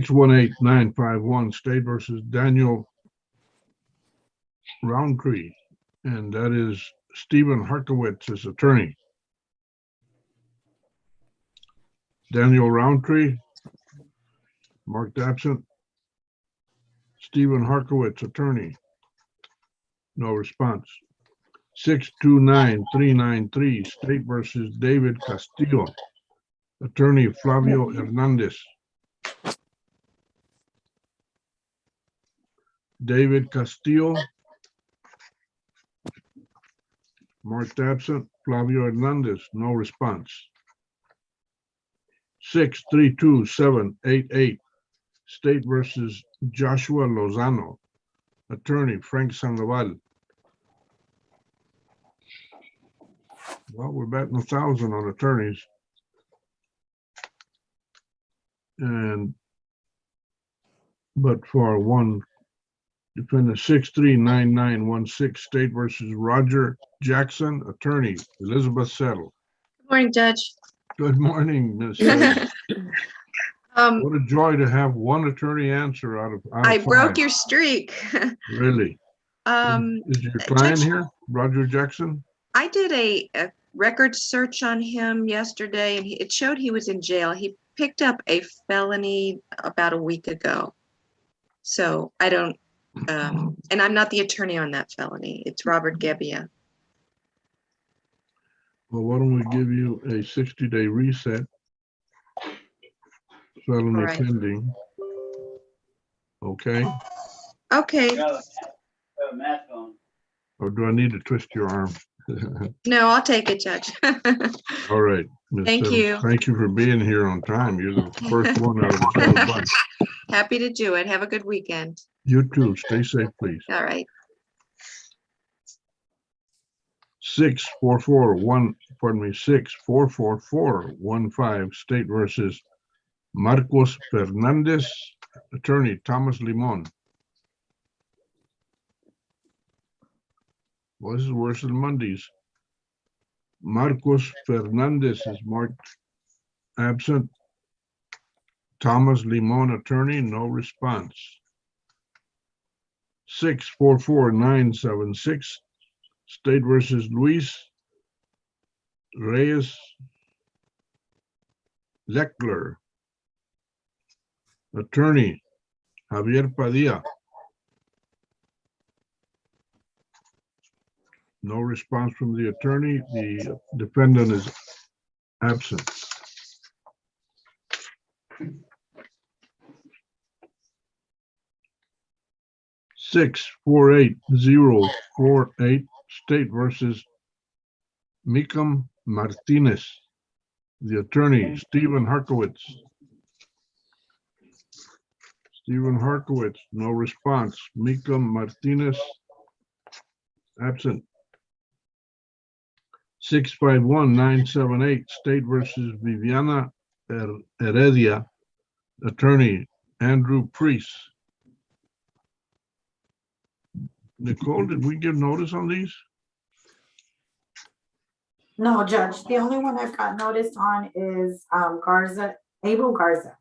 618951 State versus Daniel Roundtree, and that is Stephen Harkowitz as attorney. Daniel Roundtree, marked absent. Stephen Harkowitz, attorney. No response. 629393 State versus David Castillo, attorney Flavio Hernandez. David Castillo, marked absent. Flavio Hernandez, no response. 632788 State versus Joshua Lozano, attorney Frank Sandoval. Well, we're batting 1,000 on attorneys. But for one defendant, 639916 State versus Roger Jackson, attorney Elizabeth Settle. Good morning, Judge. Good morning, Ms. Settle. What a joy to have one attorney answer out of I broke five. your streak. Really? Is your client Judge, here, Roger Jackson? I did a record search on him yesterday, and it showed he was in jail. He picked up a felony about a week ago. So I don't, and I'm not the attorney on that felony. It's Robert Gebbia. Well, why don't we give you a 60-day reset? Felony Right. pending. Okay. Okay. Or do I need to twist your arm? No, I'll take it, Judge. All right. Ms. Thank Settle, you. Thank you for being here on time. You're the first one out of the whole bunch. Happy to do it. Have a good weekend. You too. Stay safe, please. All right. 64415 State versus Marcos Fernandez, attorney Thomas Limon. Well, this is worse than Monday's. Marcos Fernandez is marked absent. Thomas Limon, attorney, no response. 644976 State versus Luis Reyes Leckler, attorney Javier Padilla. No response from the attorney. The defendant is absent. Six 48048 State versus Mikam Martinez. The attorney Stephen Harkowitz. Stephen Harkowitz, no response. Mikam Martinez, absent. 651978 State versus Viviana Heredia, attorney Andrew Priest. Nicole, did we give notice on these? No, Judge. The only one I've got notice on is Garza, Abel Garza.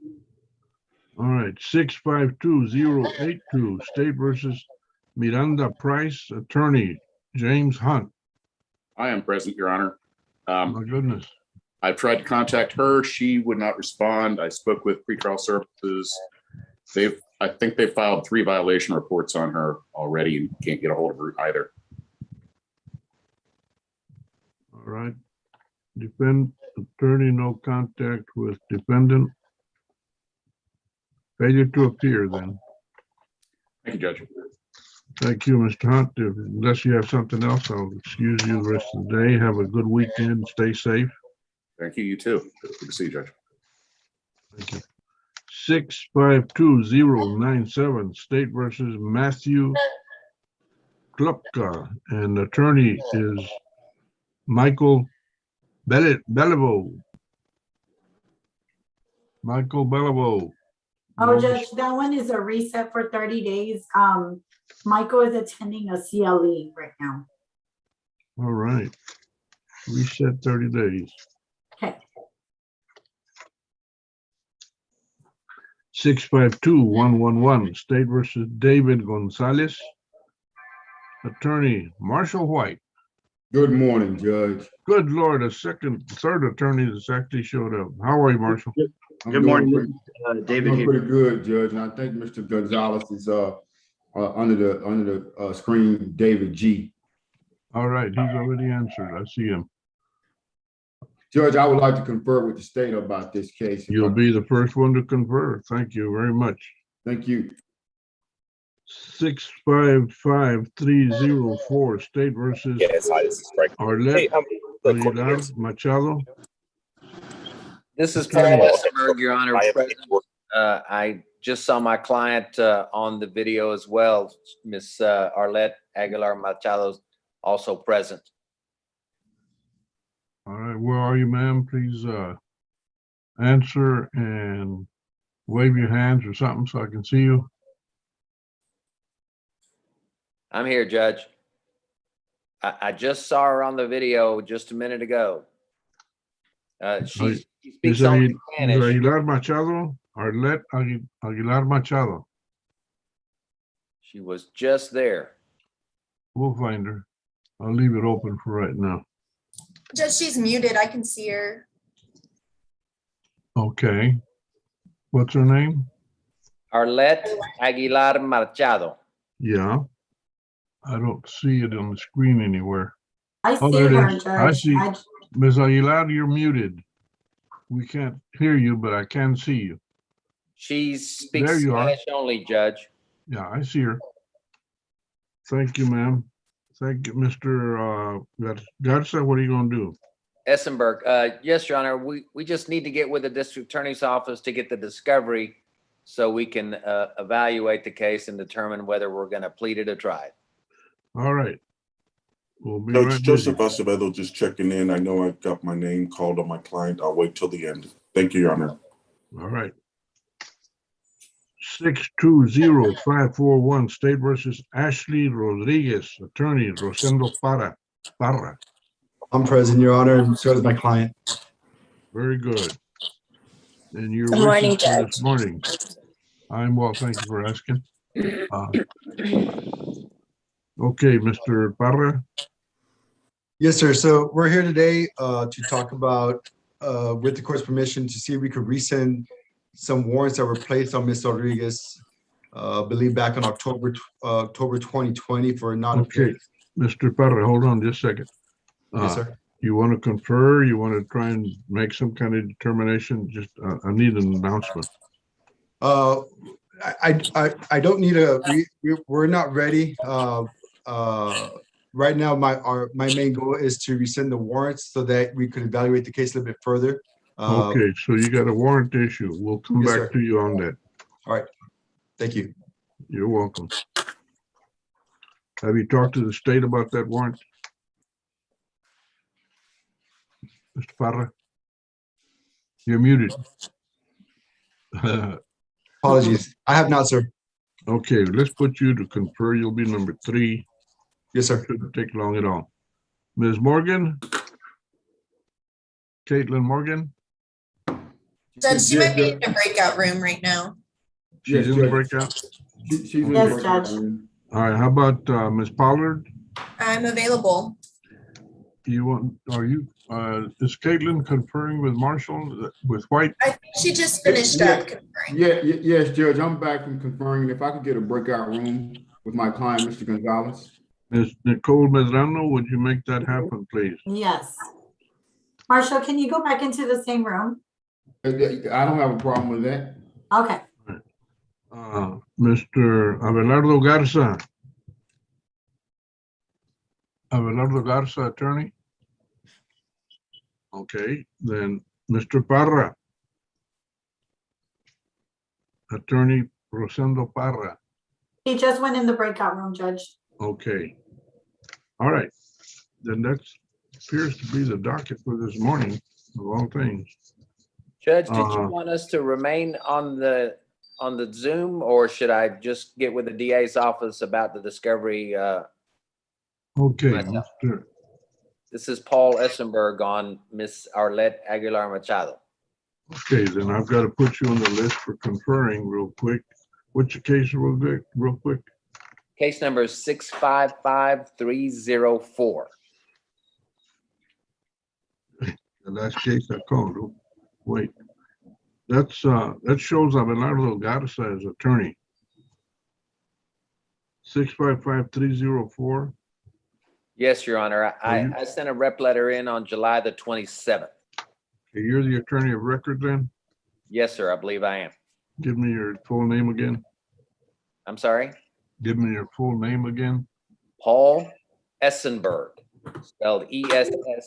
All right, 652082 State versus Miranda Price, attorney James Hunt. I am present, Your Honor. My goodness. I've tried to contact her. She would not respond. I spoke with pretrial services. I think they've filed 3 violation reports on her already and can't get a hold of her either. All right. Attorney, no contact with defendant. Failure to appear then. Thank you, Judge. Thank you, Mr. Hunt. Unless you have something else, I'll excuse you the rest of the day. Have a good weekend. Stay safe. Thank you. You too. Good to see you, Judge. Thank you. 652097 State versus Matthew Klupka, and attorney is Michael Beliveau. Michael Beliveau. Oh, Judge, that one is a reset for 30 days. Michael is attending a CLE right now. All right. Reset 30 days. Okay. 652-111, State versus David Gonzalez. Attorney Marshall White. Good morning, Judge. Good Lord, third attorney that's actually showed up. How are you, Marshall? I'm Good doing morning, pretty- David doing here. pretty good, Judge, and I think Mr. Gonzalez is under the screen, David G. All right, he's already answered. I see him. Judge, I would like to confer with the state about this case. if You'll I- be the first one to confer. Thank you very much. Thank you. 655-304, State versus Yes, hi, this is Frank. Hey, Arlette the Aguilar Machado. This is Attorney- Paul Essenberg, Your Honor. I have President. paperwork. I just saw my client on the video as well. Miss Arlette Aguilar Machado also present. All right, where are you, ma'am? Please answer and wave your hands or something so I can see you. I'm here, Judge. I just saw her on the video just a minute ago. She speaks Is only Spanish. Aguilar Machado? Arlette Aguilar Machado. She was just there. We'll find her. I'll leave it open for right now. Judge, she's muted. I can see her. Okay. What's her name? Arlette Aguilar Machado. Yeah. I don't see it on the screen anywhere. I Oh, see there it her, is. Judge. I see. Ms. Aguilar, you're muted. We can't hear you, but I can see you. She speaks There you are. Spanish only, Judge. Yeah, I see her. Thank you, ma'am. Thank you, Mr. Garza. What are you gonna do? Essenberg, yes, Your Honor, we just need to get with the district attorney's office to get the discovery so we can evaluate the case and determine whether we're gonna plead it or try it. All right. We'll be Judge right with Joseph you. Acevedo just checking in. I know I got my name called on my client. I'll wait till the end. Thank you, Your Honor. All right. 620-541, State versus Ashley Rodriguez, attorney Rosendo Parra. I'm present, Your Honor, and so is my client. Very good. And you're Good with morning, us Judge. this morning. I'm well, thank you for asking. Okay, Mr. Parra. Yes, sir. So we're here today to talk about, with the court's permission, to see if we could resend some warrants that were placed on Ms. Rodriguez, I believe back in October 2020 for not Okay, appearance. Mr. Parra, hold on just a second. Yes, sir. You want to confer? You want to try and make some kind of determination? Just, I need an announcement. I don't need we're not ready. Right now, my main goal is to rescind the warrants so that we could evaluate the case a little bit further. Okay, so you got a warrant issue. We'll come Yes, back sir. to you on that. Thank you. You're welcome. Have you talked to the state about that warrant? Mr. Parra? You're muted. Apologies. I have not, sir. Okay, let's put you to confer. You'll be number 3. Yes, sir. Shouldn't take long at all. Ms. Morgan? Caitlin Morgan? Judge, she might be in a breakout room right now. She's Yes, in the Judge. breakout? She's in Yes, the breakout Judge. room. All right, how about Ms. Pollard? I'm available. Is Caitlin conferring with Marshall, with White? I think she just finished up conferring. Yes, Judge, I'm back from conferring. If I could get a breakout room with my client, Mr. Gonzalez. Ms. Nicole Medrano, would you make that happen, please? Yes. Marshall, can you go back into the same room? I don't have a problem with that. Okay. Mr. Abelardo Garza. Abelardo Garza, attorney? Okay, then Mr. Parra. Attorney Rosendo Parra. He just went in the breakout room, Judge. Okay. All right. Then that appears to be the docket for this morning, of all things. Judge, did you want us to remain on the Zoom, or should I just get with the DA's office about the discovery? Okay, Myself. Mr. This is Paul Essenberg on Miss Arlette Aguilar Machado. Okay, then I've got to put you on the list for conferring real quick. What's your case real quick? Case number is 655304. The last case I called. Oh, wait. That shows Abelardo Garza as attorney. 655304. Yes, Your Honor. Are you- I sent a rep letter in on July the 27th. Okay, you're the attorney of record then? Yes, sir, I believe I am. Give me your full name again. I'm sorry? Give me your full name again. Paul Essenberg, spelled Essenberg.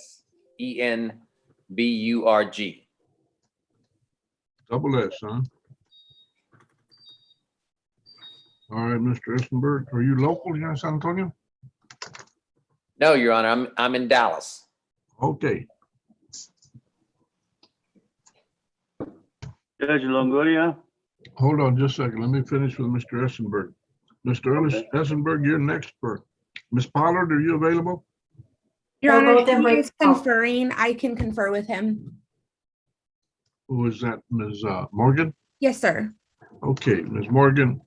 Double S, huh? All right, Mr. Essenberg, are you local here in San Antonio? No, Your Honor, I'm in Dallas. Okay, Judge Longoria. hold on just a second. Let me finish with Mr. Essenberg. Mr. Essenberg, you're next for Ms. Pollard. Are you available? Your They're Honor, both in he is break- oh. conferring. I can confer with him. Who is that, Ms. Morgan? Yes, sir. Okay, Ms. Morgan,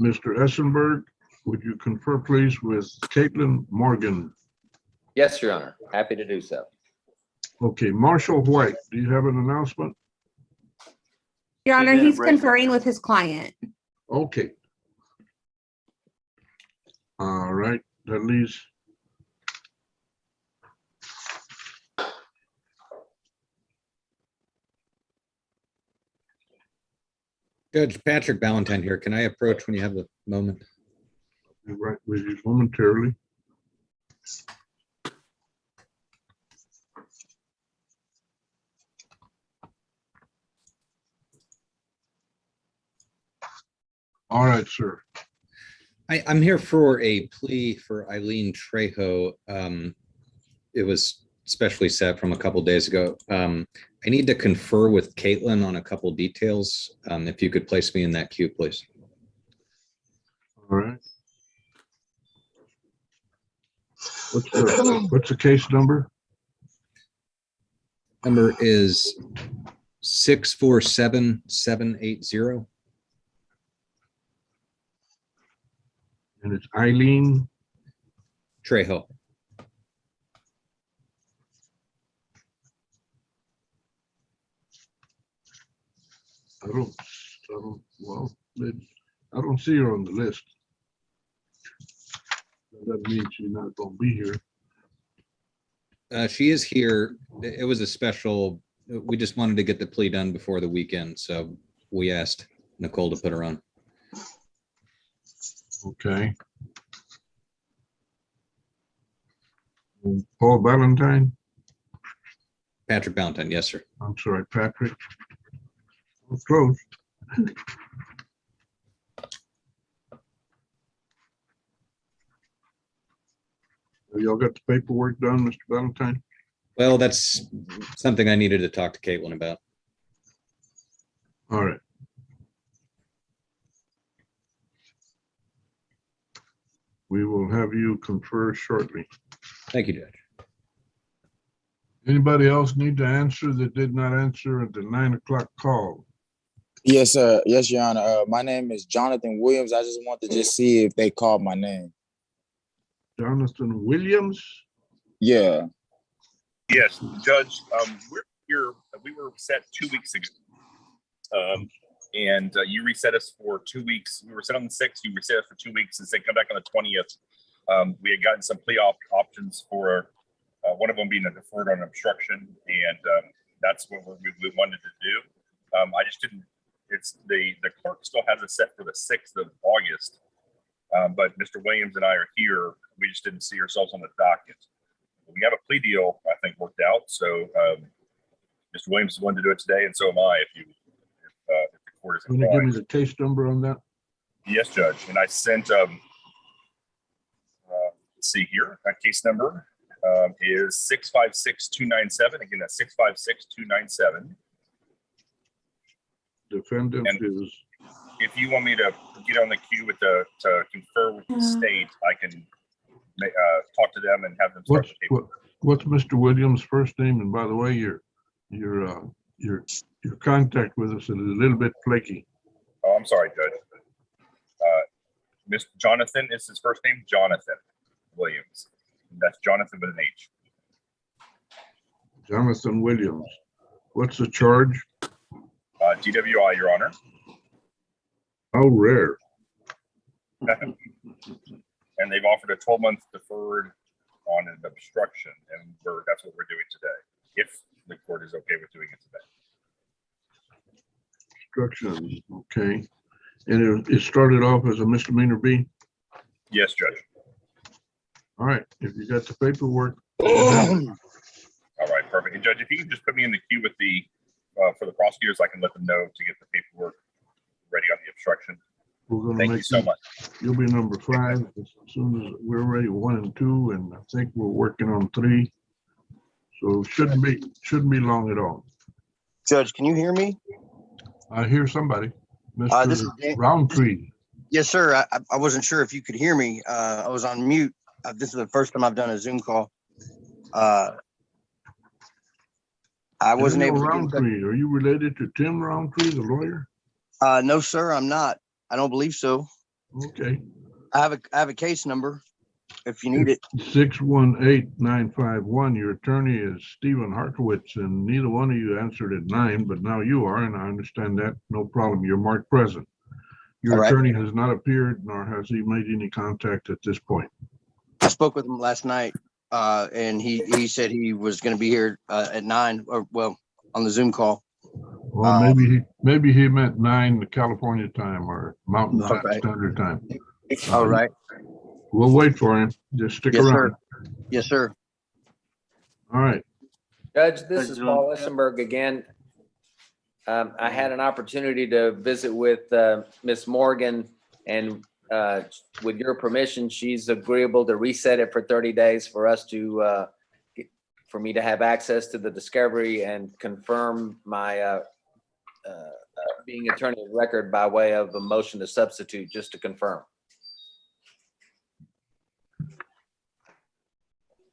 Mr. Essenberg, would you confer please with Caitlin Morgan? Yes, Your Honor, happy to do so. Okay, Marshall White, do you have an announcement? Your Honor, in a he's break. conferring with his client. Okay. All right, that leaves. Judge Patrick Ballantyne here. Can I approach when you have the moment? Be right with you momentarily. All right, sir. I'm here for a plea for Eileen Trejo. It was specially set from a couple days ago. I need to confer with Caitlin on a couple details. If you could place me in that queue, please. All right. What's the case number? Number is 647780. And it's Eileen. Trejo. Well, I don't see her on the list. That means she's not gonna be here. She is here. It was a special, we just wanted to get the plea done before the weekend, so we asked Nicole to put her on. Okay. Paul Valentine? Patrick Ballantyne, yes, sir. I'm sorry, Patrick. Close. Have y'all got the paperwork done, Mr. Valentine? Well, that's something I needed to talk to Caitlin about. All right. We will have you confer shortly. Thank you, Judge. Anybody else need to answer that did not answer at the 9 o'clock call? Yes, sir. Yes, Your Honor. My name is Jonathan Williams. I just want to just see if they called my name. Jonathan Williams? Yeah. Yes, Judge, we're here, we were set 2 weeks ago. And you reset us for 2 weeks. We were set on the 6th, you reset us for 2 weeks and said come back on the 20th. We had gotten some plea options for one of them being a deferred on obstruction, and that's what we wanted to do. I just didn't, it's the clerk still has it set for the 6th of August. But Mr. Williams and I are here. We just didn't see ourselves on the docket. We have a plea deal, I think, worked out. So Mr. Williams is wanting to do it today, and so am I. If the court is Can you give me the case number on that? Yes, Judge. And I sent. Let's see here. That case number is 656297. Again, that's 656297. Defendant is. If you want me to get on the queue with to confer with the state, I can talk to them and have them start the paperwork. What's Mr. Williams' first name? And by the way, your your contact with us is a little bit flaky. Oh, I'm sorry, Judge. Mr. Jonathan is his first name, Jonathan Williams. That's Jonathan with an H. Jonathan Williams. What's the charge? DWI, Your Honor. How rare. And they've offered a 12-month deferred on an obstruction, and that's what we're doing today, if the court is okay with doing it today. Obstruction, okay. And it started off as a misdemeanor B? Yes, Judge. All right, if you got the paperwork. All right, perfect. And Judge, if you can just put me in the queue with the, for the prosecutors, I can let them know to get the paperwork ready on the obstruction. We're gonna Thank make you so much. You'll be number 5 as soon as we're ready, 1 and 2, and I think we're working on 3. So shouldn't be long at all. Judge, can you hear me? I hear somebody. This Mr. is Dan- Roundtree. Yes, sir. I wasn't sure if you could hear me. I was on mute. This is the first time I've done a Zoom call. I wasn't Daniel able to get in touch. Roundtree, are you related to Tim Roundtree, the lawyer? No, sir, I'm not. I don't believe so. Okay. I have a case number if you need it. 618951. Your attorney is Stephen Harkowitz, and neither one of you answered at 9, but now you are, and I understand that. No problem. You're marked present. Your All right. attorney has not appeared, nor has he made any contact at this point. I spoke with him last night, and he said he was going to be here at 9, or well, on the Zoom call. Well, maybe he meant 9 the California time or Mountain Standard Time. All right. We'll wait for him. Just stick Yes, around. sir. Yes, sir. All right. Judge, this is Paul Essenberg again. I had an opportunity to visit with Miss Morgan, and with your permission, she's agreeable to reset it for 30 days for us to, for me to have access to the discovery and confirm my being attorney of record by way of a motion to substitute, just to confirm.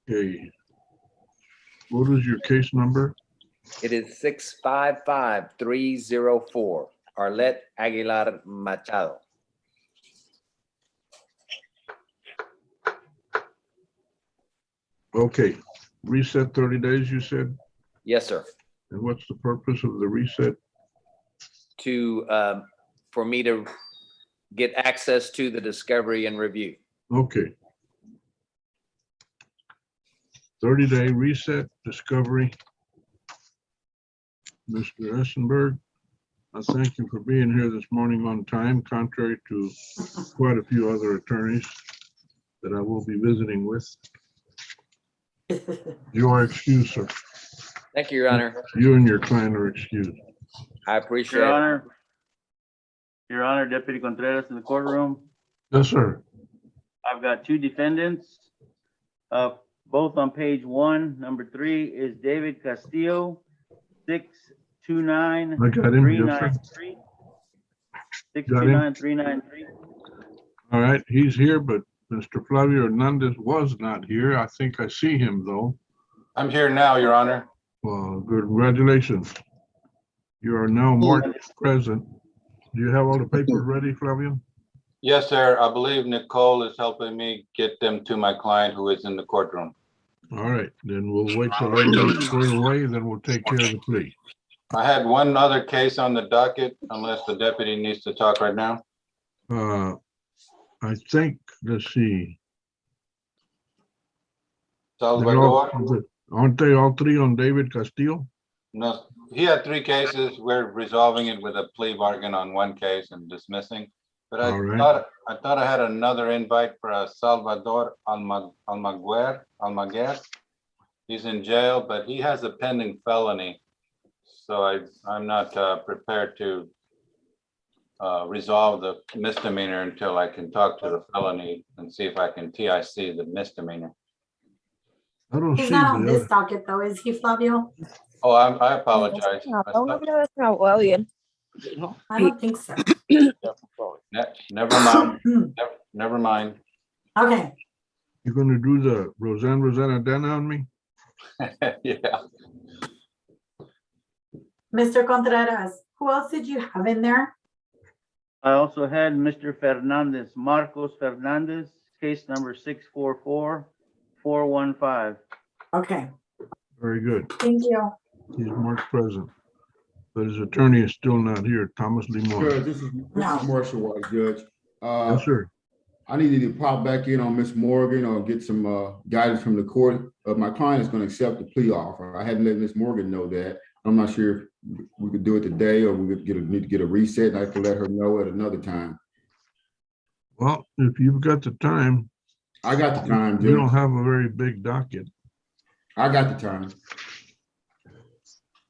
Okay. What is your case number? It is 655304, Arlette Aguilar Machado. Okay. Reset 30 days, you said? Yes, sir. And what's the purpose of the reset? To, for me to get access to the discovery and review. Okay. 30-day reset discovery. Mr. Essenberg, I thank you for being here this morning on time, contrary to quite a few other attorneys that I will be visiting with. You are excused, sir. Thank you, Your Honor. You and your client are excused. I appreciate Your it. Honor. Your Honor, Deputy Contreras in the courtroom. Yes, sir. I've got 2 defendants. Both on page 1. Number 3 is David Castillo, 629 I got him. Yes, sir. 393. 629 393. All right, he's here, but Mr. Flavio Hernandez was not here. I think I see him, though. I'm here now, Your Honor. Well, good. Congratulations. You are now marked present. Do you have all the papers ready, Flavio? Yes, sir. I believe Nicole is helping me get them to my client who is in the courtroom. All right, then we'll wait till everybody's squared away, then we'll take care of the plea. I had one other case on the docket, unless the deputy needs to talk right now. I think, let's see. Salvador? Aren't they all 3 on David Castillo? No, he had 3 cases. We're resolving it with a plea bargain on 1 case and dismissing. But I All right. thought I had another invite for Salvador Almaguer. He's in jail, but he has a pending felony. So I'm not prepared to resolve the misdemeanor until I can talk to the felony and see if I can TIC the misdemeanor. I don't He's see not on the this other. docket though, is he, Flavio? Oh, I apologize. I don't think so. Never mind. Never mind. Okay. You're gonna do the Rosanna Dana on me? Yeah. Mr. Contreras, who else did you have in there? I also had Mr. Fernandez, Marcos Fernandez, case number 644-415. Okay, Very good. thank you. He's marked present. But his attorney is still not here, Thomas Limon. Judge, this is Marshall White, Judge. Yes, sir. I needed to pop back in on Miss Morgan or get some guidance from the court. My client is going to accept the plea offer. I hadn't let Miss Morgan know that. I'm not sure if we could do it today or we could need to get a reset, and I could let her know at another time. Well, if you've got the time. I got the time, You Judge. don't have a very big docket. I got the time.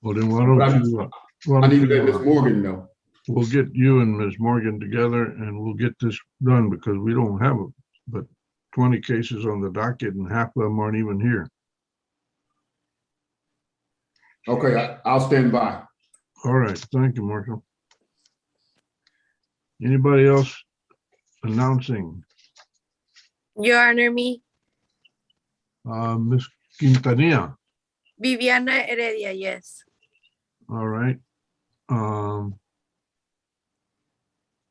Well, then why don't you? I need to let Miss Morgan know. We'll get you and Ms. Morgan together and we'll get this done because we don't have but 20 cases on the docket and half of them aren't even here. Okay, I'll stand by. All right, thank you, Marshall. Anybody else announcing? Your Honor, me, Ms. Quintanilla, Viviana Heredia, yes. all right.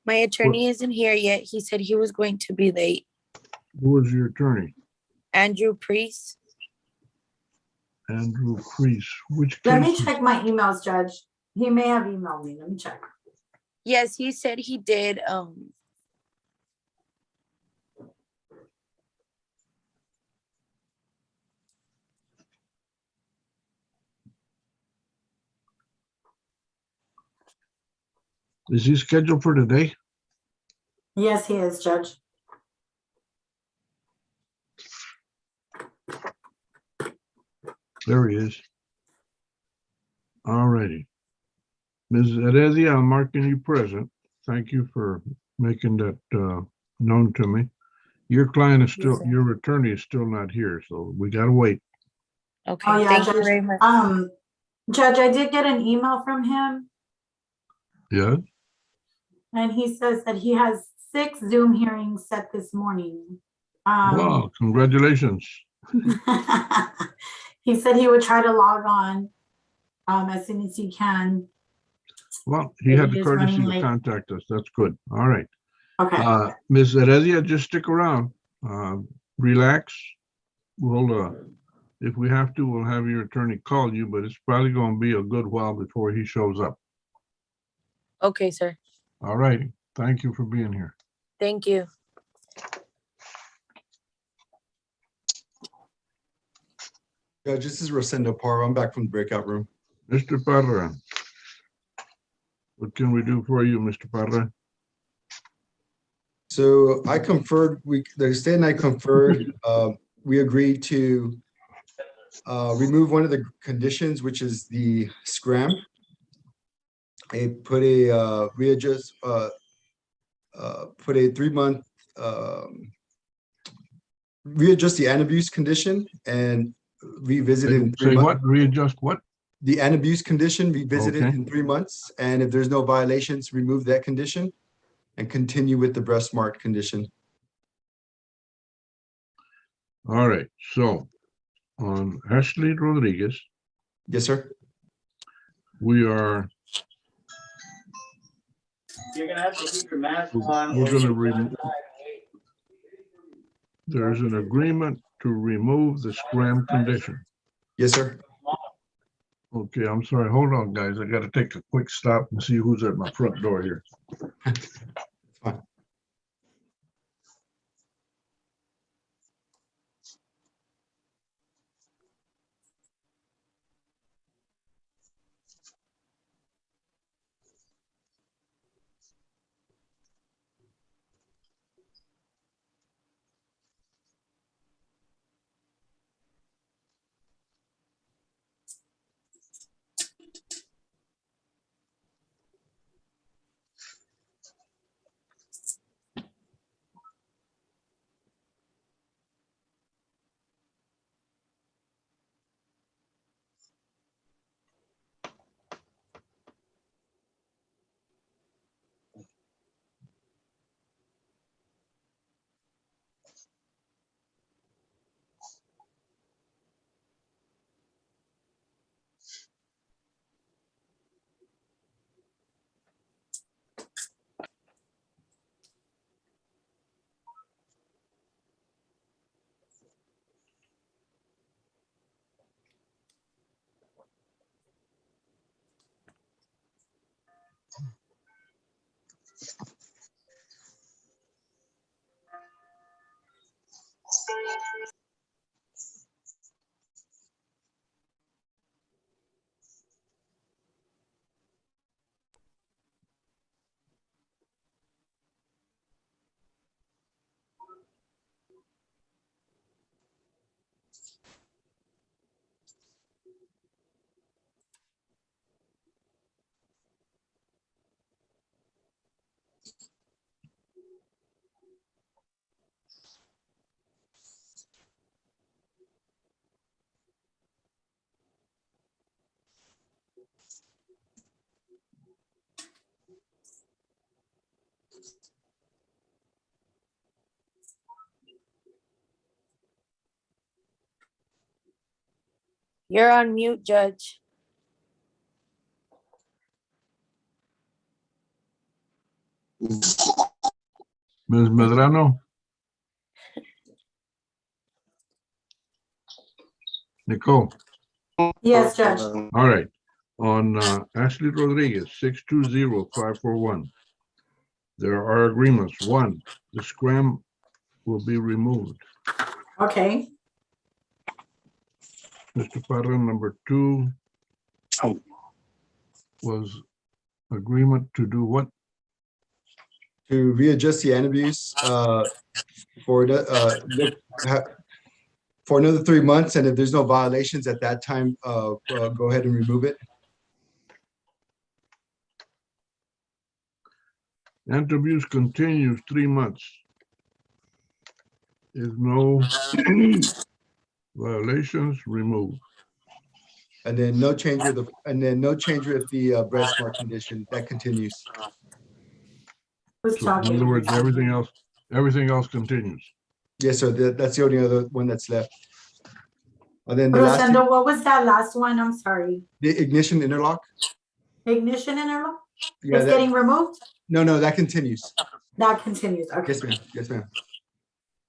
My attorney isn't here yet. He said he was going to be late. Who was your attorney? Andrew Priest. Andrew Priest, which Let me case? check my emails, Judge. He may have emailed me. Let me check. Yes, he said he did. Is he scheduled for today? Yes, he is, Judge. There he is. All righty. Ms. Heredia, I'm marking you present. Thank you for making that known to me. Your client is still, your attorney is still not here, so we gotta wait. Okay, Oh, yeah, thank you Judge. very much. Judge, I did get an email from him, Yeah, and he says that he has 6 Zoom hearings set this morning. wow, congratulations. He said he would try to log on as soon as he can. Well, he But had he the is courtesy running to late. contact us. That's good. All right. Okay. Ms. Heredia, just stick around. Relax. We'll, if we have to, we'll have your attorney call you, but it's probably going to be a good while before he shows up. Okay, sir. All right. Thank you for being here. Thank you. Judge, this is Rosendo Parra. I'm back from the breakout room. Mr. Parra. What can we do for you, Mr. Parra? So I conferred, the state and I conferred, we agreed to remove one of the conditions, which is the scram. I put a readjust, put a 3-month readjust the abuse condition and revisit it in 3 Say months. what? Readjust what? The abuse condition, revisit it Okay. in 3 months, and if there's no violations, remove that condition and continue with the breast mark condition. All right. So on Ashley Rodriguez, Yes, sir. You're gonna have to keep your mask on. we're going to remove. There's an agreement to remove the scram condition. Yes, sir. Okay, I'm sorry. Hold on, guys. I got to take a quick stop and see who's at my front door here. Fine. You're on mute, Judge. Ms. Medrano? Nicole? Yes, Judge. All right. On Ashley Rodriguez, 620541. There are agreements. One, the scram will be removed. Okay. Mr. Parra, number two was agreement to do what? To readjust the antabuse for for another 3 months, and if there's no violations at that time, go ahead and remove it. Antabuse continues 3 months. If no violations, remove. And then no change with the breast mark condition that continues. Who's So in talking? other words, everything else continues. Yes, sir. That's the only other one that's left. And then the last Rosendo, two, what was that last one? I'm sorry. the ignition interlock. Ignition interlock? Yeah, It's getting removed? no, that continues. That continues. Okay. Yes, ma'am. Yes, ma'am.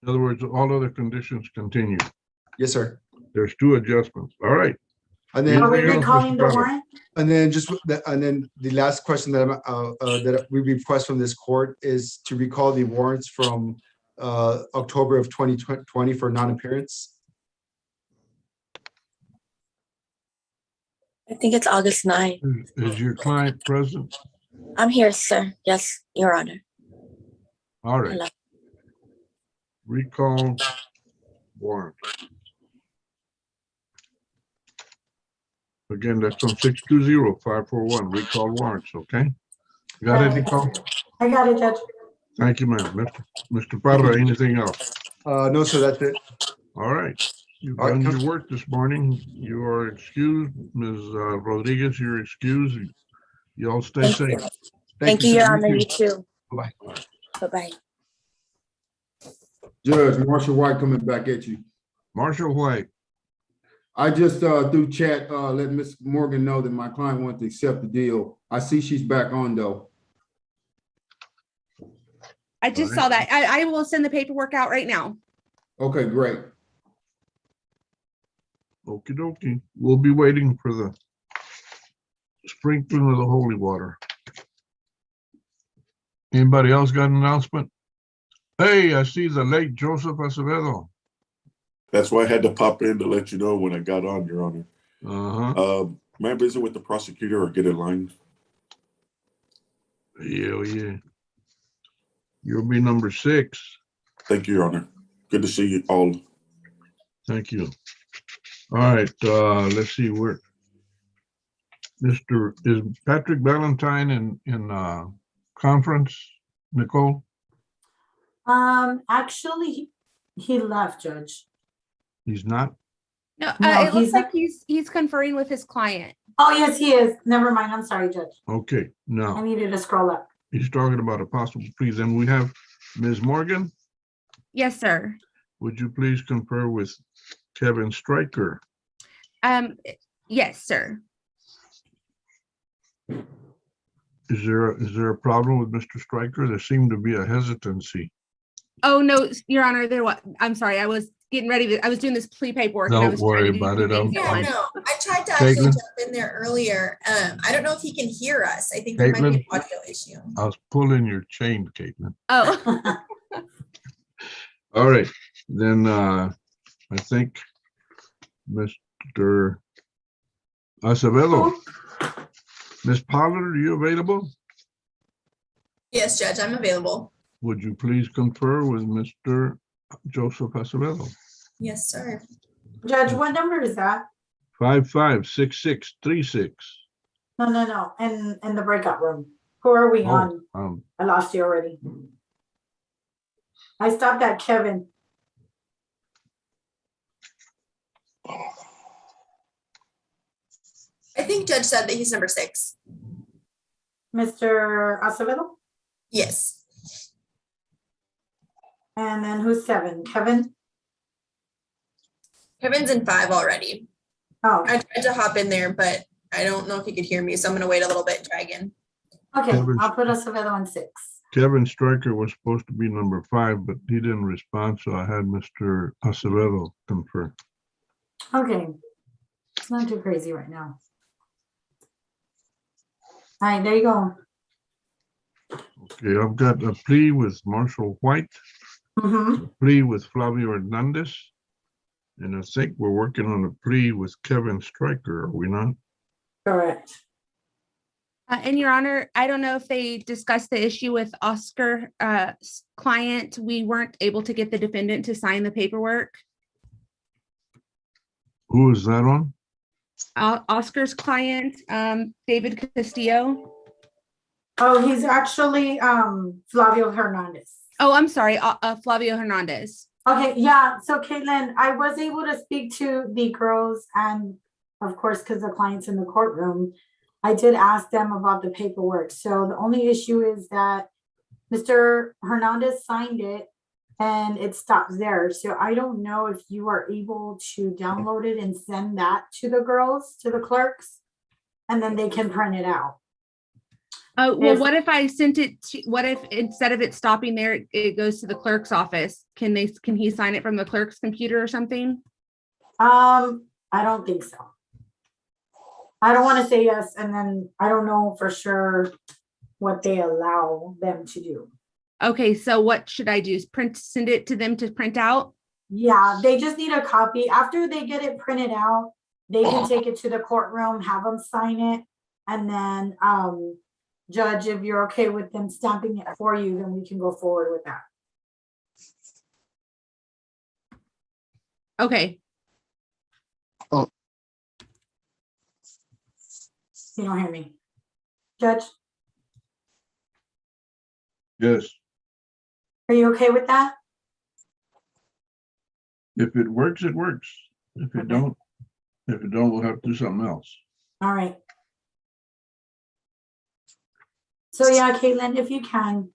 In other words, all other conditions continue. Yes, sir. There's 2 adjustments. All right. And then Are we Anything else, recalling Mr. the Parra? warrant? And then the last question that we request from this court is to recall the warrants from October of 2020 for non-appearance. I think it's August 9. Is your client present? I'm here, sir. Yes, Your Honor. All right. Hello. Recall warrant. Again, that's on 620541, recall warrants, okay? Got it, Nicole? I got it, Judge. Thank you, ma'am. Mr. Parra, anything else? No, sir, that's it. All right. You've All right, done your work this morning. You are excused. Ms. Rodriguez, you're excused. You all stay Thank you. safe. Thank you, sir. Your Honor. You too. Bye. Bye-bye. Judge Marshall White coming back at you. Marshall White. I just through chat let Ms. Morgan know that my client wants to accept the deal. I see she's back on though. I just saw that. I will send the paperwork out right now. Okay, great. Okie dokie. We'll be waiting for the sprinkling of the holy water. Anybody else got an announcement? Hey, I see the late Joseph Acevedo. That's why I had to pop in to let you know when I got on, Your Honor. Uh-huh. May I visit with the prosecutor or get in line? Yeah. You'll be number 6. Thank you, Your Honor. Good to see you all. Thank you. All right, let's see where is Patrick Valentine in conference, Nicole? Actually, he left, Judge. He's not? No, No, it looks like he's conferring with his client. Oh, yes, he is. Never mind. I'm sorry, Judge. Okay, I now needed to scroll up. he's talking about a possible plea. Then we have Ms. Morgan. Yes, sir. Would you please confer with Kevin Stryker? Yes, sir. Is there a problem with Mr. Stryker? There seemed to be a hesitancy. Oh, no, Your Honor, I'm sorry. I was getting ready I was doing this plea paperwork. And I Don't was worry trying to do about two it. things at Yeah, once. no, I tried to actually Caitlin? jump in there earlier. I don't know if he can hear us. I think there might be an Caitlin? audio issue. I was pulling your chain, Caitlin. Oh, All right, then I think Mr. Acevedo. Ms. Pollard, are you available? Yes, Judge, I'm available. Would you please confer with Mr. Joseph Acevedo? Yes, sir. Judge, what number is that? 556636. No. In the breakout room. Who are we on? I lost you already. I stopped at Kevin. I think Judge said that he's number 6. Mr. Acevedo? Yes. And then who's 7? Kevin? Kevin's in 5 already. Oh, I tried to hop in there, but I don't know if you could hear me, so I'm gonna wait a little bit and try again. okay, Kevin- I'll put Acevedo on 6. Kevin Stryker was supposed to be number 5, but he didn't respond, so I had Mr. Acevedo confer. Okay. It's not too crazy right now. All right, there you go. Okay, I've got a plea with Marshall White, Mm-hmm. a plea with Flavio Hernandez, and I think we're working on a plea with Kevin Stryker, are we not? Correct. And Your Honor, I don't know if they discussed the issue with Oscar client. We weren't able to get the defendant to sign the paperwork. Who is that on? Oscar's client, David Castillo. Oh, he's actually Flavio Hernandez. Oh, I'm sorry, Flavio Hernandez. Okay, yeah. So Caitlin, I was able to speak to the girls, and of course, because the client's in the courtroom, I did ask them about the paperwork. So the only issue is that Mr. Hernandez signed it and it stops there. So I don't know if you are able to download it and send that to the girls, to the clerks, and then they can print it out. Oh, well, If- what if I sent it to, what if instead of it stopping there, it goes to the clerk's office? Can he sign it from the clerk's computer or something? I don't think so. I don't want to say yes, and then I don't know for sure what they allow them to do. Okay, so what should I do? Send it to them to print out? Yeah, they just need a copy. After they get it printed out, they can take it to the courtroom, have them sign it, and then judge, if you're okay with them stamping it for you, then we can go forward with that. Okay, You don't hear me. Judge, Yes, are you okay with that? if it works, it works. If it don't, we'll have to do something else. All right. So yeah, Caitlin, if you can.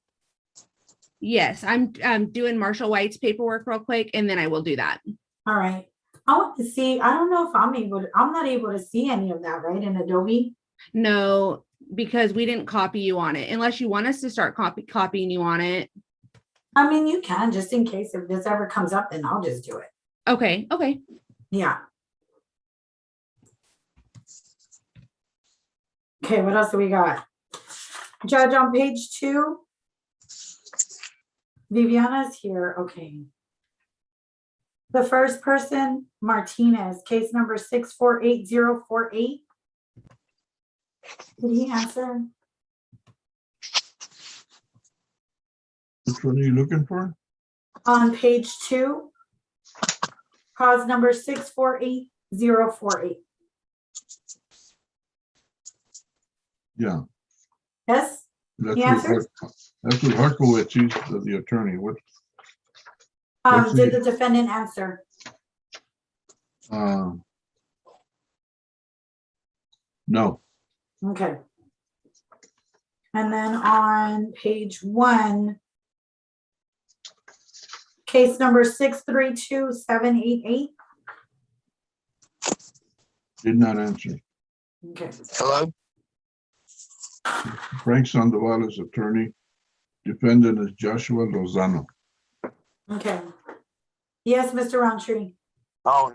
yes, I'm doing Marshall White's paperwork real quick and then I will do that. All right. I want to see, I don't know if I'm not able to see any of that, right, in Adobe? No, because we didn't copy you on it, unless you want us to start copying you on it. I mean, you can, just in case if this ever comes up, then I'll just do it. Okay, okay. Yeah. Okay, what else do we got? Judge, on page 2, Viviana's here, okay. The first person, Martinez, case number 648048. Did he answer? Which one are you looking for? On page 2, cause number 648048. Yeah. Yes? That's He what answered? That's what Harkowitz, he's the attorney. What's Did the- the defendant answer? No. Okay. And then on page 1, case number 632788. Did not answer. Okay. Hello? Frank Sandoval's attorney. Defendant is Joshua Lozano. Okay. Yes, Mr. Roundtree. Oh,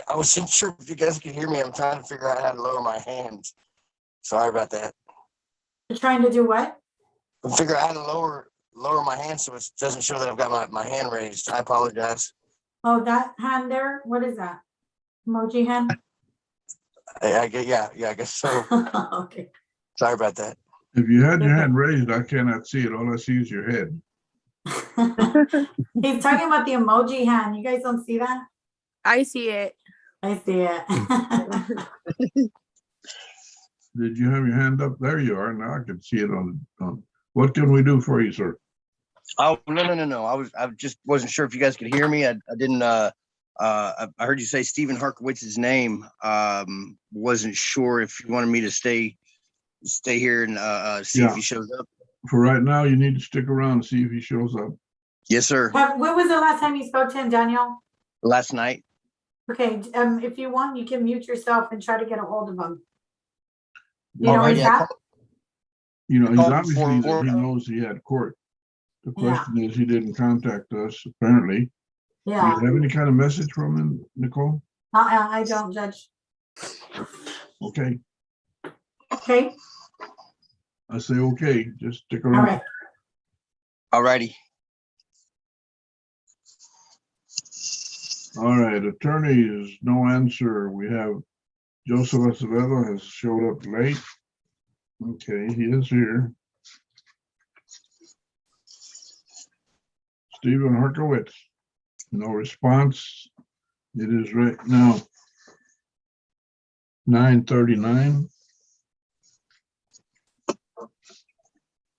I wasn't sure if you guys could hear me. I'm trying to figure out how to lower my hands. Sorry about that. You're trying to do what? Figure out how to lower my hand so it doesn't show that I've got my hand raised. I apologize. Oh, that hand there? What is that? Emoji hand? I get, yeah, I guess so. Okay. Sorry about that. If you had your hand raised, I cannot see it. All I see is your head. He's talking about the emoji hand. You guys don't see that? I see it. I see it. Did you have your hand up? There you are. Now I can see it on. What can we do for you, sir? Oh, no. I just wasn't sure if you guys could hear me. I didn't, I heard you say Stephen Harkowitz's name. Wasn't sure if you wanted me to stay here and see if he shows up. For right now, you need to stick around and see if he shows up. Yes, sir. When was the last time you spoke to him, Daniel? Last night. Okay, if you want, you can mute yourself and try to get a hold of him. You know where Alrighty, he's I at? called- You know, he's called obviously, that for- he knows he had court. The Yeah. question is, he didn't contact us, apparently. Do Yeah, you have any kind of message from him, Nicole? I don't, Judge. Okay, Okay, I say, okay, just stick all around. right. Alrighty. All right, attorneys, no answer. We have Joseph Acevedo has showed up late. Okay, he is here. Stephen Harkowitz, no response. It is right now 9:39.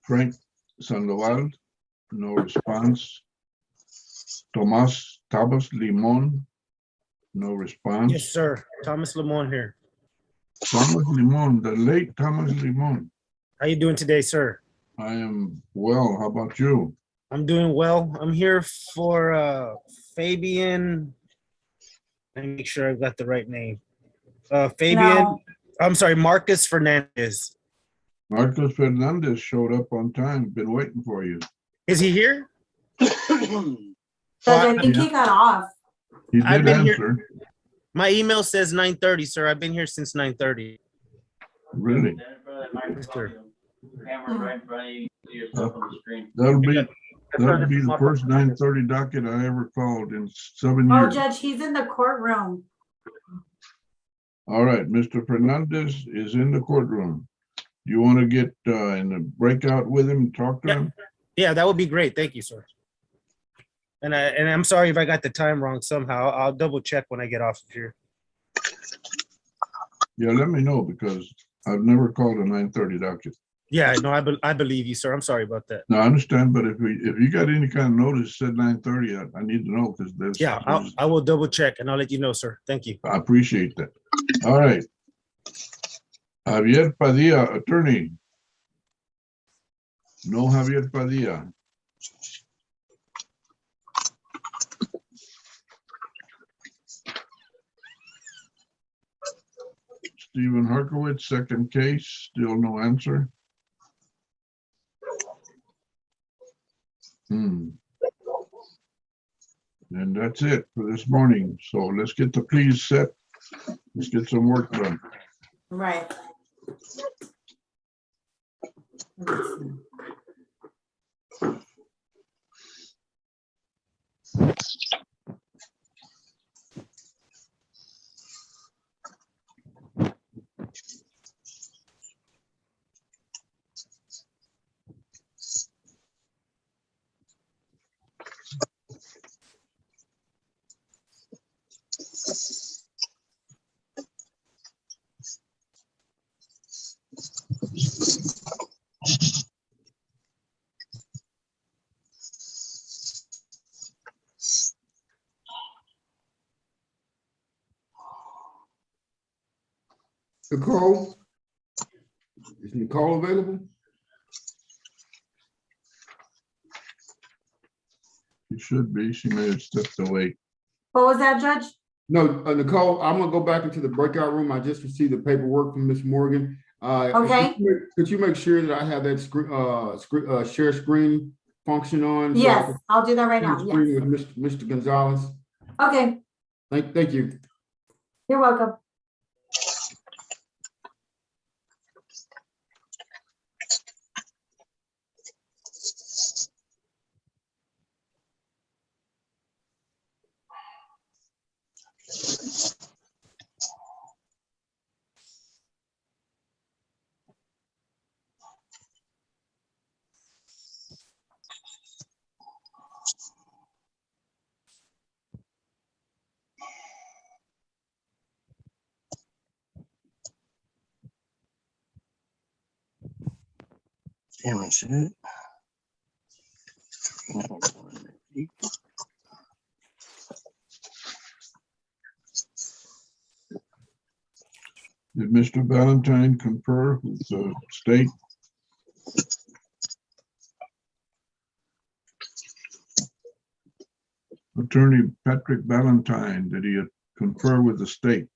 Frank Sandoval, no response. Tomas Limon, no response. Yes, sir. Thomas Lamont here. Thomas Limon, the late Thomas Limon. How you doing today, sir? I am well. How about you? I'm doing well. I'm here for Fabian. Let me make sure I've got the right name. Fabian. No. I'm sorry, Marcus Fernandez. Marcos Fernandez showed up on time. Been waiting for you. Is he here? Judge, I think he got off. He I've did been here- answer. My email says 9:30, sir. I've been here since 9:30. Really? Yes, sir. Camera right in front of you, see yourself on the screen. That'll be the first 9:30 docket I ever called in 7 Oh, years. Judge, he's in the courtroom. All right, Mr. Fernandez is in the courtroom. You want to get in the breakout with him, and talk to him? Yeah, that would be great. Thank you, sir. And I'm sorry if I got the time wrong somehow. I'll double check when I get off of here. Yeah, let me know because I've never called a 9:30 docket. Yeah, no, I believe you, sir. I'm sorry about that. No, I understand, but if you got any kind of notice said 9:30, I need to know because there's. Yeah, I will double check and I'll let you know, sir. Thank you. I appreciate that. All right. Javier Padilla, attorney. No Javier Padilla. Stephen Harkowitz, second case, still no answer. And that's it for this morning. So let's get the pleas set. Let's get some work done. Right. Nicole? Is Nicole available? She should be. She may have stepped away. What was that, Judge? No, Nicole, I'm gonna go back into the breakout room. I just received the paperwork from Ms. Morgan. Okay. Could you make sure that I have that share screen function on? so I Yes, can I'll do that right share now. screen Yes. with Mr. Gonzalez. Okay, Thank you. you're welcome. Damn it. Did Mr. Valentine confer with the state? Attorney Patrick Valentine, did he confer with the state.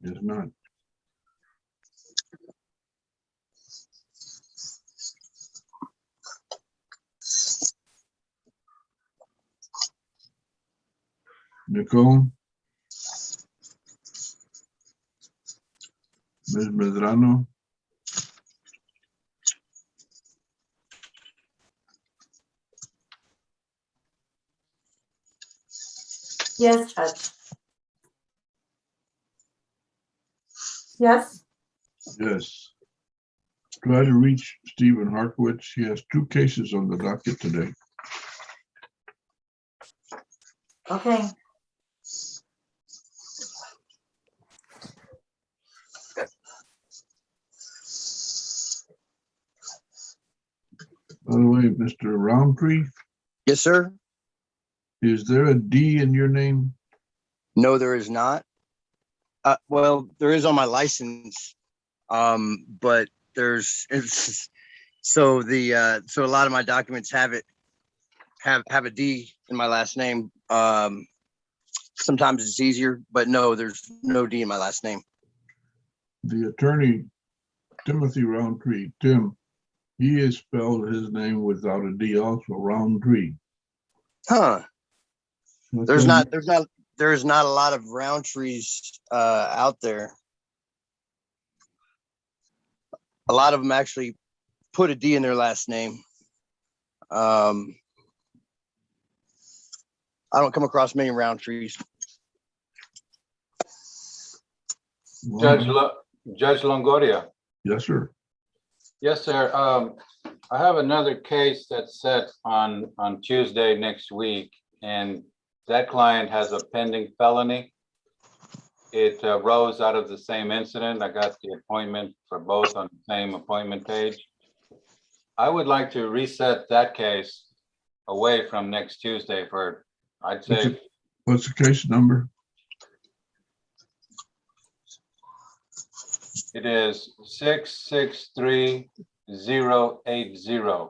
It's not. Nicole? Ms. Medrano? Yes, Judge. Yes, Yes. Try to reach Stephen Harkowitz. He has 2 cases on the docket today. okay. By the way, Mr. Roundtree, Yes, sir. is there a D in your name? No, there is not. Well, there is on my license, but so a lot of my documents have a D in my last name. Sometimes it's easier, but no, there's no D in my last name. The attorney, Timothy Roundtree, Tim, he has spelled his name without a D also, Roundtree. Huh. That's There's not a lot of Roundtrees out there. A lot of them actually put a D in their last name. I don't come across many Roundtrees. Judge Longoria. Yes, sir. Yes, sir. I have another case that's set on Tuesday next week, and that client has a pending felony. It arose out of the same incident. I got the appointment for both on the same appointment page. I would like to reset that case away from next Tuesday for, I'd say. What's the case number? It is 663080.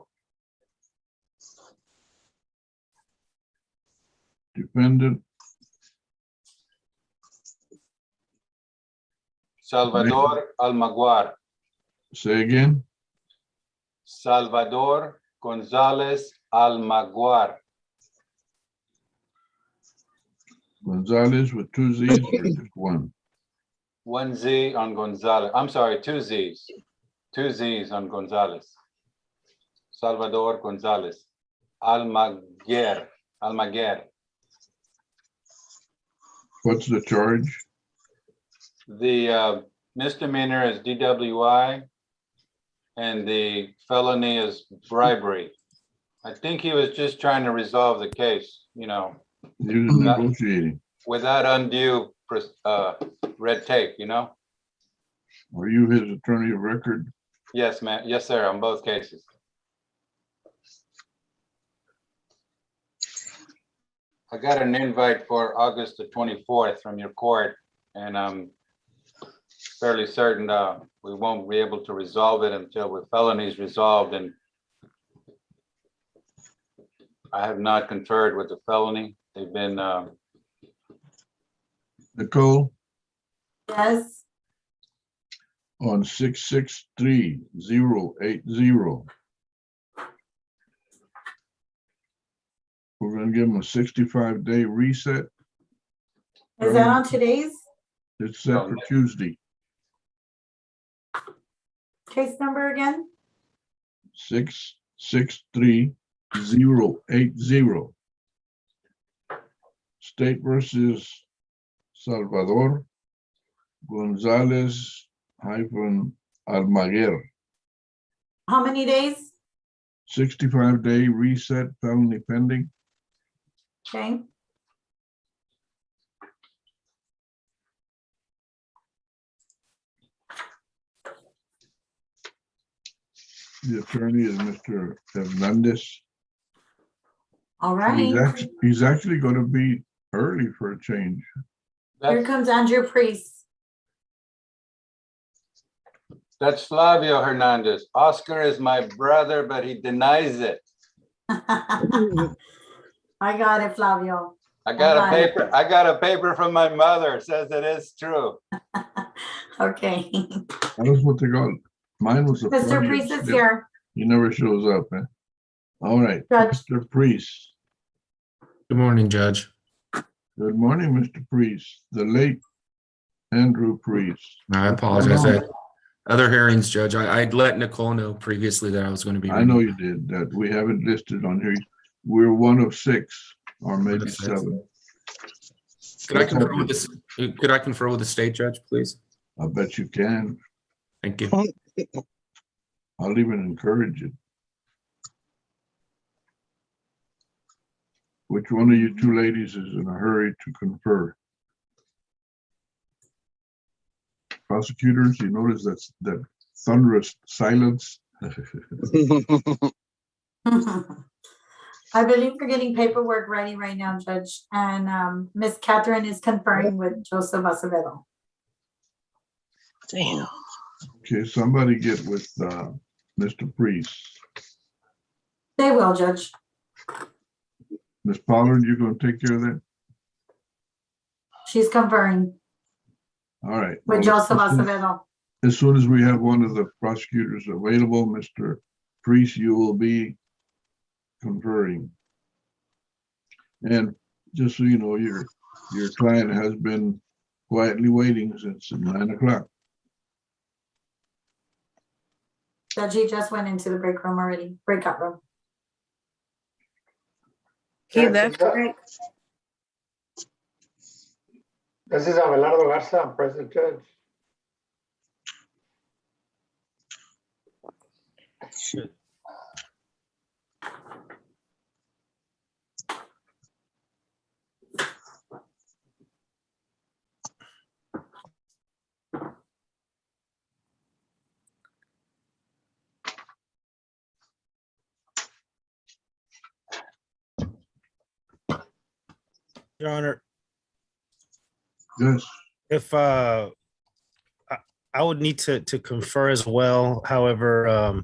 Defendant. Salvador Almaguar. Say again. Salvador Gonzalez Almaguar. Gonzalez with 2 Z's or just one? 1 Z on Gonzalez. I'm sorry, 2 Z's. 2 Z's on Gonzalez. Salvador Gonzalez. Almaguer. What's the charge? The misdemeanor is DWI and the felony is bribery. I think he was just trying to resolve the case, He was negotiating. without undue red tape, Are you his attorney of record? Yes, ma'am. Yes, sir, on both cases. I got an invite for August the 24th from your court, and I'm fairly certain we won't be able to resolve it until the felony is resolved, and I have not conferred with the felony. They've been Nicole? Yes, On 663080. We're gonna give him a 65-day reset. is that on today's It's set for Tuesday. case number again? 663080. State versus Salvador Gonzalez Almaguer. How many days? 65-day reset, felony pending. Okay, The attorney is Mr. Hernandez. all right. He's actually going to be early for a change. Here comes Andrew Priest. That's Flavio Hernandez. Oscar is my brother, but he denies it. I got it, Flavio. I got a got it. paper, I got a paper from my mother, says it is true. Okay. That was what they got. Mine was a. Mr. fudge Priest is slip. here. He never shows up, eh? All right, Judge. Mr. Priest. Good morning, Judge. Good morning, Mr. Priest, the late Andrew Priest. I apologize. I had other hearings, Judge. I'd let Nicole know previously that I was going to be. I know you did that. We haven't listed on here. We're one of 6 or maybe 7. Could I confer with this? Could I confer with the state judge, please? I bet you can. Thank you. I'll even encourage it. Which one of you 2 ladies is in a hurry to confer? Prosecutors, you notice that thunderous silence? I believe we're getting paperwork ready right now, Judge, and Miss Catherine is conferring with Joseph Acevedo. Damn. Okay, somebody get with Mr. Priest. They will, Judge. Ms. Pollard, you're gonna take care of that? She's conferring All right. with Well, Joseph Acevedo. as soon as we have one of the prosecutors available, Mr. Priest, you will be conferring. And just so you know, your client has been quietly waiting since 9 o'clock. Judge, he just went into the break room already, breakout room. He left, right? This is Abelardo Garza, President Judge. Your Honor, Yes. if I would need to confer as well. However,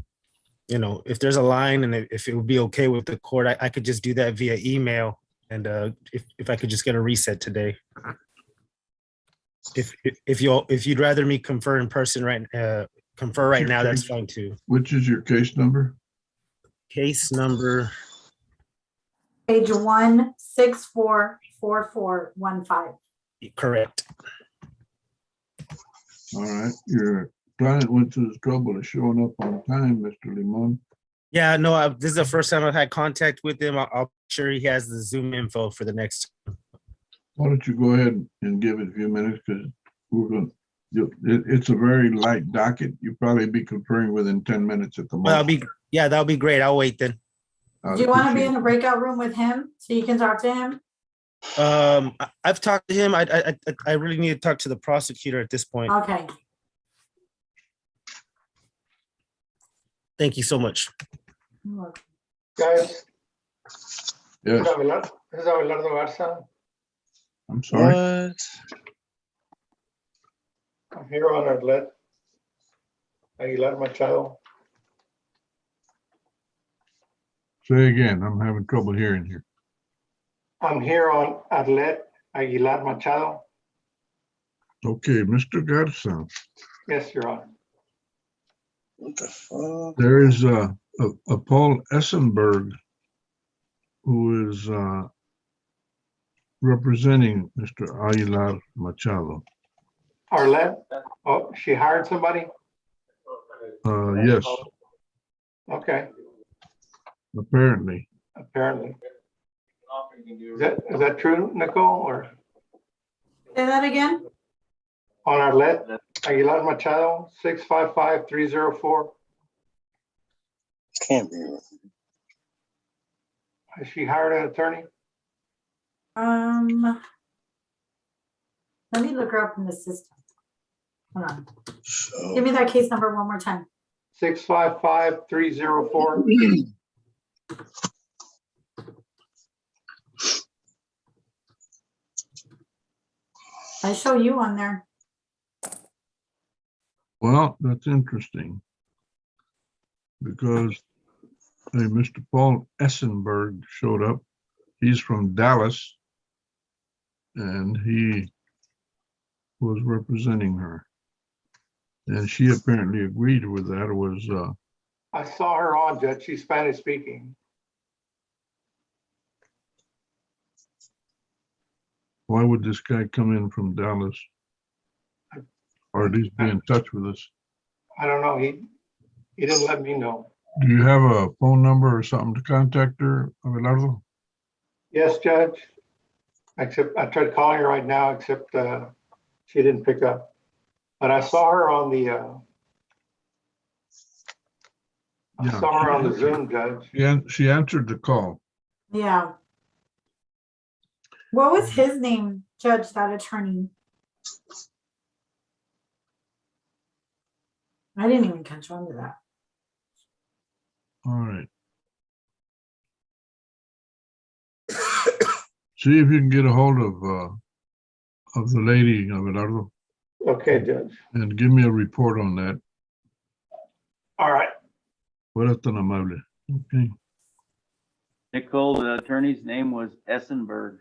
you know, if there's a line and if it would be okay with the court, I could just do that via email. And if I could just get a reset today. If you'd rather me confer in person confer right now, that's fine too. Which is your case number? Case number. Page 1644415. Correct. All right, your client went to the trouble of showing up on time, Mr. Limon. Yeah, no, this is the first time I've had contact with him. I'll make sure he has the Zoom info for the next. Why don't you go ahead and give it a few minutes, because we're going to, it's a very light docket. You'll probably be conferring within 10 minutes at the most. That'll be great. I'll wait then. Do you want to be in a breakout room with him so you can talk to him? I've talked to him. I really need to talk to the prosecutor at this point. Okay. Thank you so much. Guys. Yes. This is Abelardo Garza. I'm sorry. I'm here on Arlet Aguilar Machado. Say again, I'm having trouble hearing here. I'm here on Arlet Aguilar Machado. Okay, Mr. Garza, Yes, Your Honor. What the fuck? there is a Paul Essenberg who is representing Mr. Aguilar Machado. Arlet? Oh, she hired somebody? Yes, Okay, apparently. apparently. Is that true, Nicole, or Say that again? on Arlet Aguilar Machado, 655-304? Can't be. Has she hired an attorney? Let me look her up in the system. Hold on. Give me that case number one more time. 655-304. I show you on there. Well, that's interesting. Because Mr. Paul Essenberg showed up. He's from Dallas. And he was representing her. And she apparently agreed with that. It was, I saw her on, Judge. She's Spanish speaking. why would this guy come in from Dallas? Or at least be in touch with us? I don't know. He didn't let me know. Do you have a phone number or something to contact her, Abelardo? Yes, Judge. Except I tried calling her right now, except she didn't pick up. But I saw her on the Zoom, Judge. She answered the call. Yeah. What was his name, Judge, that attorney? I didn't even catch on to that. All right. See if you can get a hold of the lady, Abelardo. Okay, Judge. And give me a report on that. All right. Fuera tan amable. Okay. Nicole, the attorney's name was Essenberg.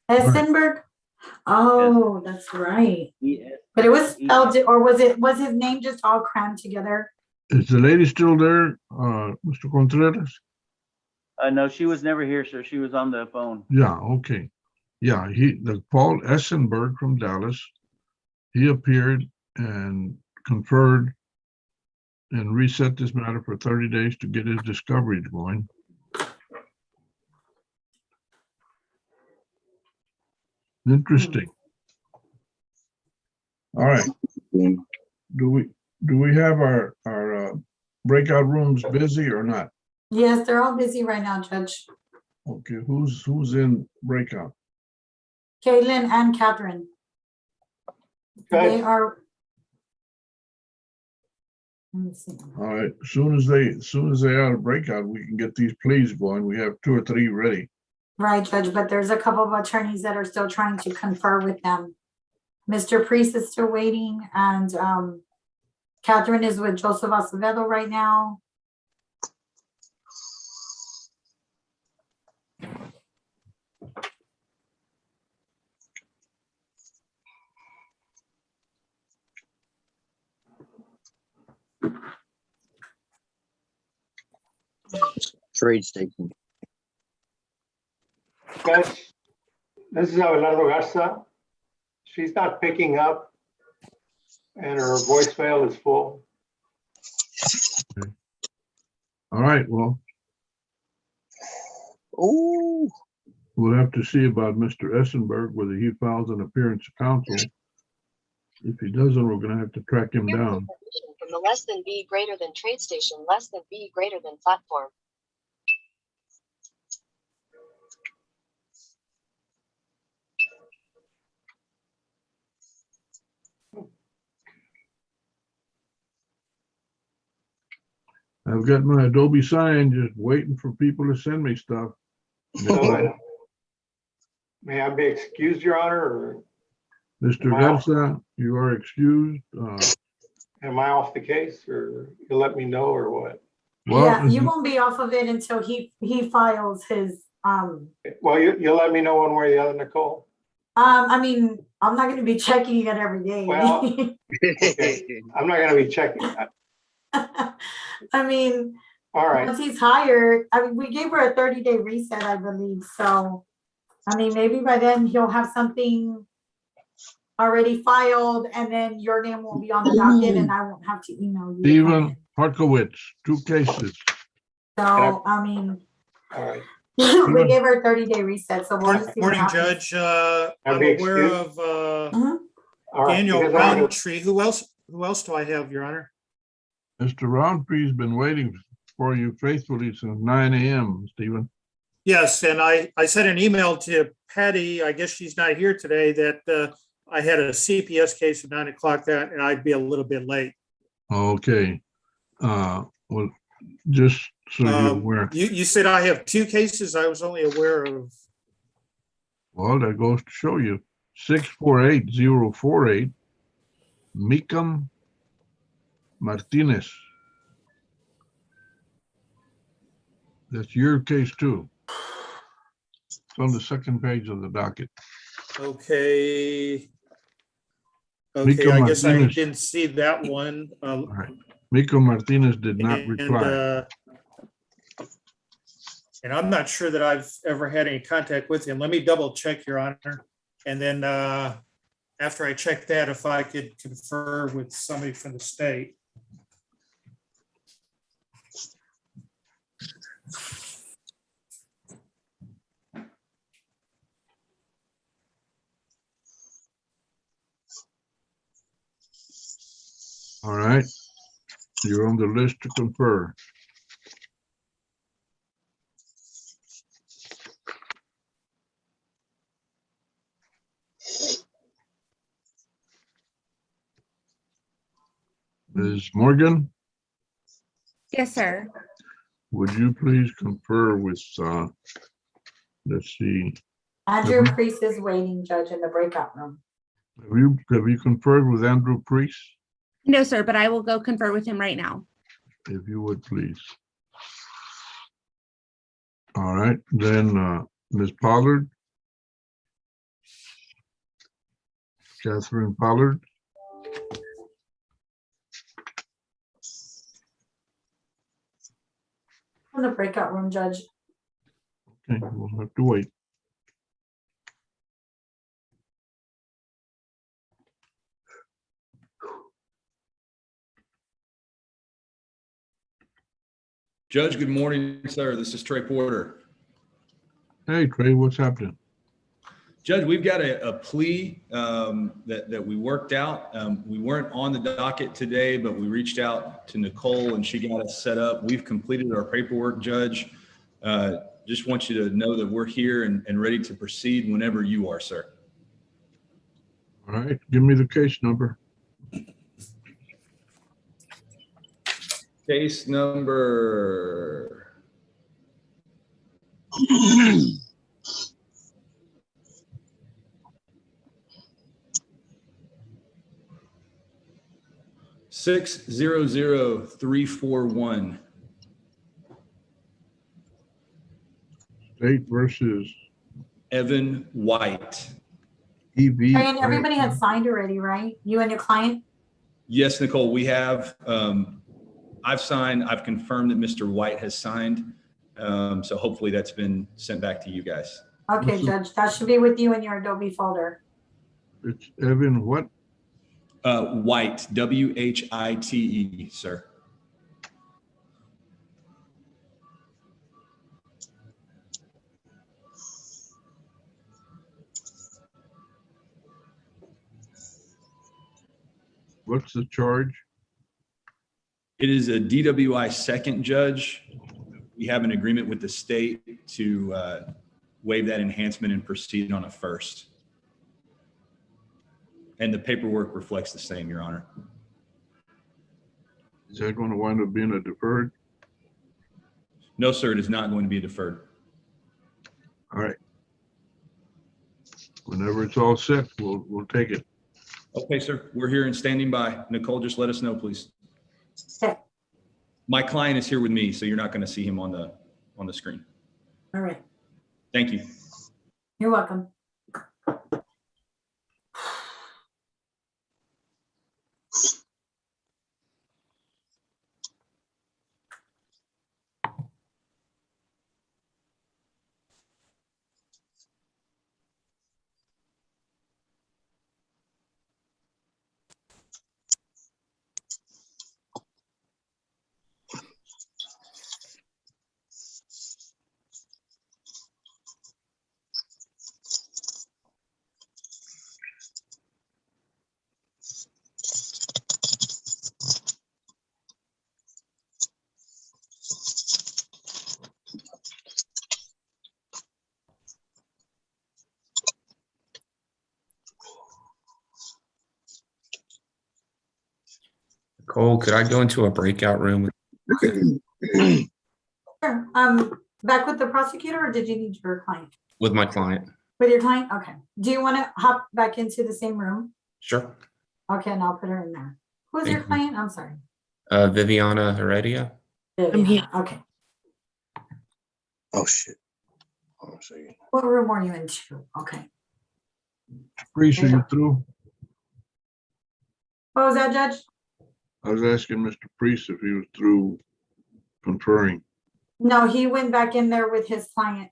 Essenberg? Oh, that's right. But it was spelled, or was his name just all crammed together? Is the lady still there, Mr. Contreras? No, she was never here, sir. She was on the phone. Yeah, okay. Yeah, the Paul Essenberg from Dallas, he appeared and conferred and reset this matter for 30 days to get his discovery going. Interesting. All right. Do we have our breakout rooms busy or not? Yes, they're all busy right now, Judge. Okay, who's in breakout? Caitlin and Catherine. They are. Let me see. All right, as soon as they out of breakout, we can get these pleas going. We have 2 or 3 ready. Right, Judge, but there's a couple of attorneys that are still trying to confer with them. Mr. Priest is still waiting, and Catherine is with Joseph Acevedo right now. Trade station. Judge, this is Abelardo Garza. She's not picking up and her voicemail is full. All right, well. Ooh. We'll have to see about Mr. Essenberg, whether he files an appearance to counsel. If he doesn't, we're gonna have to track him down. From the less than B greater than trade station, less than B greater than platform. I've got my Adobe sign just waiting for people to send me stuff. So, may I be excused, Your Honor, or Mr. Garza, you are excused. am I off the case, or you'll let me know, or what? Well, Yeah, you won't be off of it until he files his Well, you'll let me know one way or the other, Nicole. I mean, I'm not gonna be checking it every day. Well, okay. I'm not gonna be checking that. I mean, all right. Once he's hired, I mean, we gave her a 30-day reset, I believe. So, I mean, maybe by then he'll have something already filed, and then your name won't be on the docket, and I won't have to email you. Stephen Harkowitz, 2 cases. So, I mean, all right. We gave her a 30-day reset. So we'll just see what Morning, happens. Judge. I'm aware of Daniel because Roundtree. Who else do I have, Your Honor? Mr. Roundtree's been waiting for you faithfully since 9 a.m., Stephen. Yes, and I sent an email to Patty. I guess she's not here today. That I had a CPS case at 9 o'clock, and I'd be a little bit late. Okay. Well, just so you're aware. You said I have 2 cases. I was only aware of. Well, that goes to show you. 648048, Mikam Martinez. That's your case too. It's on the second page of the docket. Okay. Okay, Nico I guess I Martinez. didn't see that one. All right. Nico Martinez did not reply. And I'm not sure that I've ever had any contact with him. Let me double check, Your Honor. And then after I check that, if I could confer with somebody from the state. All right. You're on the list to confer. Ms. Morgan, Yes, sir. would you please confer with, let's see, Andrew Priest is waiting, Judge, in the breakout room. have you conferred with Andrew Priest? No, sir, but I will go confer with him right now. If you would, please. All right, then, Ms. Pollard. Catherine Pollard. In the breakout room, Judge. Okay, we'll have to wait. Judge, good morning, sir. This is Trey Porter. Hey, Trey, what's happening? Judge, we've got a plea that we worked out. We weren't on the docket today, but we reached out to Nicole and she got us set up. We've completed our paperwork, Judge. Just want you to know that we're here and ready to proceed whenever you are, sir. All right, give me the case number. Case number 600341. State versus Evan White. EV. And everybody had signed already, right? You and your client? Yes, Nicole, we have. I've signed. I've confirmed that Mr. White has signed. So hopefully that's been sent back to you guys. Okay, Judge, that should be with you in your Adobe folder. It's Evan what? White, W-H-I-T-E, sir. What's the charge? It is a DWI second, Judge. We have an agreement with the state to waive that enhancement and proceed on a first. And the paperwork reflects the same, Your Honor. Is that going to wind up being a deferred? No, sir, it is not going to be deferred. All right. Whenever it's all set, we'll take it. Okay, sir, we're here and standing by. Nicole, just let us know, please. Okay. My client is here with me, so you're not going to see him on the screen. All right. Thank you. You're welcome. Cole, could I go into a breakout room? Sure. Back with the prosecutor, or did you need your client? With my client? With your client? Okay. Do you want to hop back into the same room? Sure. Okay, and I'll put her in there. Who's your Thank you. client? I'm sorry. Viviana Heredia. I'm here. Okay. Oh, shit. Hold on a second. What room are you in? Two? Okay. Priest, are you through? What was that, Judge? I was asking Mr. Priest if he was through conferring. No, he went back in there with his client.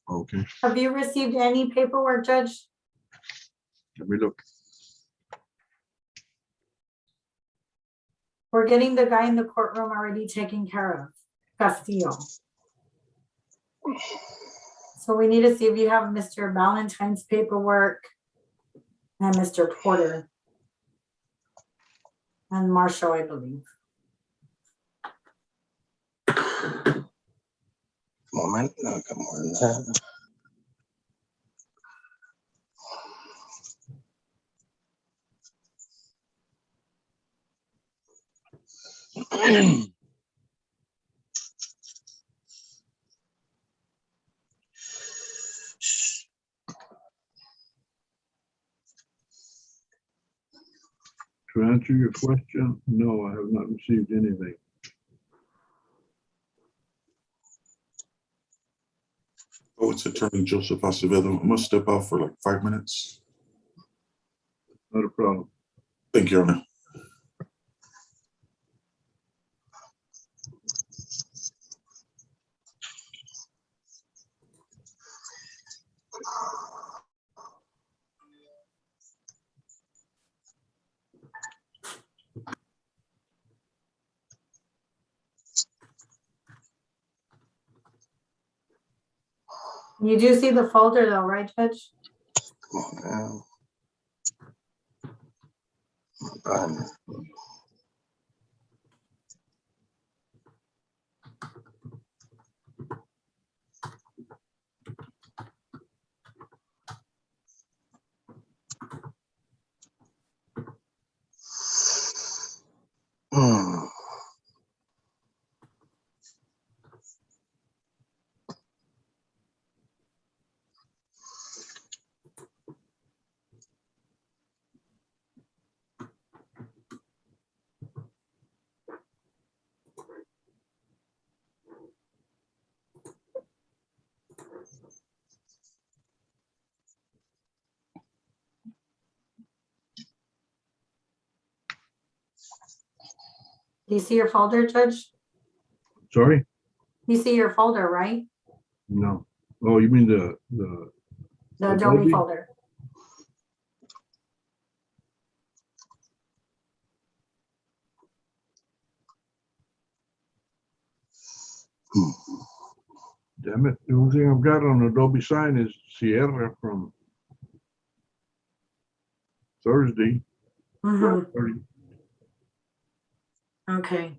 Okay, Have you received any paperwork, Judge? let me look. We're getting the guy in the courtroom already taken care of, Castillo. So we need to see if you have Mr. Valentine's paperwork and Mr. Porter and Marshall, I believe. Moment. No, I got more than that. To answer your question, no, I have not received anything. Oh, it's Attorney Joseph Acevedo. I must step out for like 5 minutes. Not a problem. Thank you, Your Honor. You do see the folder though, right, Judge? Come on now. Hmm. Do you see your folder, Judge? Sorry? You see your folder, right? No. Oh, you mean the The Adobe folder. Damn it. The only thing I've got on Adobe Sign is Sierra from Thursday. Mhm. 12:30. Okay.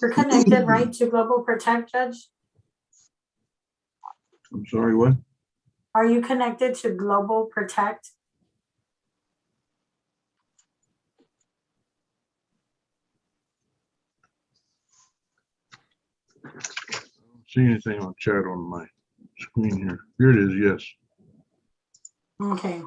You're connected, right, to Global Protect, Judge? I'm sorry, what? Are you connected to Global Protect? See anything on chat on my screen here? Here it is, yes. Okay.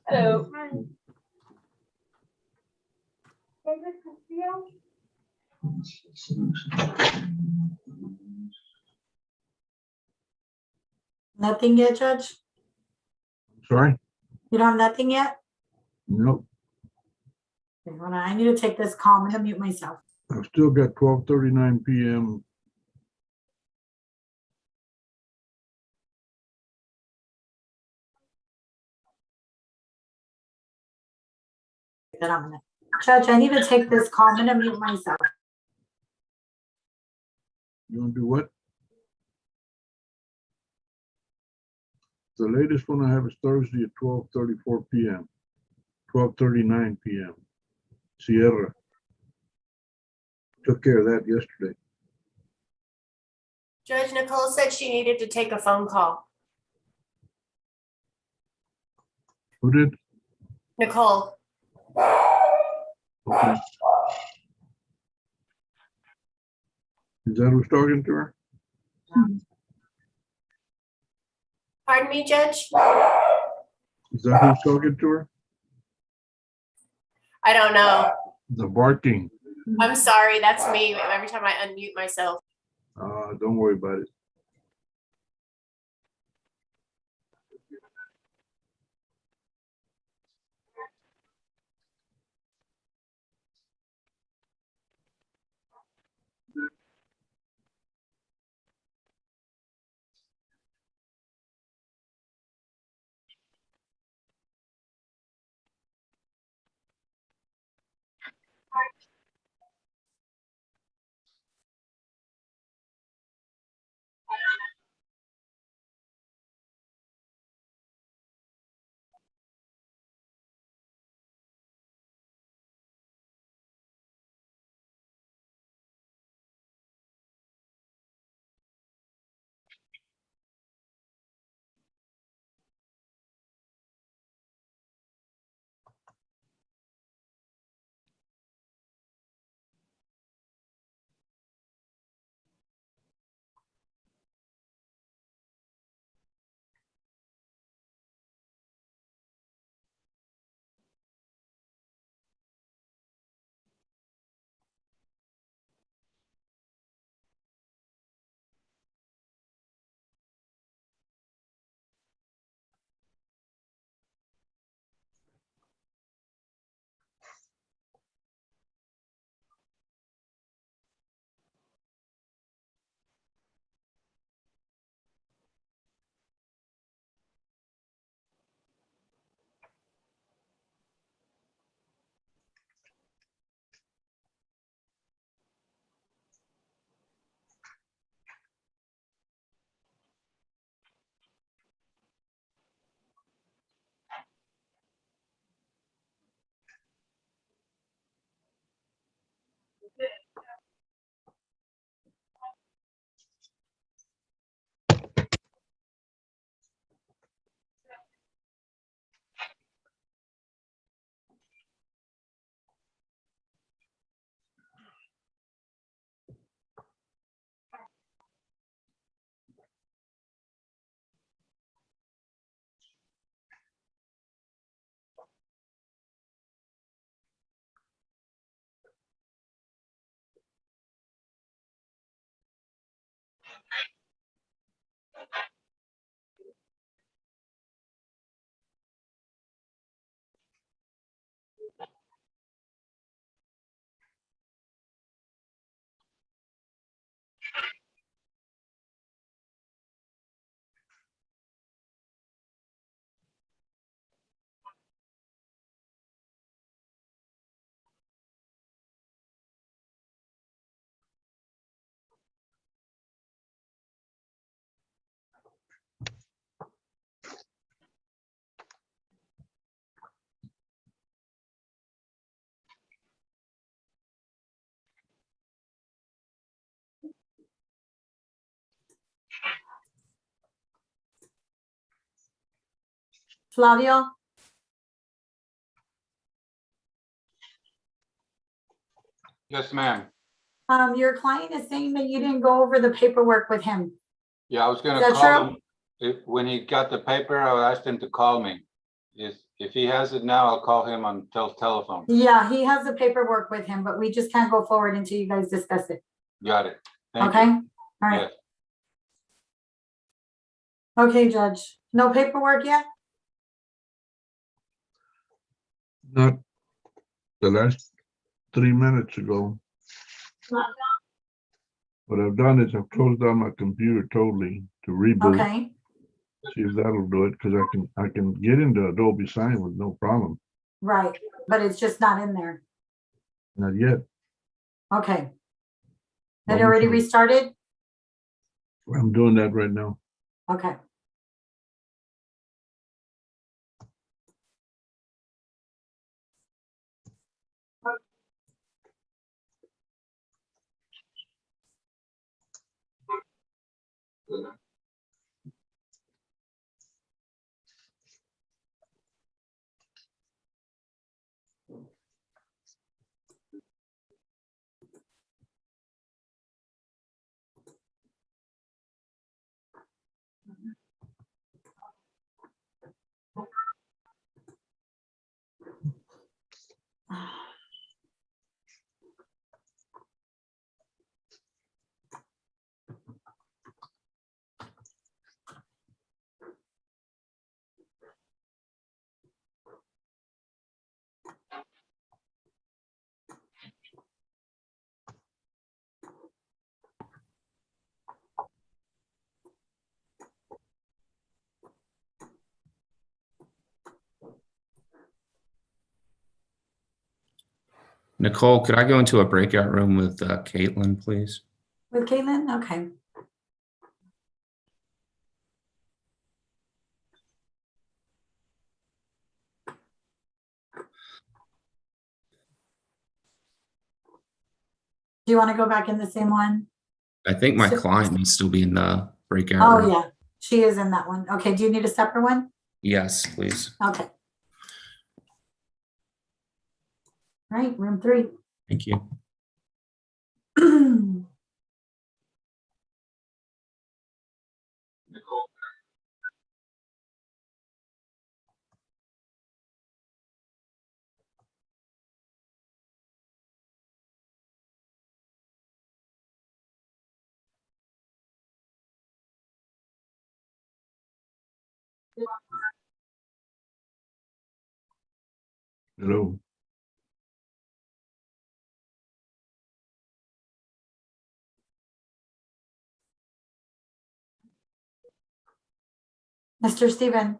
Hello. Nothing yet, Judge? Sorry? You don't have nothing yet? Nope. Okay, hold on. I need to take this call. I'm gonna mute myself. I've still got 12:39 PM. Then I'm gonna, Judge, I need to take this call. I'm gonna mute myself. You want to do what? The latest one I have is Thursday at 12:34 PM, 12:39 PM. Sierra. Took care of that yesterday. Judge Nicole said she needed to take a phone call. Who did? Nicole, Okay. Is that who's talking to her? pardon me, Judge? Is that who's talking to her? I don't know. The barking. I'm sorry, that's me every time I unmute myself. Don't worry about it. Flavio? Yes, ma'am. Your client is saying that you didn't go over the paperwork with him. Yeah, I was Is gonna that call true? him. When he got the paper, I asked him to call me. If he has it now, I'll call him on telephone. Yeah, he has the paperwork with him, but we just can't go forward until you guys discuss it. Got it. Thank Okay? you. All right. Yes. Okay, Judge. No paperwork yet? Not the last 3 minutes ago. What I've done is I've closed down my computer totally to reboot. Okay, See if that'll do it, because I can get into Adobe Sign with no problem. right, but it's just not in there. Not yet. Okay. It Almost already done. restarted? I'm doing that right now. Okay. Nicole, could I go into a breakout room with Caitlin, please? With Caitlin? Okay. Do you want to go back in the same one? I think my So- client may still be in the breakout Oh, room. yeah, she is in that one. Okay, do you need a separate one? Yes, please. Okay. All right, room 3. Thank you. Hello. Mr. Steven?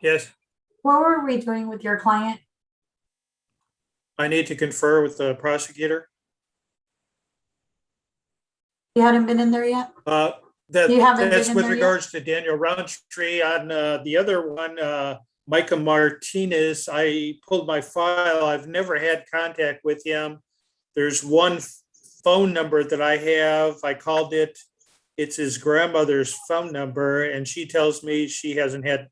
Yes, What were we doing with your client? I need to confer with the prosecutor. You hadn't been in there yet? You haven't That's been in with there yet? regards to Daniel Roundtree. On the other one, Micah Martinez, I pulled my file. I've never had contact with him. There's one phone number that I have. I called it. It's his grandmother's phone number, and she tells me she hasn't had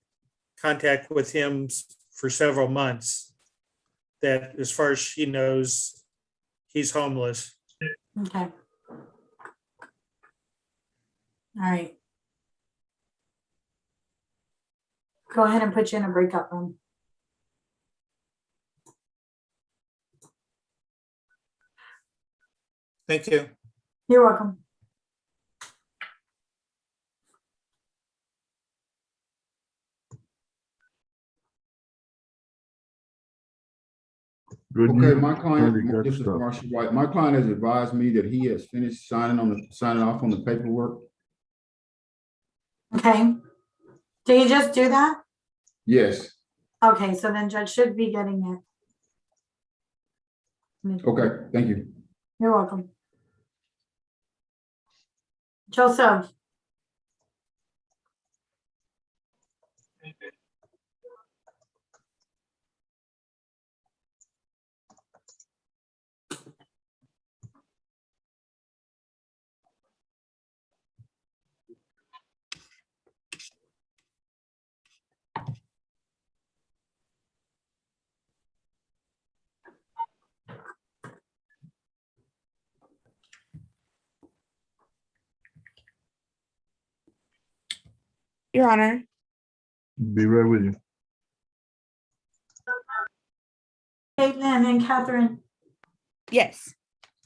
contact with him for several months. That as far as she knows, he's homeless. Okay. All right. Go ahead and put you in a breakout room. Thank you. You're welcome. Good Okay, news. my Already client, got this is stuff. Marshall White. My client has advised me that he has finished signing off on the paperwork. Okay. Did you just do that? Yes. Okay, so then Judge should be getting it. Okay, thank you. You're welcome. Joseph? Your Honor. Be right with you. Caitlin and Catherine, Yes.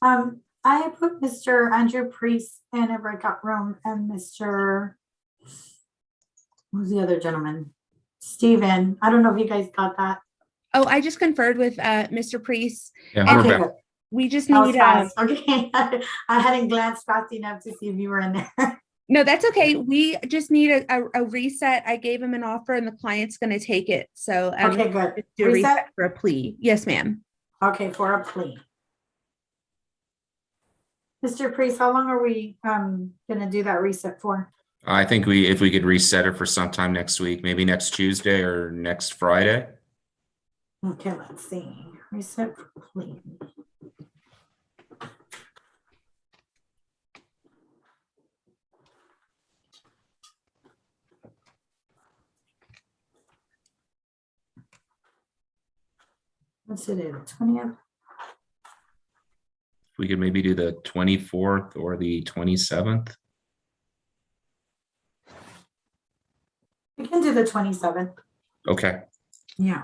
I put Mr. Andrew Priest in a breakout room and Mr. Who's the other gentleman? Steven. I don't know if you guys got that. Oh, I just conferred with Mr. Priest. Yeah, and we're Okay, back. good. We just That was need fast. Okay. I hadn't glanced fast enough to see if you were in there. no, that's okay. We just need a reset. I gave him an offer and the client's going to take it. So Okay, good. just do a reset for a plea. Yes, ma'am. Okay, for a plea. Mr. Priest, how long are we gonna do that reset for? I think if we could reset it for sometime next week, maybe next Tuesday or next Friday. Okay, let's see. Reset for plea. What's it, 20th? We could maybe do the 24th or the 27th. We can do the 27th. Okay. Yeah.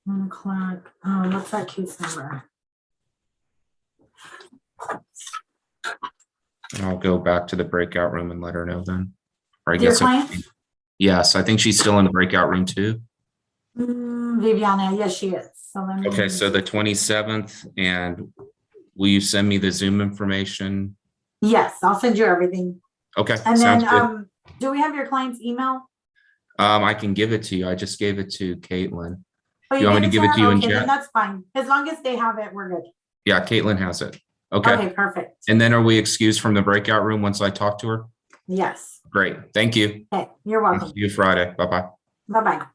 1 o'clock. Oh, what's that case number? I'll go back to the breakout room and let her know then. Or I Your guess, client? yes, I think she's still in the breakout room too. Viviana, yes, she is. So let me. Okay, so the 27th, and will you send me the Zoom information? Yes, I'll send you everything. Okay, And sounds then, good. do we have your client's email? I can give it to you. I just gave it to Caitlin. Oh, You want me to give it to you in okay, then chat? that's fine. As long as they have it, we're good. Yeah, Caitlin has it. Okay. Okay, perfect. And then are we excused from the breakout room once I talk to her? Yes. Great. Thank you. Okay, you're I'll welcome. see you Friday. Bye-bye. Bye-bye.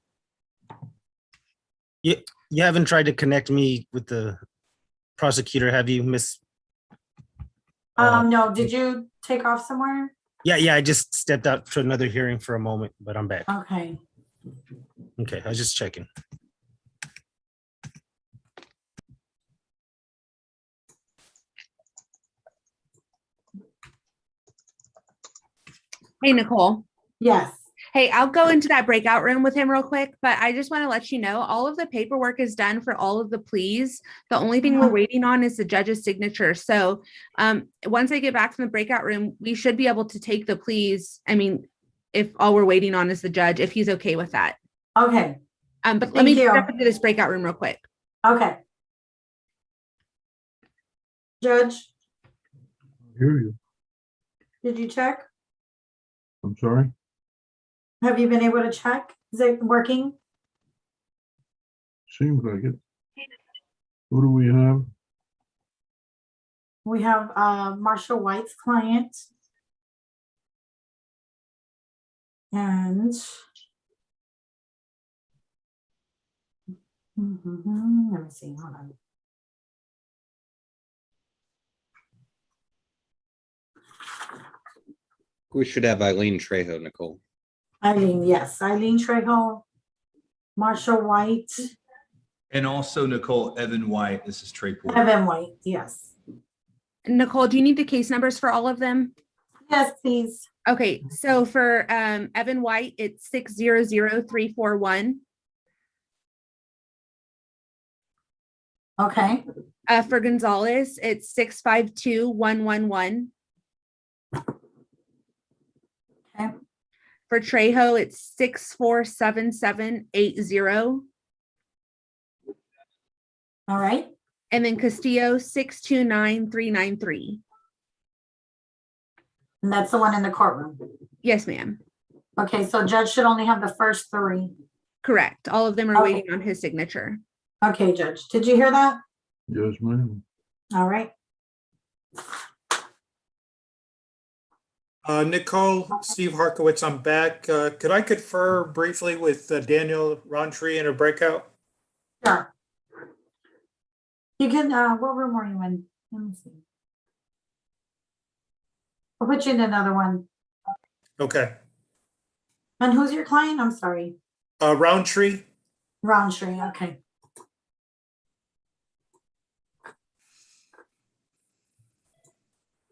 You haven't tried to connect me with the prosecutor, have you, Miss? No, did you take off somewhere? Yeah, I just stepped out to another hearing for a moment, but I'm back. Okay. Okay, I was just checking. Hey, Nicole. Yes. Hey, I'll go into that breakout room with him real quick, but I just want to let you know all of the paperwork is done for all of the pleas. The only thing we're waiting on is the judge's signature. So once I get back from the breakout room, we should be able to take the pleas. I mean, if all we're waiting on is the judge, if he's okay with that. Okay. But let me step into this breakout room real quick. Okay. Judge, I hear you. did you check? I'm sorry. Have you been able to check? Is it working? Seems like it. Who do we have? We have Marshall White's client. And let me see, hold on. We should have Eileen Trejo, Nicole. Eileen, yes, Eileen Trejo, Marshall White, And also Nicole, Evan White. This is Trey Porter. Evan White, yes. Nicole, do you need the case numbers for all of them? Yes, please. Okay, so for Evan White, it's 600341. Okay. For Gonzalez, it's 652111. Okay. For Trejo, it's 647780. All right. And then Castillo, 629393. And that's the one in the courtroom. Yes, ma'am. Okay, so judge should only have the first three. Correct. All of them are waiting on his signature. Okay, judge. Did you hear that? Yes, ma'am. All right. Nicole, Steve Harkowitz, I'm back. Could I confer briefly with Daniel Roundtree in a breakout? Sure. You can, what room are you in? Let me see. I'll put you in another one. Okay. And who's your client? I'm sorry. Roundtree? Roundtree, okay.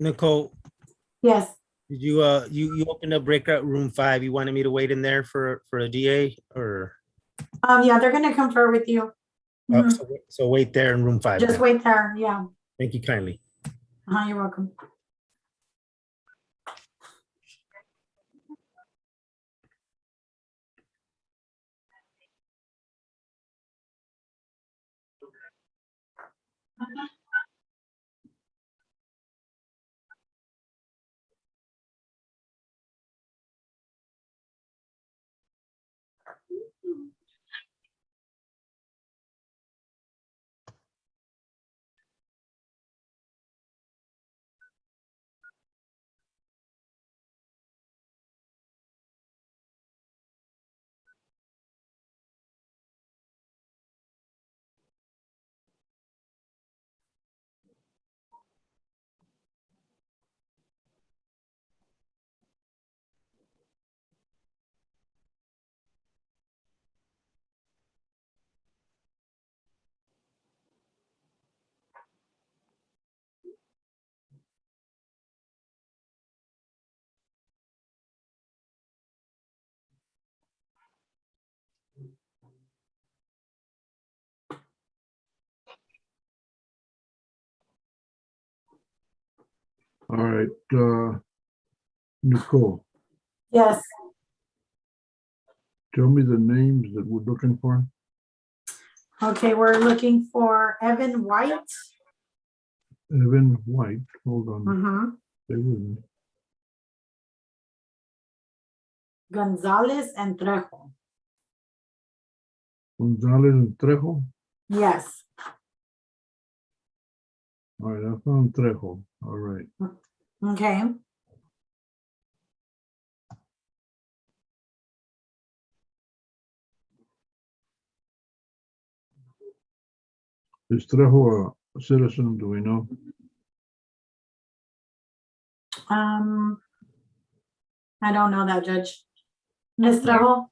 Nicole, Yes. Did you, you opened up breakout room 5. You wanted me to wait in there for a DA or? Yeah, they're gonna confer with you. Oh, Mhm. so wait there in room 5. Just then. wait there, yeah. Thank you kindly. You're welcome. All right, Nicole, Yes, tell me the names that we're looking for. okay, we're looking for Evan White. Evan White, hold on, Mm-hmm. stay with me. Gonzalez and Trejo. Gonzalez and Trejo. Yes. All right, I found Trejo. All right. Okay. Is Trejo a citizen? Do we know? I don't know that, Judge. Ms. Trejo?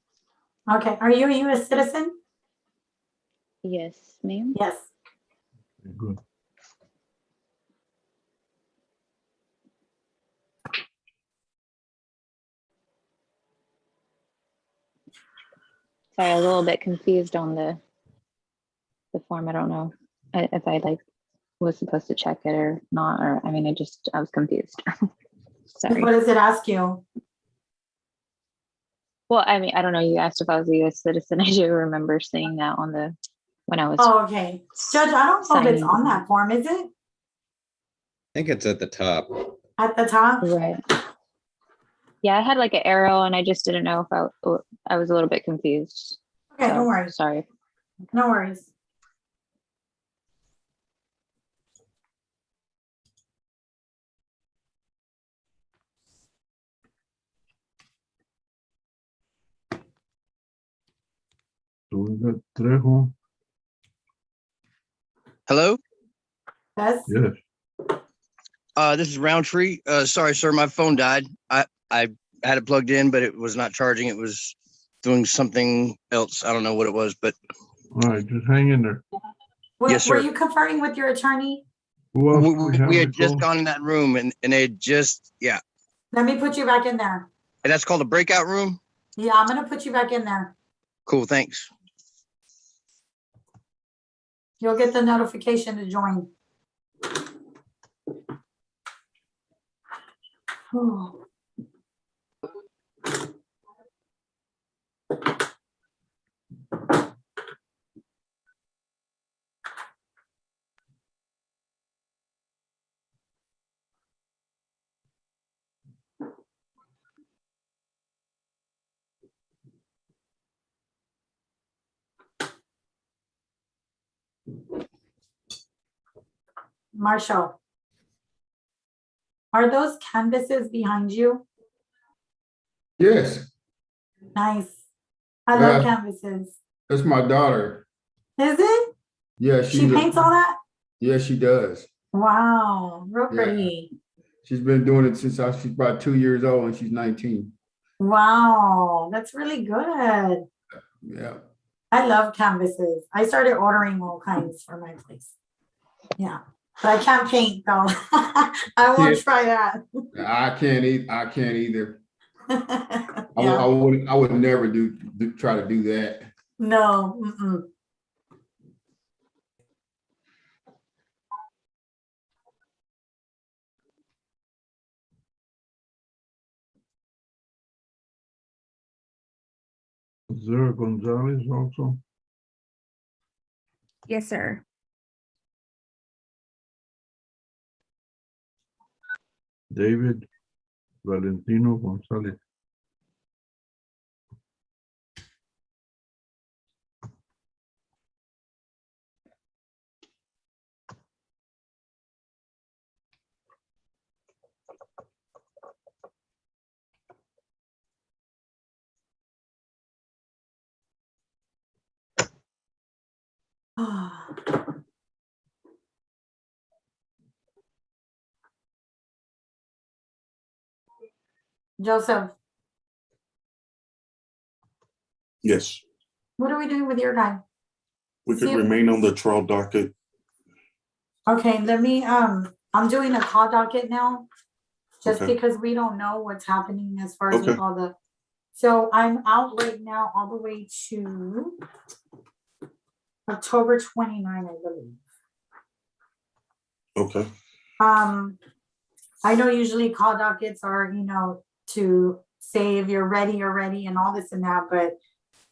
Okay, are you a U.S. citizen? Yes, ma'am. Yes. Okay, good. Sorry, I was a little bit confused on the form. I don't know if I like was supposed to check it or not, or I mean, I was confused. Sorry. What does it ask you? Well, I mean, I don't know. You asked if I was a U.S. citizen. I do remember seeing that on the when I was. Oh, okay. Judge, I don't know if it's signing. on that form, is it? I think it's at the top. At the top? Right. Yeah, I had like an arrow, and I just didn't know if I was a little bit confused. Okay, So, don't worry. Sorry. No worries. So we got Trejo. Hello? Yes. Yes. This is Roundtree. Sorry, sir, my phone died. I had it plugged in, but it was not charging. It was doing something else. I don't know what it was, but. All right, just hang in there. Yes, sir. Were you conferring with your attorney? Who else do we have, We had just Nicole? gone in that room and they had just, yeah. Let me put you back in there. And that's called a breakout room? Yeah, I'm gonna put you back in there. Cool, thanks. You'll get the notification to join. Oh. Marshall, are those canvases behind you? Yes, Nice. I love Yeah. canvases. that's my daughter. Is it? Yeah, She paints all that? Yeah, she does. Wow, real Yeah. pretty. She's been doing it since she's about 2 years old and she's 19. Wow, that's really good. Yeah. I love canvases. I started ordering all kinds for my place. Yeah. But I can't paint though. I won't Yeah. try that. I can't either. I Yeah. would never try to do that. No. Mm-mm. Zara Gonzalez also. Yes, sir. David Valentino Gonzalez. Joseph, Yes, what are we doing with your guy? we could See- remain on the trial docket. Okay, let me, I'm doing a call docket now. Just Okay. because we don't know what's happening as far as with Okay. all the, so I'm out right now all the way to October 29, I believe. Okay. I know usually call dockets are, to say if you're ready and all this and that, but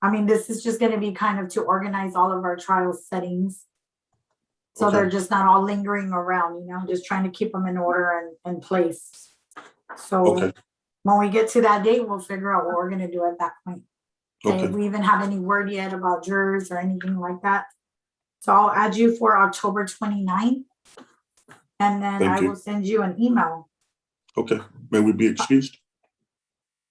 I mean, this is just gonna be kind of to organize all of our trial settings. So they're Okay. just not all lingering around, just trying to keep them in order and in place. So Okay. when we get to that date, we'll figure out what we're gonna do at that point. Okay, Okay. if we even have any word yet about jurors or anything like that. So I'll add you for October 29th. And then Thank I you. will send you an email. Okay. May we be excused?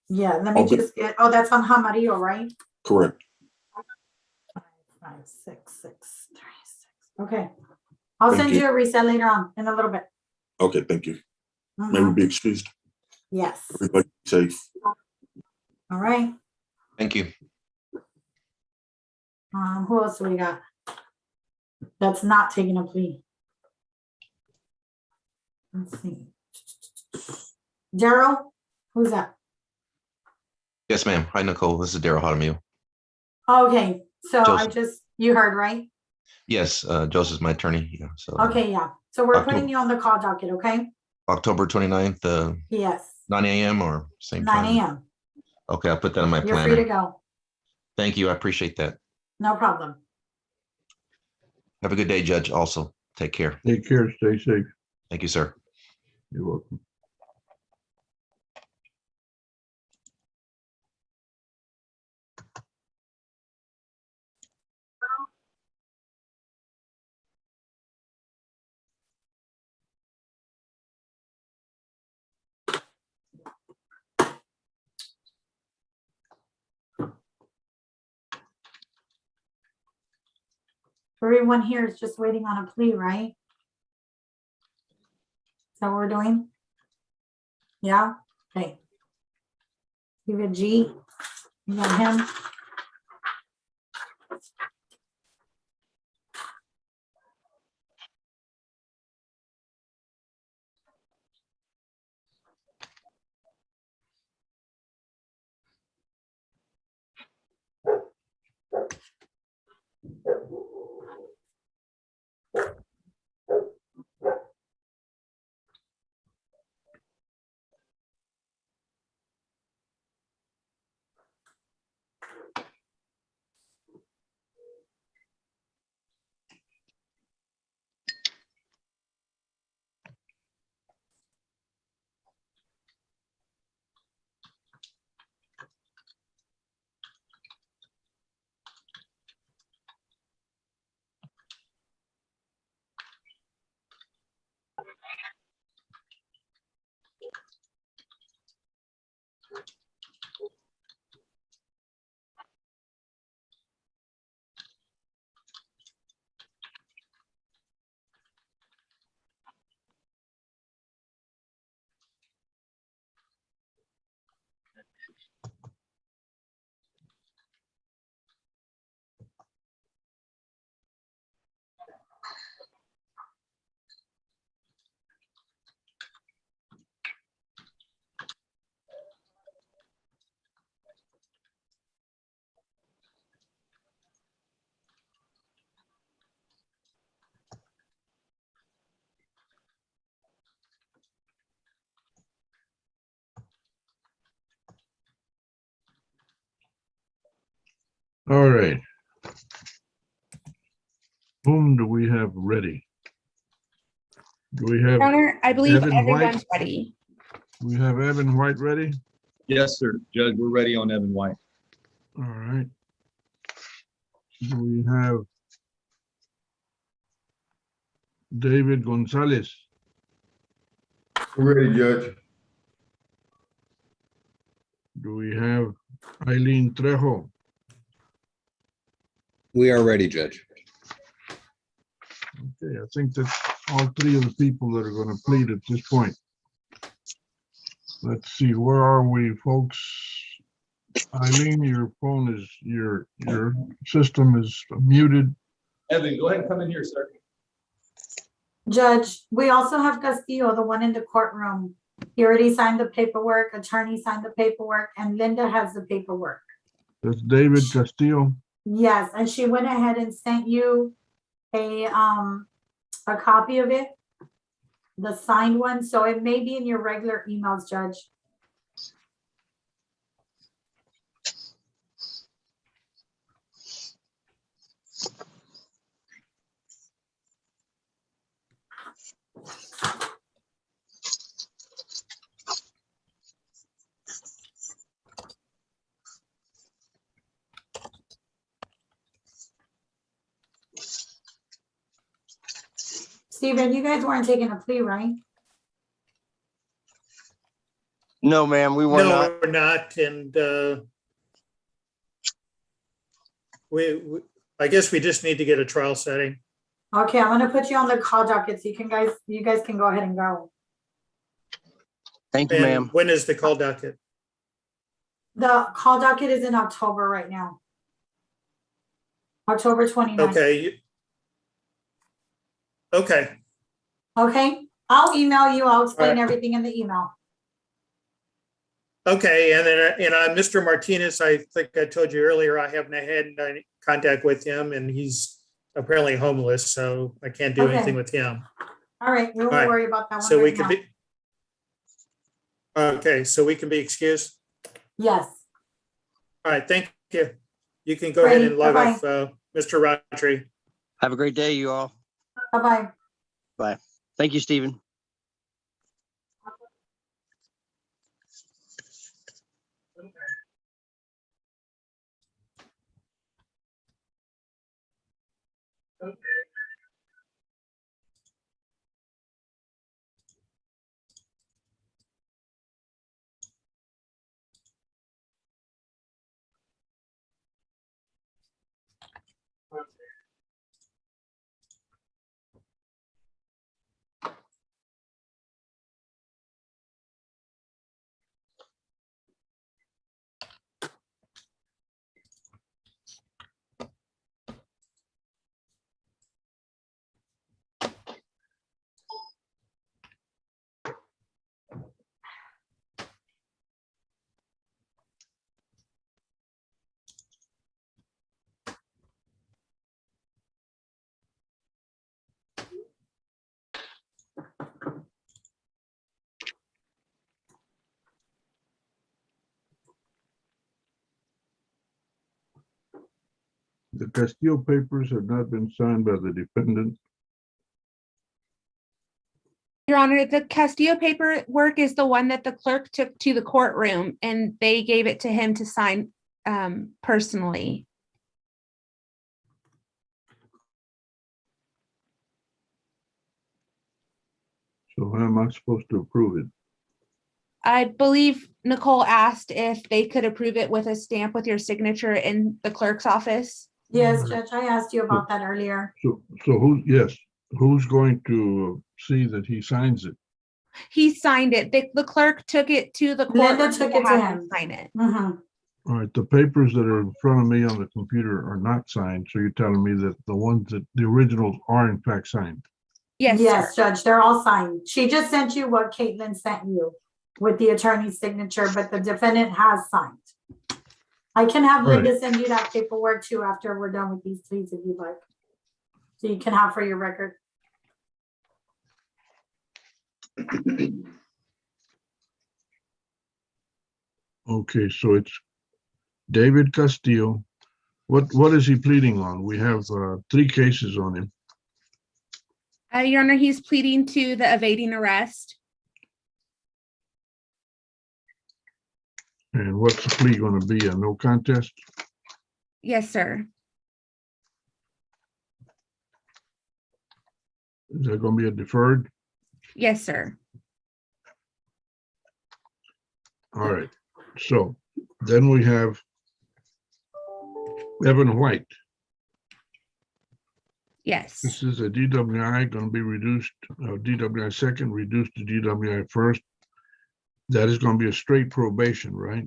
Yeah, let me Okay. just get, oh, that's on Jamarillo, right? Correct. 55636. Okay. I'll Thank send you. you a reset later on in a little bit. Okay. Thank you. May we Mhm. be excused? Yes. Everybody safe. All right. Thank you. Who else do we got? That's not taking a plea. Let's see. Daryl, who's that? Yes, ma'am. Hi, Nicole. This is Daryl Hottamil. Okay, so Joseph. you heard, right? Yes, Joseph's my attorney. Yeah, so Okay, yeah. So we're putting October- you on the call docket, okay? October 29th, Yes, 9 a.m. or same 9 time? a.m. Okay, I'll put that on my You're free to planner. go. Thank you. I appreciate that. No problem. Have a good day, Judge. Also, take care. Take care, stay safe. Thank you, sir. You're welcome. Everyone here is just waiting on a plea, right? Is that what we're doing? Yeah, okay. Give it G. You got him? All right. Whom do we have ready? Do we have? Your Honor, I believe Evan White? everyone's ready. We have Evan White ready? Yes, sir. Judge, we're ready on Evan White. All right. Do we have David Gonzalez? We're ready, Judge. Do we have Eileen Trejo? We are ready, Judge. Okay, I think that's all three of the people that are going to plead at this point. Let's see, where are we, folks? Eileen, your phone is, your system is muted. Evan, go ahead and come in here, sir. Judge, we also have Castillo, the one in the courtroom. He already signed the paperwork, attorney signed the paperwork, and Linda has the paperwork. That's David Castillo. Yes, and she went ahead and sent you a copy of it, the signed one, so it may be in your regular emails, Judge. Steven, you guys weren't taking a plea, right? No, ma'am, we were No, not. we're not, and we, I guess we just need to get a trial setting. Okay, I'm gonna put you on the call docket so you guys can go ahead and go. Thank you, And ma'am. when is the call docket? The call docket is in October right now. October 29th. Okay. Okay, Okay, I'll email you. I'll explain All right. everything in the email. okay, and then, Mr. Martinez, I think I told you earlier, I haven't had any contact with him, and he's apparently homeless, so I can't do Okay. anything with him. All right, we won't All right. worry about that one So we right can now. be, okay, so we can be excused? Yes. All right, thank you. You can go ahead Ready. and log Bye-bye. off, Mr. Roundtree. Have a great day, you all. Bye-bye. Bye. Thank you, Stephen. The Castillo papers have not been signed by the defendant. Your Honor, the Castillo paperwork is the one that the clerk took to the courtroom and they gave it to him to sign personally. So how am I supposed to approve it? I believe Nicole asked if they could approve it with a stamp with your signature in the clerk's office. Yes, Judge, I asked you about that earlier. So who's going to see that he signs it? He signed it. The clerk took it to the court. Linda took it to him. Sign it. Mhm. All right, the papers that are in front of me on the computer are not signed, so you're telling me that the ones that, the originals are in fact signed? Yes, Yes, sir. Judge, they're all signed. She just sent you what Caitlin sent you with the attorney's signature, but the defendant has signed. I can have Right. Linda send you that paperwork too after we're done with these, please, if you'd like. So you can have for your record. Okay, so it's David Castillo, What is he pleading on? We have 3 cases on him. Your Honor, he's pleading to the evading arrest. And what's the plea going to be? A no contest? Yes, sir. Is that going to be a deferred? Yes, sir. All right. So then we have Evan White. Yes. This is a DWI going to be reduced, DWI second, reduced to DWI first. That is going to be a straight probation, right?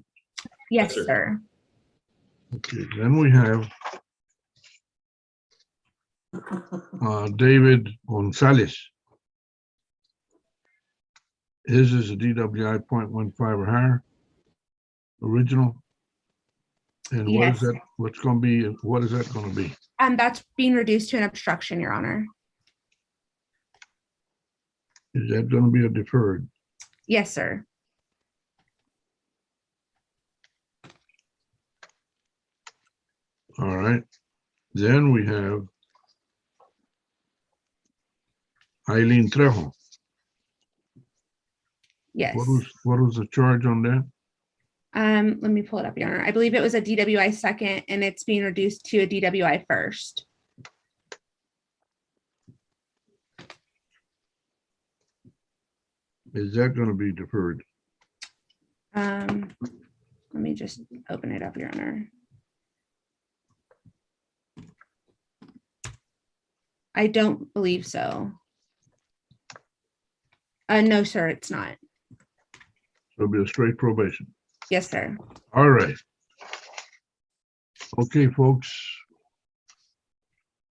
Yes, sir. Okay, then we have David Gonzalez. His is a DWI 0.15 or higher, original. And what is Yes. that? What's going to be? What is that going to be? That's being reduced to an obstruction, Your Honor. Is that going to be a deferred? Yes, sir. All right. Then we have Eileen Trejo. Yes. What was the charge on that? Let me pull it up, Your Honor. I believe it was a DWI second, and it's being reduced to a DWI first. Is that going to be deferred? Let me just open it up, Your Honor. I don't believe so. No, sir, it's not. It'll be a straight probation. Yes, sir. All right. Okay, folks.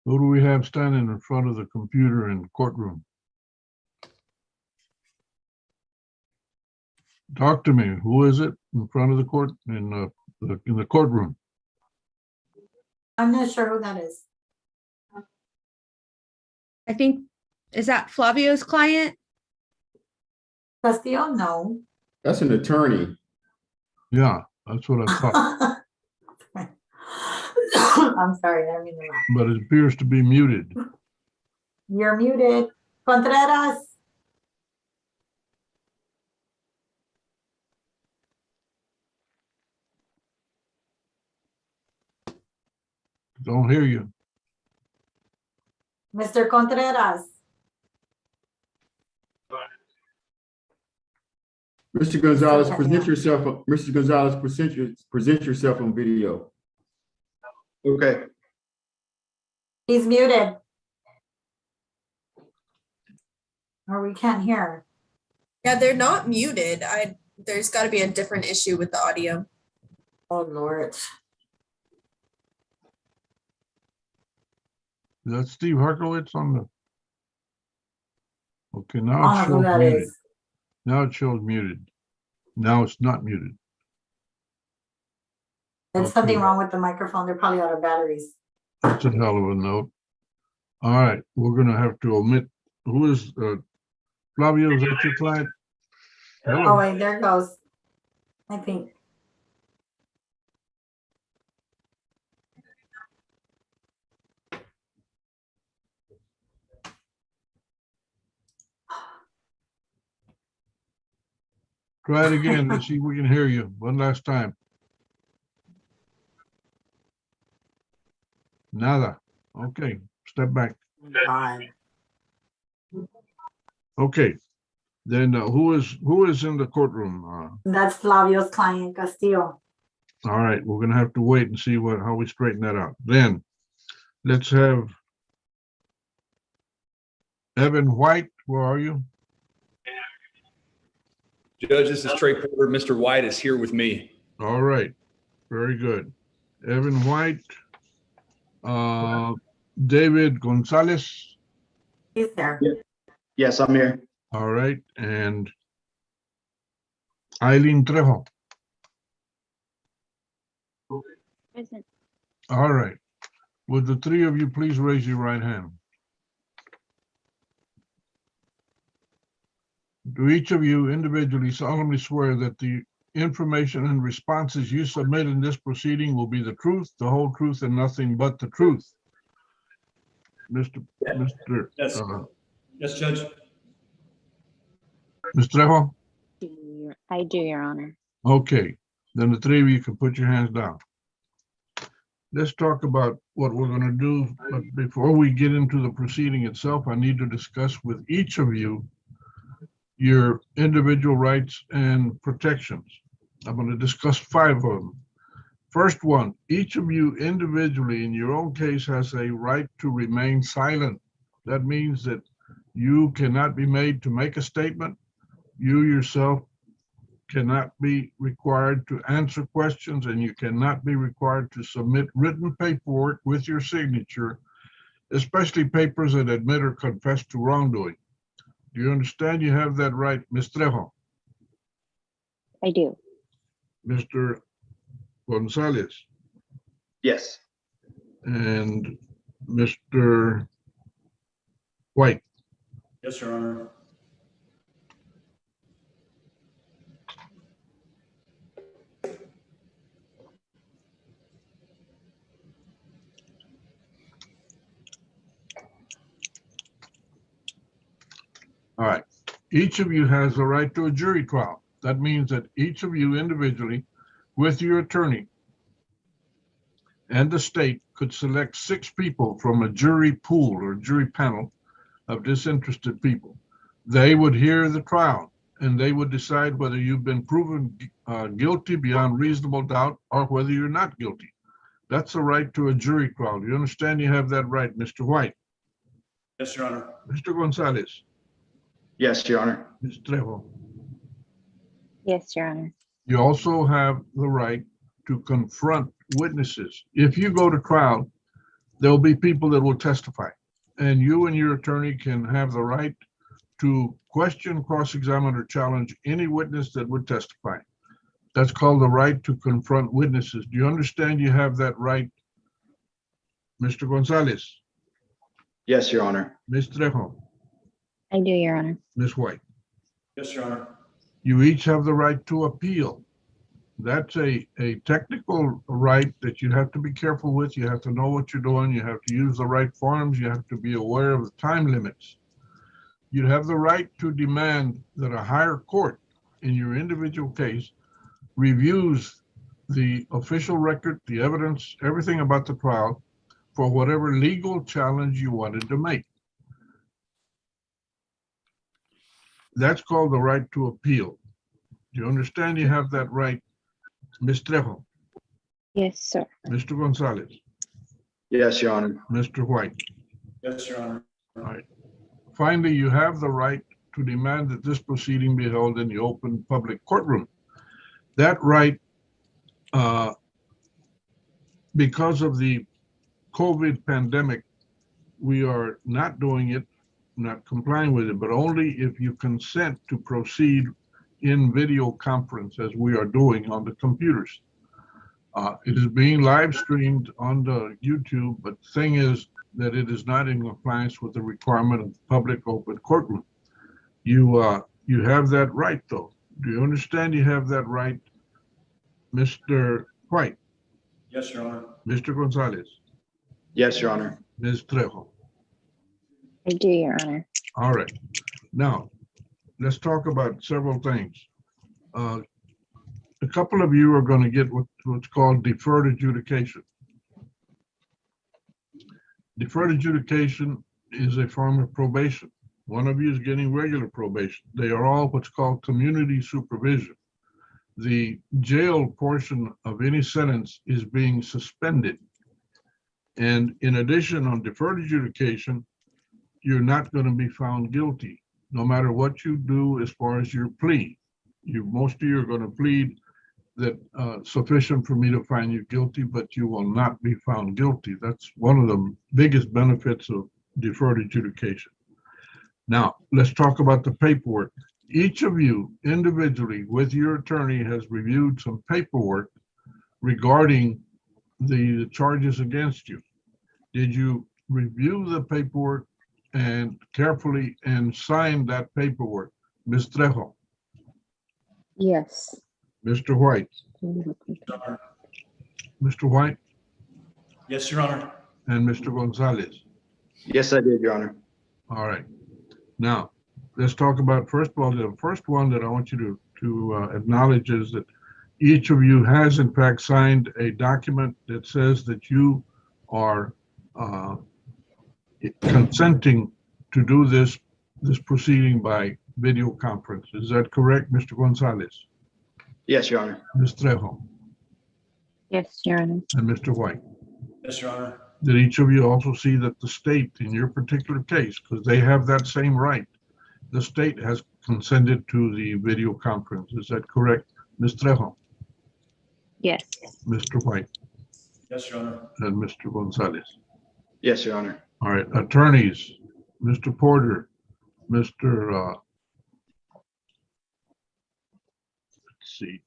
Who do we have standing in front of the computer in the courtroom? Talk to me. Who is it in front of the court in the courtroom? I'm not sure who that is. I think, is that Flavio's client? Castillo, no. That's an attorney. Yeah, that's what I thought. I'm sorry, I mean to laugh. But it appears to be muted. You're muted. Contreras. Don't hear you. Mr. Contreras. Mr. Gonzalez, present yourself. Mr. Gonzalez, present yourself on video. Okay. He's muted. Or we can't hear. Yeah, they're not muted. There's got to be a different issue with the audio. Oh, Lord. Is that Steve Harkowitz on the? Okay, now I it don't know who shows that muted. is. Now it shows muted. Now it's not muted. There's Okay. something wrong with the microphone. They're probably out of batteries. That's a hell of a note. All right, we're gonna have to omit, who is, Flavio, is that your client? Oh, Hello, wait, there it goes. I think. try it again. Let's see if we can hear you one last time. Nada. Okay, step back. God. Okay, then who is in the courtroom? That's Flavio's client, Castillo. All right, we're gonna have to wait and see how we straighten that out. Then let's have Evan White. Where are you? Judge, this is Trey Porter. Mr. White is here with me. All right, very good. Evan White, David Gonzalez. He's there. Yes, I'm here. All right, and Eileen Trejo. Present. All right. Would the 3 of you please raise your right hand? Do each of you individually solemnly swear that information and responses you submit in this proceeding will be the truth, the whole truth, and nothing but the truth. Mr. Yes. Yes, Judge. Mr. Trejo? I do, Your Honor. Okay, then the three of you can put your hands down. Let's talk about what we're going to do. But before we get into the proceeding itself, I need to discuss with each of you your individual rights and protections. I'm going to discuss 5 of them. First one, each of you individually in your own case has a right to remain silent. That means that you cannot be made to make a statement. You yourself cannot be required to answer questions, and you cannot be required to submit written paperwork with your signature, especially papers that admit or confess to wrongdoing. Do you understand you have that right, Ms. Trejo? I do. Mr. Gonzalez? Yes. And Mr. White? Yes, Your Honor. All right. Each of you has the right to a jury trial. That means that each of you individually, with your attorney and the state, could select 6 people from a jury pool or jury panel of disinterested people. They would hear the trial and they would decide whether you've been proven guilty beyond reasonable doubt or whether you're not guilty. That's the right to a jury trial. Do you understand you have that right, Mr. White? Yes, Your Honor. Mr. Gonzalez? Yes, Your Honor. Ms. Trejo? Yes, Your Honor. You also have the right to confront witnesses. If you go to trial, there'll be people that will testify, and you and your attorney can have the right to question, cross-examine, or challenge any witness that would testify. That's called the right to confront witnesses. Do you understand you have that right, Mr. Gonzalez? Yes, Your Honor. Ms. Trejo? I do, Your Honor. Ms. White? Yes, Your Honor. You each have the right to appeal. That's a technical right that you have to be careful with. You have to know what you're doing. You have to use the right forms. You have to be aware of the time limits. You have the right to demand that a higher court in your individual case reviews the official record, the evidence, everything about the trial for whatever legal challenge you wanted to make. That's called the right to appeal. Do you understand you have that right, Ms. Trejo? Yes, sir. Mr. Gonzalez? Yes, Your Honor. Mr. White? Yes, Your Honor. All right. Finally, you have the right to demand that this proceeding be held in the open public courtroom. That right, because of the COVID pandemic, we are not doing it, not complying with it, but only if you consent to proceed in video conference as we are doing on the computers. It is being live streamed on the YouTube, but the thing is that it is not in compliance with the requirement of the public open courtroom. You have that right though. Do you understand you have that right, Mr. White? Yes, Your Honor. Mr. Gonzalez? Yes, Your Honor. Ms. Trejo? I do, Your Honor. All right. Now, let's talk about several things. A couple of you are going to get what's called deferred adjudication. Deferred adjudication is a form of probation. One of you is getting regular probation. They are all what's called community supervision. The jail portion of any sentence is being suspended. And in addition, on deferred adjudication, you're not going to be found guilty, no matter what you do as far as your plea. Most of you are going to plead that sufficient for me to find you guilty, but you will not be found guilty. That's one of the biggest benefits of deferred adjudication. Now, let's talk about the paperwork. Each of you individually with your attorney has reviewed some paperwork regarding the charges against you. Did you review the paperwork and carefully and sign that paperwork? Ms. Trejo? Yes. Mr. White, Mr. White, Yes, Your Honor. and Mr. Gonzalez. Yes, I did, Your Honor. All right. Now, let's talk about, first of all, the first one that I want you to acknowledge is that each of you has in fact signed a document that says that you are consenting to do this proceeding by video conference. Is that correct, Mr. Gonzalez, Yes, Your Honor. Ms. Trejo, Yes, Your Honor. and Mr. White? Yes, Your Honor. Did each of you also see that the state, in your particular case, because they have that same right, the state has consented to the video conference? Is that correct, Ms. Trejo, Yes. Mr. White, Yes, Your Honor. and Mr. Gonzalez? Yes, Your Honor. All right, attorneys, Mr. Porter, Mr. Let's see,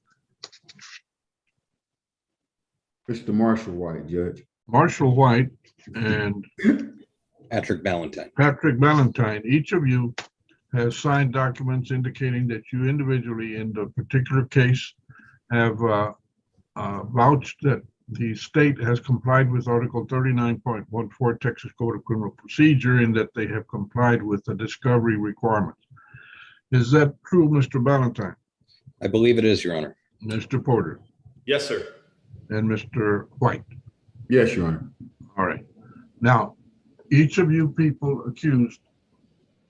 Mr. Marshall White, Judge. Marshall White and Patrick Ballantyne. Patrick Ballantyne, each of you has signed documents indicating that you individually in the particular case have vouched that the state has complied with Article 39.14 Texas Code of Criminal Procedure and that they have complied with the discovery requirements. Is that true, Mr. Ballantyne? I believe it is, Your Honor. Mr. Porter? Yes, sir. And Mr. White? Yes, Your Honor. All right. Now, each of you people accused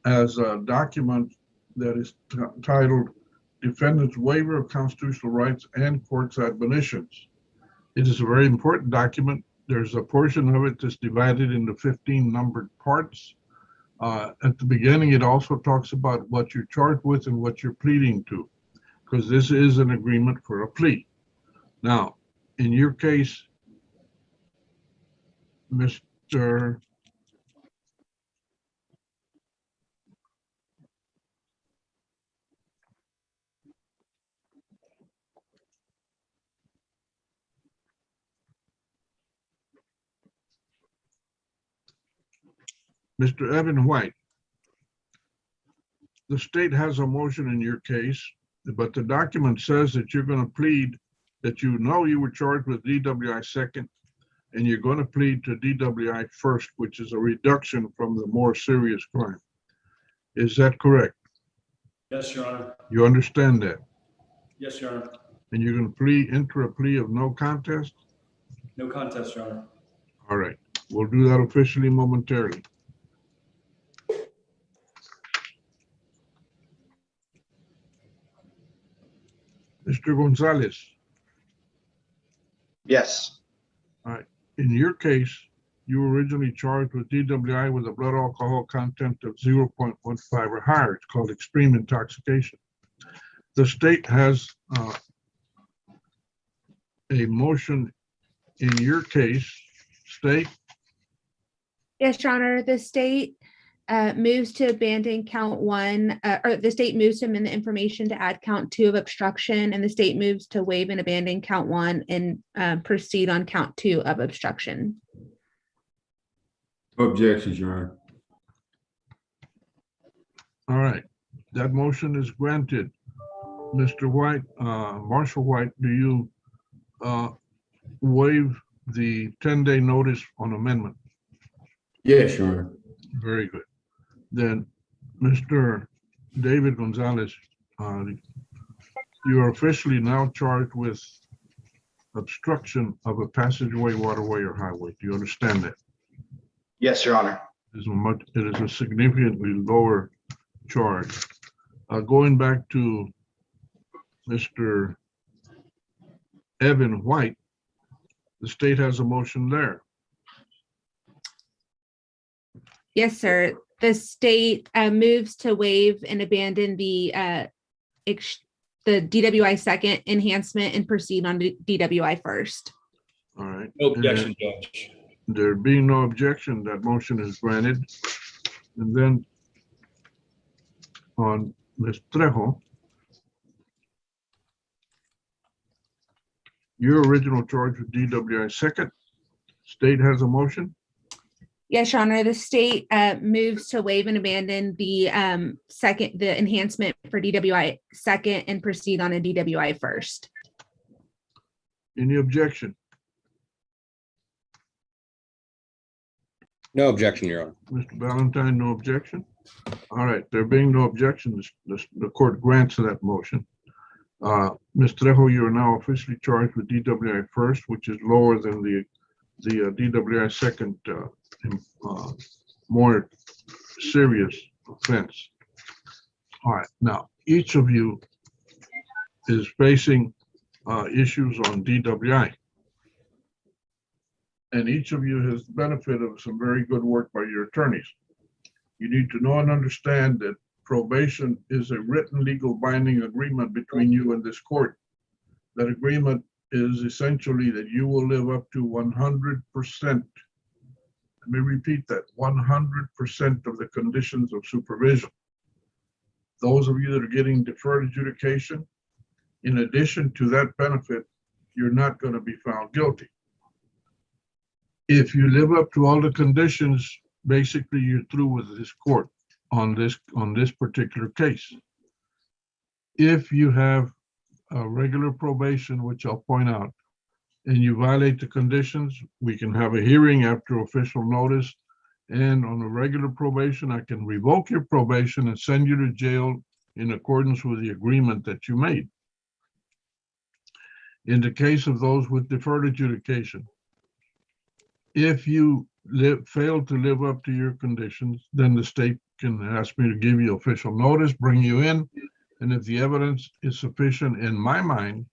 has a document that is titled Defendant's Waiver of Constitutional Rights and Court's Admonitions. It is a very important document. There's a portion of it that's divided into 15 numbered parts. At the beginning, it also talks about what you're charged with and what you're pleading to, because this is an agreement for a plea. Now, in your case, Mr. Mr. Evan White, the state has a motion in your case, but the document says that you're going to plead that you know you were charged with DWI second, and you're going to plead to DWI first, which is a reduction from the more serious crime. Is that correct? Yes, Your Honor. You understand that? Yes, Your Honor. And you're going to enter a plea of no contest? No contest, Your Honor. All right, we'll do that officially momentarily. Mr. Gonzalez. Yes. All right. In your case, you were originally charged with DWI with a blood alcohol content of 0.15 or higher. It's called extreme intoxication. The state has a motion in your case. State? Yes, Your Honor, the state moves to abandon count one, or the state moves to amend the information to add count 2 of obstruction, and the state moves to waive and abandon count 1 and proceed on count 2 of obstruction. Objections, Your Honor. All right, that motion is granted. Mr. White, Marshall White, do you waive the 10-day notice on amendment? Yes, Your Honor. Very good. Then, Mr. David Gonzalez, you are officially now charged with obstruction of a passageway, waterway, or highway. Do you understand that? Yes, Your Honor. It is a significantly lower charge. Going back to Mr. Evan White, the state has a motion there. Yes, sir. The state moves to waive and abandon the DWI second enhancement and proceed on DWI first. All right. No objection, Judge. There being no objection, that motion is granted. And then on Ms. Trejo, your original charge with DWI second, state has a motion. Yes, Your Honor, the state moves to waive and abandon the the enhancement for DWI second and proceed on a DWI first. Any objection? No objection, Your Honor. Mr. Valentine, no objection? All right, there being no objection, the court grants that motion. Ms. Trejo, you are now officially charged with DWI first, which is lower than the DWI second, more serious offense. All right, now, each of you is facing issues on DWI. And each of you has the benefit of some very good work by your attorneys. You need to know and understand that probation is a written legal binding agreement between you and this court. That agreement is essentially that you will live up to 100%. Let me repeat that, 100% of the conditions of supervision. Those of you that are getting deferred adjudication, in addition to that benefit, you're not going to be found guilty. If you live up to all the conditions, basically you're through with this court on this particular case. If you have a regular probation, which I'll point out, and you violate the conditions, we can have a hearing after official notice. And on a regular probation, I can revoke your probation and send you to jail in accordance with the agreement that you made. In the case of those with deferred adjudication, if you fail to live up to your conditions, then the state can ask me to give you official notice, bring you in, and if the evidence is sufficient in my mind,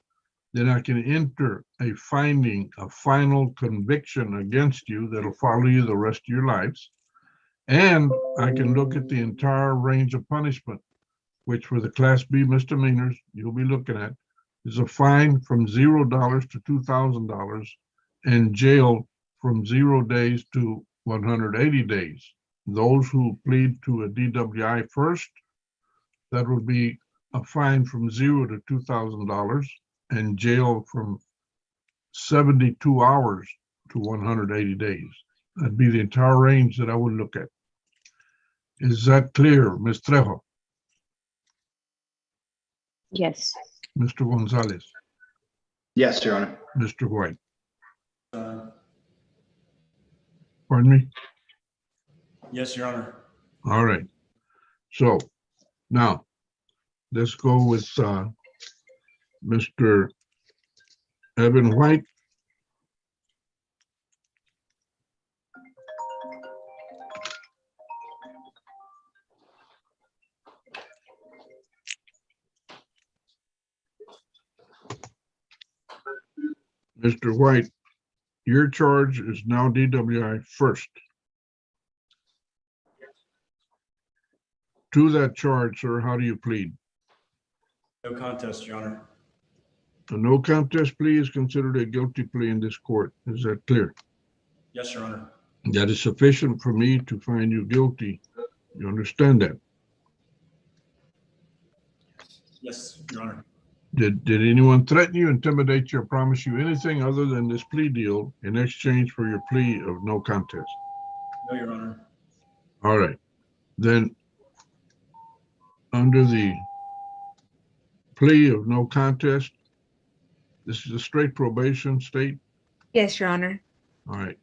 then I can enter a finding, a final conviction against you that'll follow you the rest of your lives. And I can look at the entire range of punishment, which for the Class B misdemeanors you'll be looking at is a fine from $0 to $2,000 and jail from 0 days to 180 days. Those who plead to a DWI first, that would be a fine from $0 to $2,000 and jail from 72 hours to 180 days. That'd be the entire range that I would look at. Is that clear, Ms. Trejo? Yes. Mr. Gonzalez, Yes, Your Honor. Mr. White? Pardon me? Yes, Your Honor. All right. So now let's go with Mr. Evan White. Mr. White, your charge is now DWI first. To that charge, sir, how do you plead? No contest, Your Honor. A no contest plea is considered a guilty plea in this court. Is that clear? Yes, Your Honor. That is sufficient for me to find you guilty. You understand that? Yes, Your Honor. Did anyone threaten you, intimidate you, or promise you anything other than this plea deal in exchange for your plea of no contest? No, Your Honor. All right. Then under the plea of no contest, this is a straight probation state. Yes, Your Honor. All right.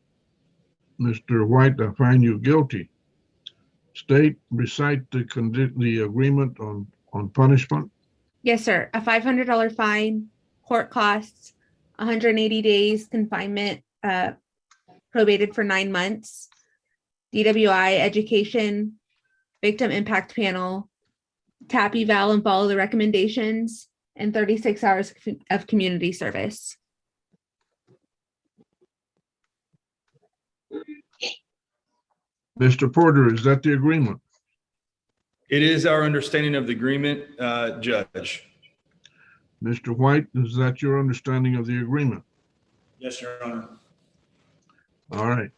Mr. White, I find you guilty. State, recite the agreement on punishment. Yes, sir. A $500 fine, court costs, 180 days confinement, probated for 9 months, DWI education, victim impact panel, TAP eval and follow the recommendations, and 36 hours of community service. Mr. Porter, is that the agreement? It is our understanding of the agreement, Judge. Mr. White, is that your understanding of the agreement? Yes, Your Honor. All right.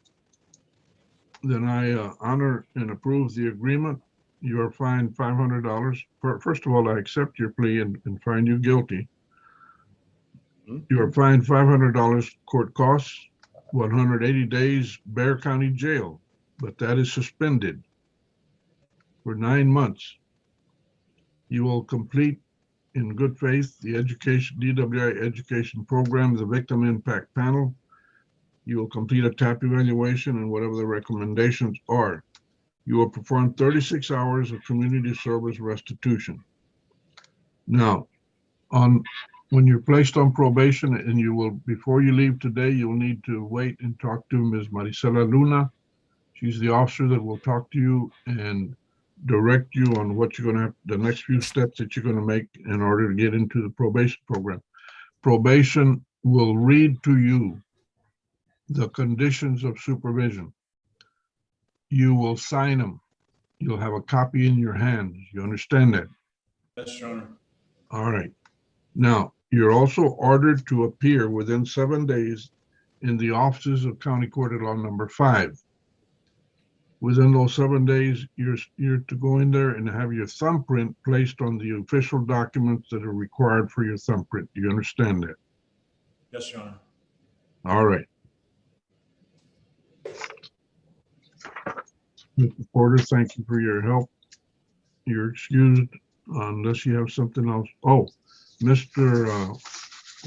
Then I honor and approve the agreement. You are fined $500. First of all, I accept your plea and find you guilty. You are fined $500 court costs, 180 days Bexar County Jail, but that is suspended for 9 months. You will complete in good faith the DWI education program, the victim impact panel. You will complete a TAP evaluation and whatever the recommendations are. You will perform 36 hours of community service restitution. Now, when you're placed on probation and before you leave today, you'll need to wait and talk to Ms. Maricela Luna. She's the officer that will talk to you and direct you on what you're gonna have, the next few steps that you're gonna make in order to get into the probation program. Probation will read to you the conditions of supervision. You will sign them. You'll have a copy in your hand. You understand that? Yes, Your Honor. All right. Now, you're also ordered to appear within 7 days in the offices of County Court at Law Number 5. Within those 7 days, you're to go in there and have your thumbprint placed on the official documents that are required for your thumbprint. Do you understand that? Yes, Your Honor. All right. Mr. Porter, thank you for your help. You're excused unless you have something else. Oh, Mr.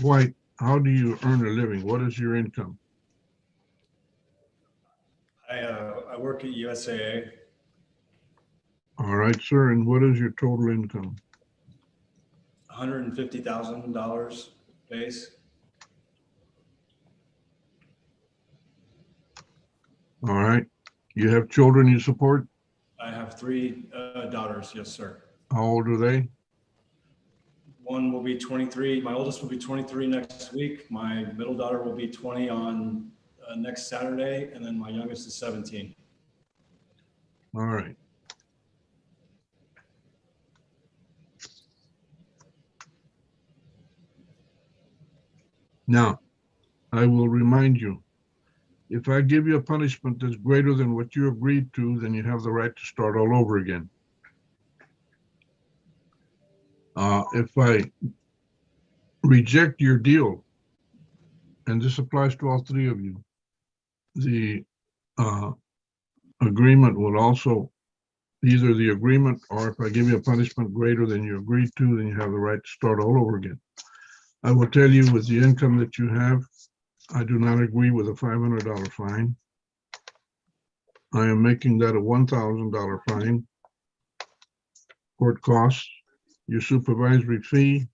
White, how do you earn a living? What is your income? I work at USAA. All right, sir. And what is your total income? $150,000 base. All right. You have children you support? I have 3 daughters. Yes, sir. How old are they? One will be 23. My oldest will be 23 next week. My middle daughter will be 20 on next Saturday, and then my youngest is 17. All right. Now, I will remind you, if I give you a punishment that's greater than what you agreed to, then you have the right to start all over again. If I reject your deal, and this applies to all 3 of you, the agreement will also, either the agreement or if I give you a punishment greater than you agreed to, then you have the right to start all over again. I will tell you with the income that you have, I do not agree with a $500 fine. I am making that a $1,000 fine. Court costs, your supervisory fee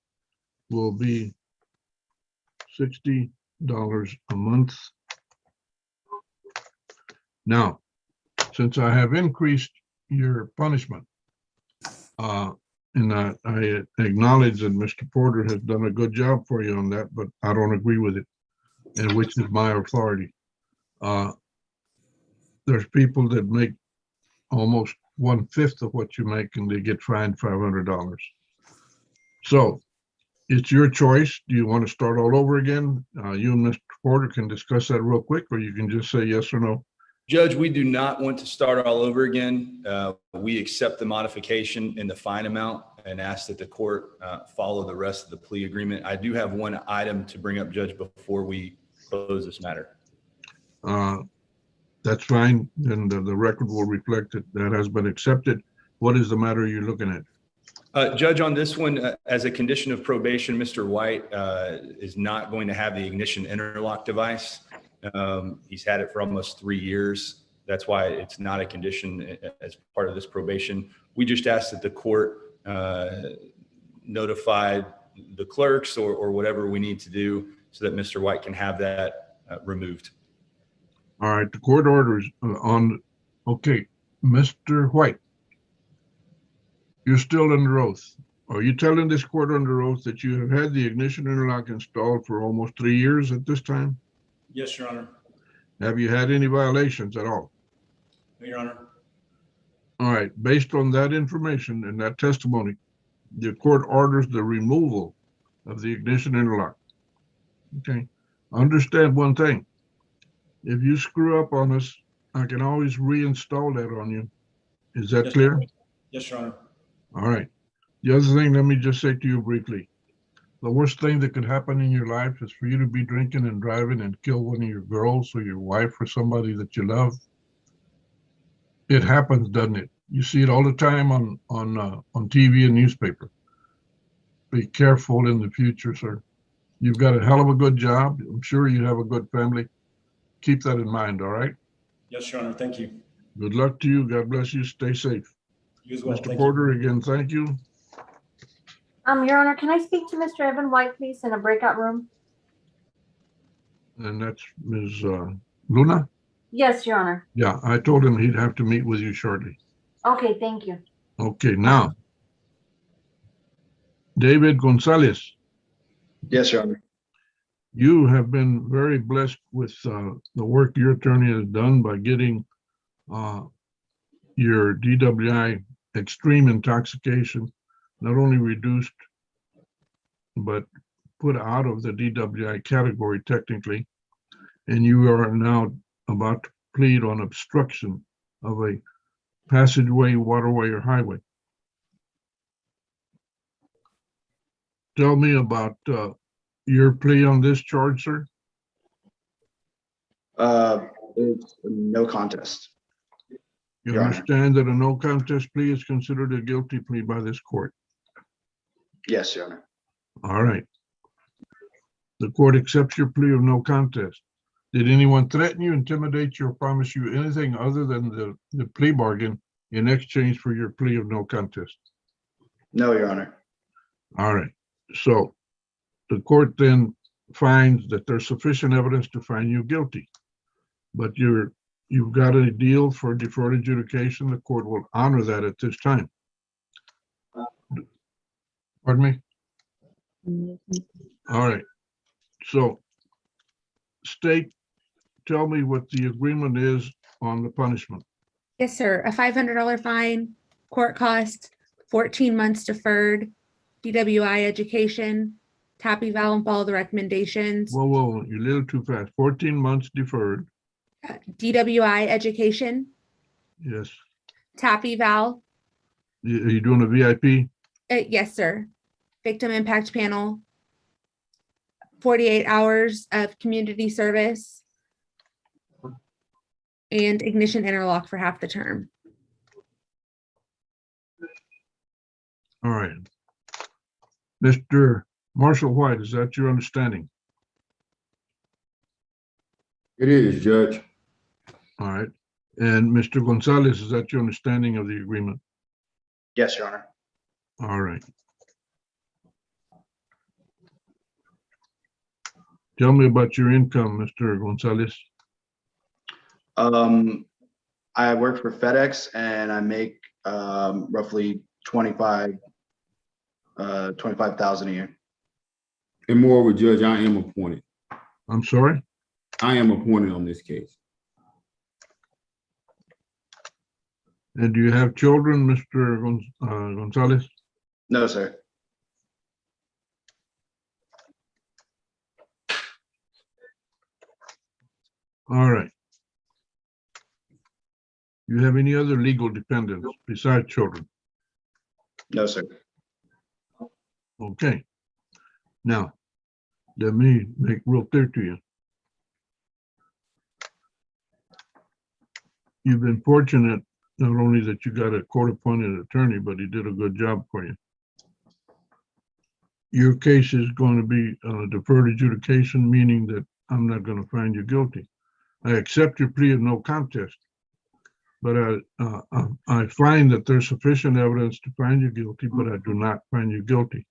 will be $60 a month. Now, since I have increased your punishment, and I acknowledge that Mr. Porter has done a good job for you on that, but I don't agree with it, and which is my authority. There's people that make almost 1/5 of what you make and they get fined $500. So it's your choice. Do you want to start all over again? You and Mr. Porter can discuss that real quick, or you can just say yes or no. Judge, we do not want to start all over again. We accept the modification in the fine amount and ask that the court follow the rest of the plea agreement. I do have one item to bring up, Judge, before we close this matter. That's fine. Then the record will reflect that that has been accepted. What is the matter you're looking at? Judge, on this one, as a condition of probation, Mr. White is not going to have the ignition interlock device. He's had it for almost 3 years. That's why it's not a condition as part of this probation. We just ask that the court notify the clerks or whatever we need to do so that Mr. White can have that removed. All right, the court orders on, okay, Mr. White, you're still under oath. Are you telling this court under oath that you have had the ignition interlock installed for almost 3 years at this time? Yes, Your Honor. Have you had any violations at all? Your Honor. All right, based on that information and that testimony, the court orders the removal of the ignition interlock. Okay, understand one thing. If you screw up on us, I can always reinstall that on you. Is that Yes, clear? Yes, Your Honor. All right. The other thing, let me just say to you briefly. The worst thing that could happen in your life is for you to be drinking and driving and kill one of your girls or your wife or somebody that you love. It happens, doesn't it? You see it all the time on TV and newspaper. be careful in the future, sir. You've got a hell of a good job. I'm sure you have a good family. Keep that in mind, all right? Yes, Your Honor. Thank you. Good luck to you. God bless you. Stay safe. You as well. Mr. Thank you. Porter, again, thank you. Your Honor, can I speak to Mr. Evan White, please, in a breakout room? And that's Ms. Luna? Yes, Your Honor. Yeah, I told him he'd have to meet with you shortly. Okay, thank you. Okay, now, David Gonzalez, Yes, Your Honor. you have been very blessed with the work your attorney has done by getting your DWI extreme intoxication not only reduced, but put out of the DWI category technically. And you are now about to plead on obstruction of a passageway, waterway, or highway. Tell me about your plea on this charge, sir. It's no contest. You Your Honor. understand that a no contest plea is considered a guilty plea by this court. Yes, Your Honor. All right. The court accepts your plea of no contest. Did anyone threaten you, intimidate you, or promise you anything other than the plea bargain in exchange for your plea of no contest? No, Your Honor. All right. So the court then finds that there's sufficient evidence to find you guilty, but you've got a deal for deferred adjudication. The court will honor that at this time. Pardon me? All right. So state, tell me what the agreement is on the punishment. Yes, sir. A $500 fine, court costs, 14 months deferred, DWI education, tap eval and follow the recommendations, Whoa, you're a little too fast. 14 months deferred. DWI education, Yes. tap eval. Are you doing a VIP? Yes, sir. Victim impact panel, 48 hours of community service, and ignition interlock for half the term. All right. Mr. Marshall White, is that your understanding? It is, Judge. All right. And Mr. Gonzalez, is that your understanding of the agreement? Yes, Your Honor. All right. Tell me about your income, Mr. Gonzalez. I work for FedEx and I make roughly 25,000 a year. And moreover, Judge, I am appointed. I'm sorry? I am appointed on this case. And do you have children, Mr. Gonzalez? No, sir. All right. You have any other legal dependents besides children? No, sir. Okay. Now, let me make real clear to you. You've been fortunate not only that you got a court-appointed attorney, but he did a good job for you. Your case is going to be deferred adjudication, meaning that I'm not going to find you guilty. I accept your plea of no contest, but I find that there's sufficient evidence to find you guilty, but I do not find you guilty.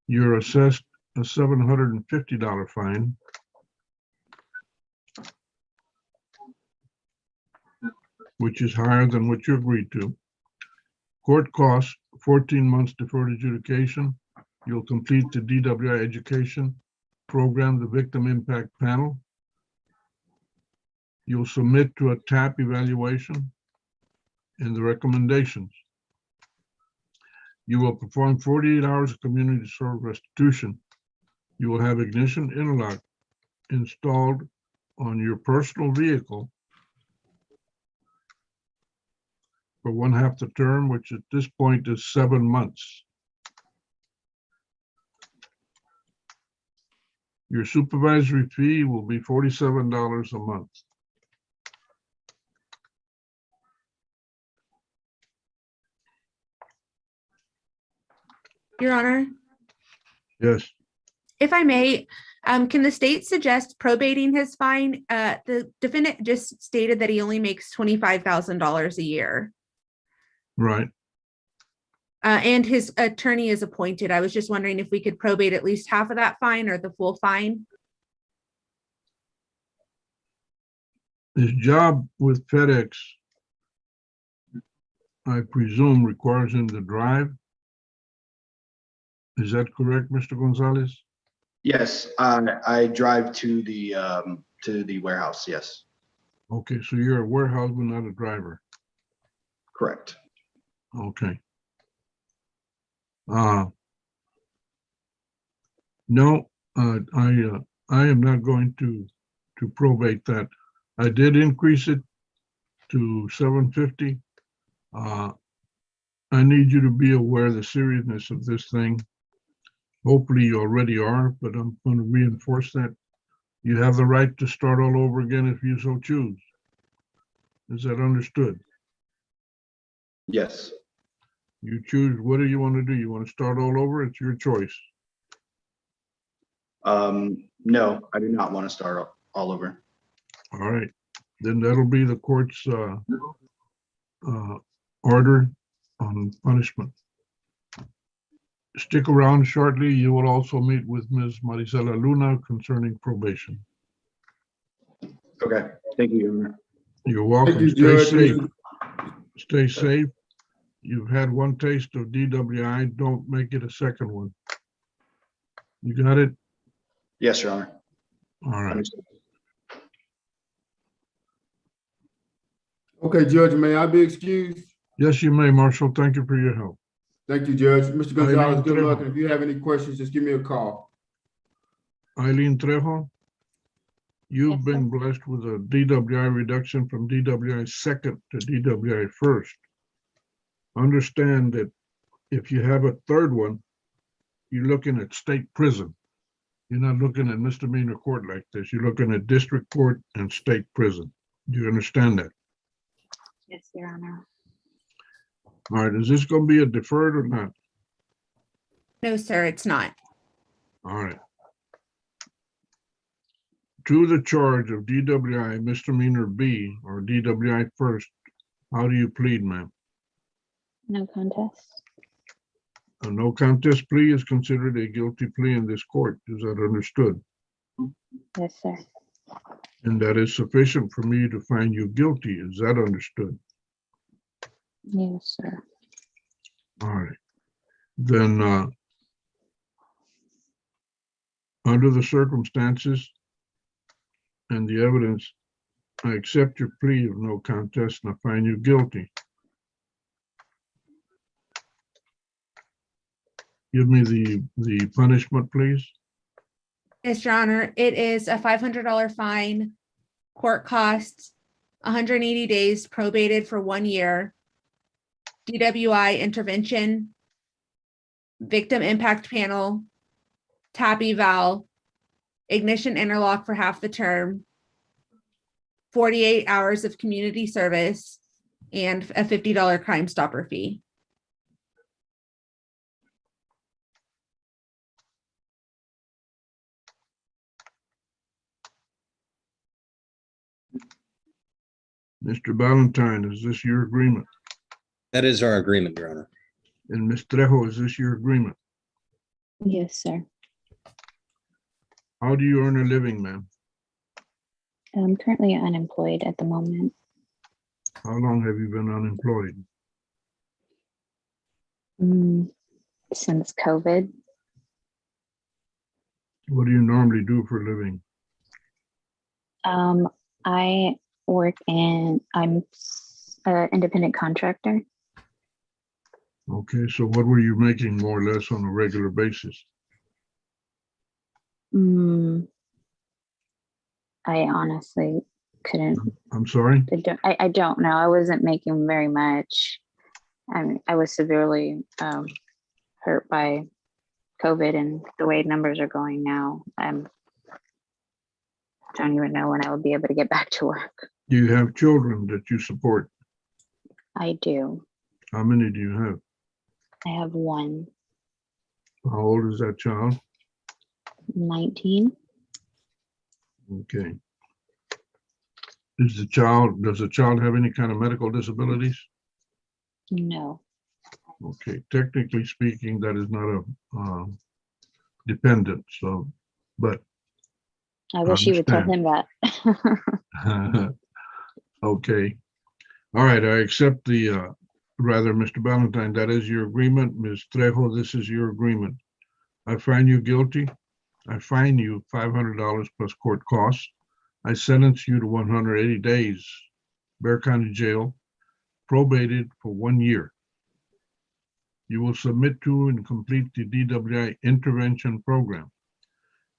You're assessed a $750 fine. Which is higher than what you agreed to. Court costs 14 months deferred adjudication. You'll complete the DWI education program, the victim impact panel. You'll submit to a TAP evaluation and the recommendations. You will perform 48 hours of community service restitution. You will have ignition interlock installed on your personal vehicle for 1/2 the term, which at this point is 7 months. Your supervisory fee will be $47 a month. Your Honor, Yes. If I may, can the state suggest probating his fine? The defendant just stated that he only makes $25,000 a year. Right. And his attorney is appointed. I was just wondering if we could probate at least half of that fine or the full fine. His job with FedEx, I presume, requires him to drive. Is that correct, Mr. Gonzalez? Yes, I drive to the warehouse. Yes, Okay, so you're a warehouse, but not a driver. correct. Okay. No, I am not going to probate that. I did increase it to 750. I need you to be aware of the seriousness of this thing. Hopefully you already are, but I'm going to reinforce that. You have the right to start all over again if you so choose. Is that understood? Yes. You choose, what do you want to do? You want to start all over? It's your choice. No, I do not want to start all over. All right, then that'll be the court's order on punishment. Stick around shortly. You will also meet with Ms. Marisela Luna concerning probation. Okay, thank you, Your Honor. You're welcome. Thank you, Stay Judge. safe. Stay safe. You've had one taste of DWI. Don't make it a second one. You got it? Yes, Your Honor. All right. Understood. Okay, Judge, may I be excused? Yes, you may, Marshall. Thank you for your help. Thank you, Judge. Mr. Gonzalez, Eileen good luck. Trejo. And if you have any questions, just give me a call. Eileen Trejo, you've Yes, sir. been blessed with a DWI reduction from DWI second to DWI first. Understand that if you have a third one, you're looking at state prison. You're not looking at misdemeanor court like this. You're looking at district court and state prison. Do you understand that? Yes, Your Honor. All right, is this going to be a deferred or not? No, sir, it's not. All right. To the charge of DWI misdemeanor B or DWI first, how do you plead, ma'am? No contest. A no contest plea is considered a guilty plea in this court. Is that understood? Yes, sir. And that is sufficient for me to find you guilty. Is that understood? Yes, sir. All right. Then, under the circumstances and the evidence, I accept your plea of no contest and I find you guilty. Give me the punishment, please. Yes, Your Honor, it is a $500 fine, court costs, 180 days probated for 1 year, DWI intervention, victim impact panel, tap eval, ignition interlock for half the term, 48 hours of community service, and a $50 Crime Stopper fee. Mr. Ballantyne, is this your agreement? That is our agreement, Your Honor. And Ms. Trejo, is this your agreement? Yes, sir. How do you earn a living, ma'am? I'm currently unemployed at the moment. How long have you been unemployed? Since COVID. What do you normally do for a living? I work in, I'm an independent contractor. Okay, so what were you making more or less on a regular basis? I honestly couldn't. I'm sorry? I don't know. I wasn't making very much. I mean, I was severely hurt by COVID and the way numbers are going now. I don't even know when I will be able to get back to work. Do you have children that you support? I do. How many do you have? I have one. How old is that child? 19. Okay. Does the child have any kind of medical disabilities? No. Okay, technically speaking, that is not a dependent, so, but I wish you would tell understand. him that. Okay. All right, I accept the, rather, Mr. Ballantyne, that is your agreement. Ms. Trejo, this is your agreement. I find you guilty. I fine you $500 plus court costs. I sentence you to 180 days, Bexar County Jail, probated for 1 year. You will submit to and complete the DWI intervention program.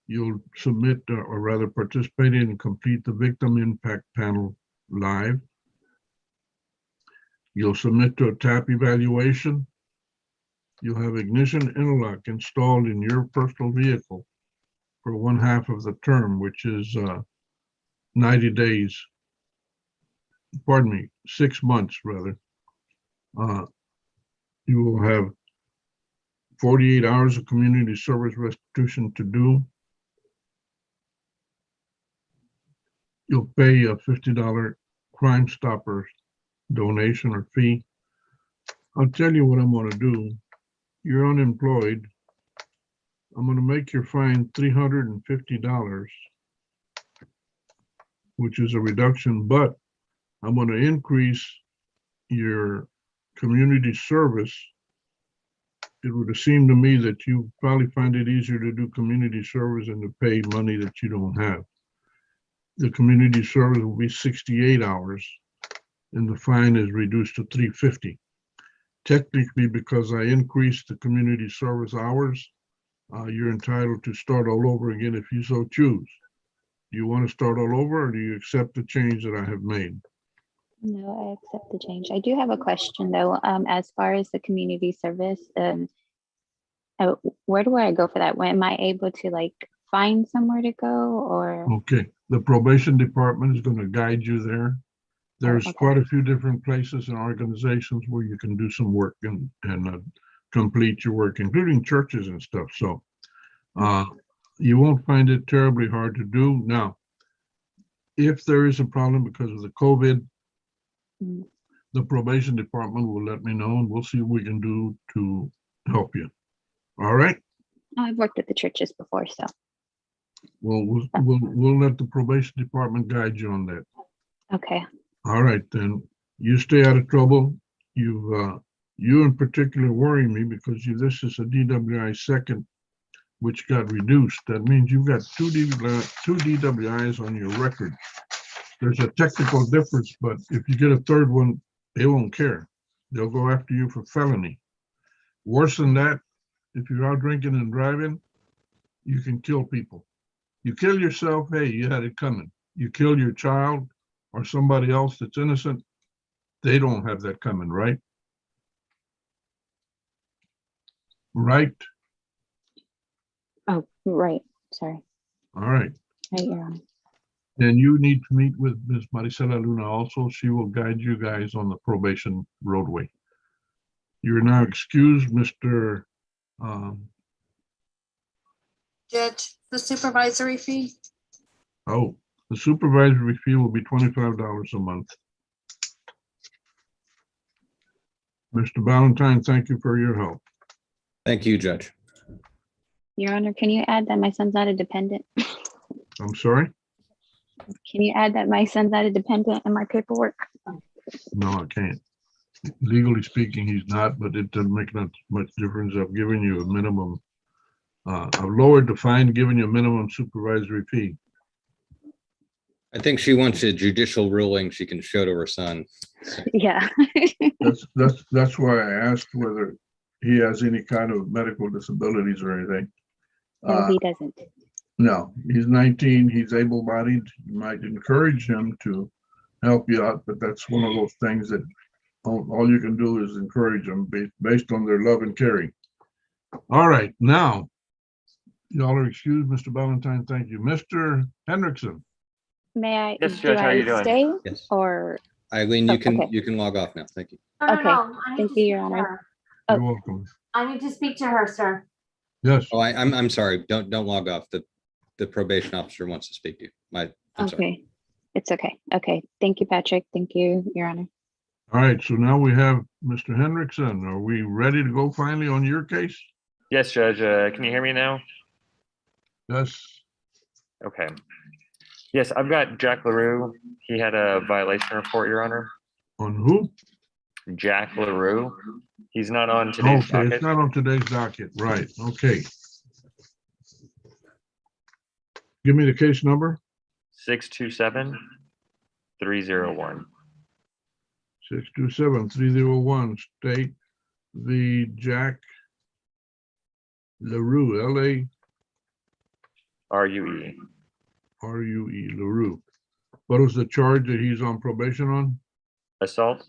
You'll submit, or rather participate in and complete the victim impact panel live. You'll submit to a TAP evaluation. You'll have ignition interlock installed in your personal vehicle for 1/2 of the term, which is 90 days. Pardon me, 6 months rather. You will have 48 hours of community service restitution to do. You'll pay a $50 Crime Stoppers donation or fee. I'll tell you what I'm going to do. You're unemployed. I'm going to make your fine $350, which is a reduction, but I'm going to increase your community service. It would seem to me that you probably find it easier to do community service than to pay money that you don't have. The community service will be 68 hours and the fine is reduced to $350. Technically, because I increased the community service hours, you're entitled to start all over again if you so choose. Do you want to start all over or do you accept the change that I have made? No, I accept the change. I do have a question though. As far as the community service, where do I go for that? When am I able to like find somewhere to go or? Okay, the probation department is going to guide you there. There's quite a few different places and organizations where you can do some work and complete your work, including churches and stuff. So you won't find it terribly hard to do. Now, if there is a problem because of the COVID, the probation department will let me know and we'll see what we can do to help you. All right? I've worked at the churches before, so. Well, we'll let the probation department guide you on that. Okay. All right, then you stay out of trouble. You in particular worry me because this is a DWI second, which got reduced. That means you've got two DWIs on your record. There's a technical difference, but if you get a third one, they won't care. They'll go after you for felony. Worse than that, if you're out drinking and driving, you can kill people. You kill yourself, hey, you had it coming. You kill your child or somebody else that's innocent, they don't have that coming, right? Right? Oh, right. Sorry. All right. Right, Your Honor. Then you need to meet with Ms. Maricela Luna also. She will guide you guys on the probation roadway. You're now excused, Mr. Judge, the supervisory fee? Oh, the supervisory fee will be $25 a month. Mr. Ballantyne, thank you for your help. Thank you, Judge. Your Honor, can you add that my son's not a dependent? I'm sorry? Can you add that my son's not a dependent in my paperwork? No, I can't. Legally speaking, he's not, but it doesn't make that much difference. I've given you a minimum. I've lowered the fine, given you a minimum supervisory fee. I think she wants a judicial ruling she can show to her son. Yeah. That's why I asked whether he has any kind of medical disabilities or anything. No, he doesn't. No, he's 19, he's able-bodied. You might encourage him to help you out, but that's one of those things that all you can do is encourage them based on their love and caring. All right, now, y'all are excused, Mr. Ballantyne, thank you. Mr. Hendrickson. May I? Yes, Judge, how are you doing? Stay Yes. or? Eileen, you okay. you can log off now. Thank you. No, Okay. no, I need Thank to you, Your speak to Honor. her. You're welcome. I need to speak to her, sir. Yes. Oh, I'm sorry. Don't log off. The probation officer wants to speak to you. I'm sorry. Okay, it's okay. Okay, thank you, Patrick. Thank you, Your Honor. All right, so now we have Mr. Hendrickson. Are we ready to go finally on your case? Yes, Judge. Can you hear me now? Yes. Okay. Yes, I've got Jack LaRue. He had a violation report, Your Honor. On who? Jack LaRue. He's not on today's Okay, docket. it's not on today's docket, right, okay. Give me the case number. 627-301. 627-301, State v. Jack LaRue, L-A. RUE. R-U-E, LaRue. What was the charge that he's on probation on? Assault.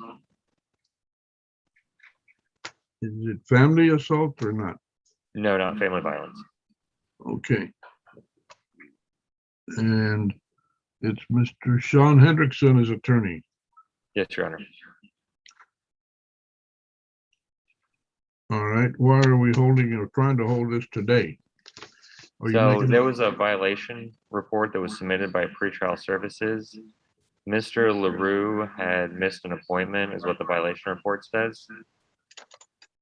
Is it family assault or not? No, not family violence. Okay. And it's Mr. Sean Hendrickson, his attorney. Yes, Your Honor. All right, why are we holding or trying to hold this today? Are you So making- there was a violation report that was submitted by pretrial services. Mr. LaRue had missed an appointment, is what the violation report says.